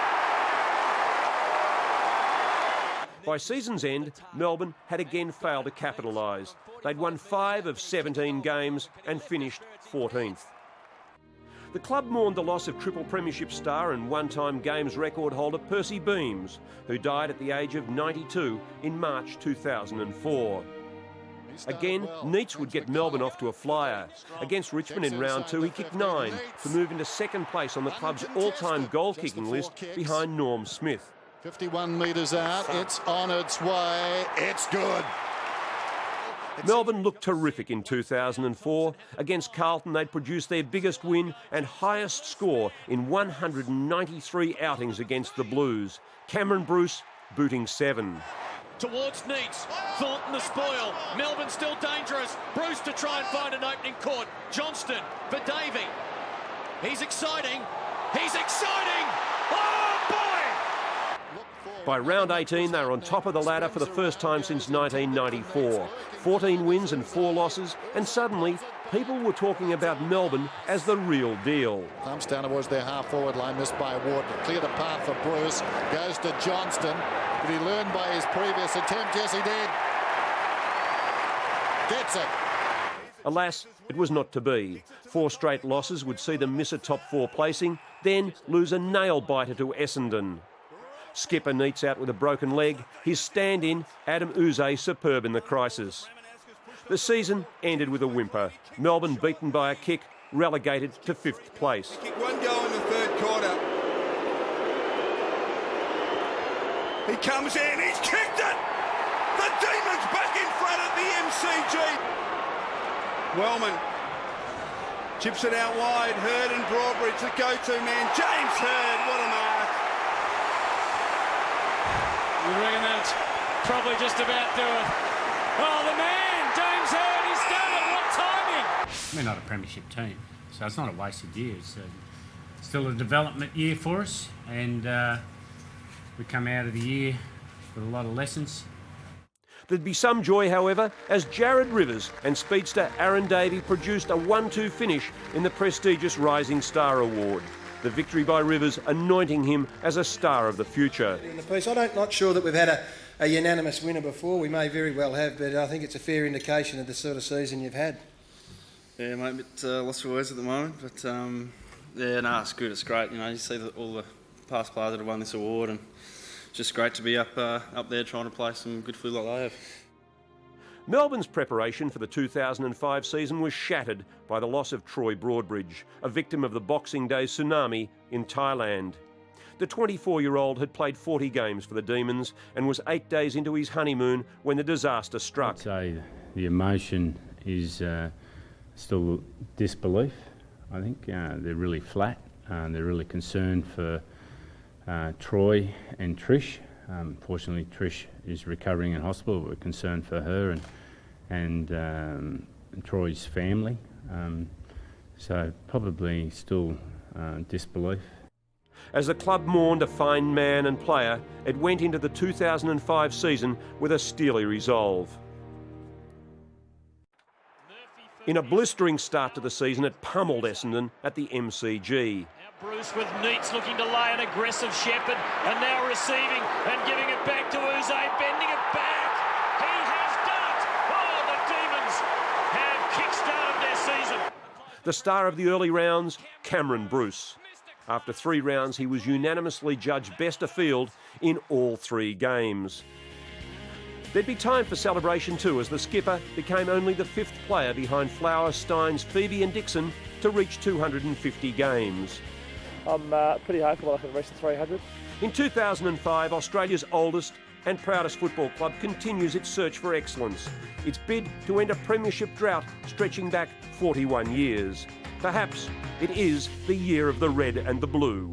By season's end, Melbourne had again failed to capitalise. They'd won 5 of 17 games and finished 14th. The club mourned the loss of triple premiership star and one-time games record holder Percy Beams, who died at the age of 92 in March 2004. Again, Neitz would get Melbourne off to a flyer. Against Richmond in round 2, he kicked 9 to move into second place on the club's all-time goal-kicking list behind Norm Smith. 51 metres out, it's on its way, it's good. Melbourne looked terrific in 2004. Against Carlton, they'd produced their biggest win and highest score in 193 outings against the Blues. Cameron Bruce booting 7. Towards Neitz. Thornton the spoil. Melbourne still dangerous. Bruce to try and find an opening court. Johnston for Davey. He's exciting. Oh, boy! By round 18, they were on top of the ladder for the first time since 1994. 14 wins and 4 losses, and suddenly people were talking about Melbourne as the real deal. Pumps down towards their half-forward line, missed by Ward. Cleared a path for Bruce, goes to Johnston. Did he learn by his previous attempt? Yes, he did. Gets it. Alas, it was not to be. 4 straight losses would see them miss a top 4 placing, then lose a nail-biter to Essendon. Skipper Neitz out with a broken leg. His stand-in, Adam Uze, superb in the crisis. The season ended with a whimper. Melbourne beaten by a kick, relegated to 5th place. Kicked 1 goal in the 3rd quarter. He comes in, he's kicked it! The Demons back in front at the MCG. Wellman chips it out wide. Hurd and Broadbridge, the go-to man. James Hurd, what a mark. We reckon that's probably just about do it. Oh, the man, James Hurd, he's done it. What timing! We're not a premiership team, so it's not a wasted year. It's still a development year for us, and we come out of the year with a lot of lessons. There'd be some joy, however, as Jared Rivers and speedster Aaron Davey produced a 1-2 finish in the prestigious Rising Star Award. The victory by Rivers anointing him as a star of the future. In the piece, I'm not sure that we've had a unanimous winner before. We may very well have, but I think it's a fair indication of the sort of season you've had. Yeah, mate, a bit lost for words at the moment, but yeah, no, it's good. It's great. You know, you see all the past players that have won this award, and it's just great to be up there trying to play some good footy like they have. Melbourne's preparation for the 2005 season was shattered by the loss of Troy Broadbridge, a victim of the Boxing Day tsunami in Thailand. The 24-year-old had played 40 games for the Demons and was 8 days into his honeymoon when the disaster struck. I'd say the emotion is still disbelief, I think. They're really flat. They're really concerned for Troy and Trish. Fortunately, Trish is recovering in hospital. We're concerned for her and Troy's family. So probably still disbelief. As the club mourned a fine man and player, it went into the 2005 season with a steely resolve. In a blistering start to the season, it pummeled Essendon at the MCG. Bruce with Neitz looking to lay an aggressive Shepherd and now receiving and giving it back to Uze, bending it back. He has done it. Oh, the Demons have kick-started their season. The star of the early rounds, Cameron Bruce. After 3 rounds, he was unanimously judged best afield in all 3 games. There'd be time for celebration too, as the skipper became only the 5th player behind Flowers, Steins, Phoebe and Dixon to reach 250 games. I'm pretty hopeful I can reach the 300. In 2005, Australia's oldest and proudest football club continues its search for excellence. Its bid to end a premiership drought stretching back 41 years. Perhaps it is the year of the red and the blue.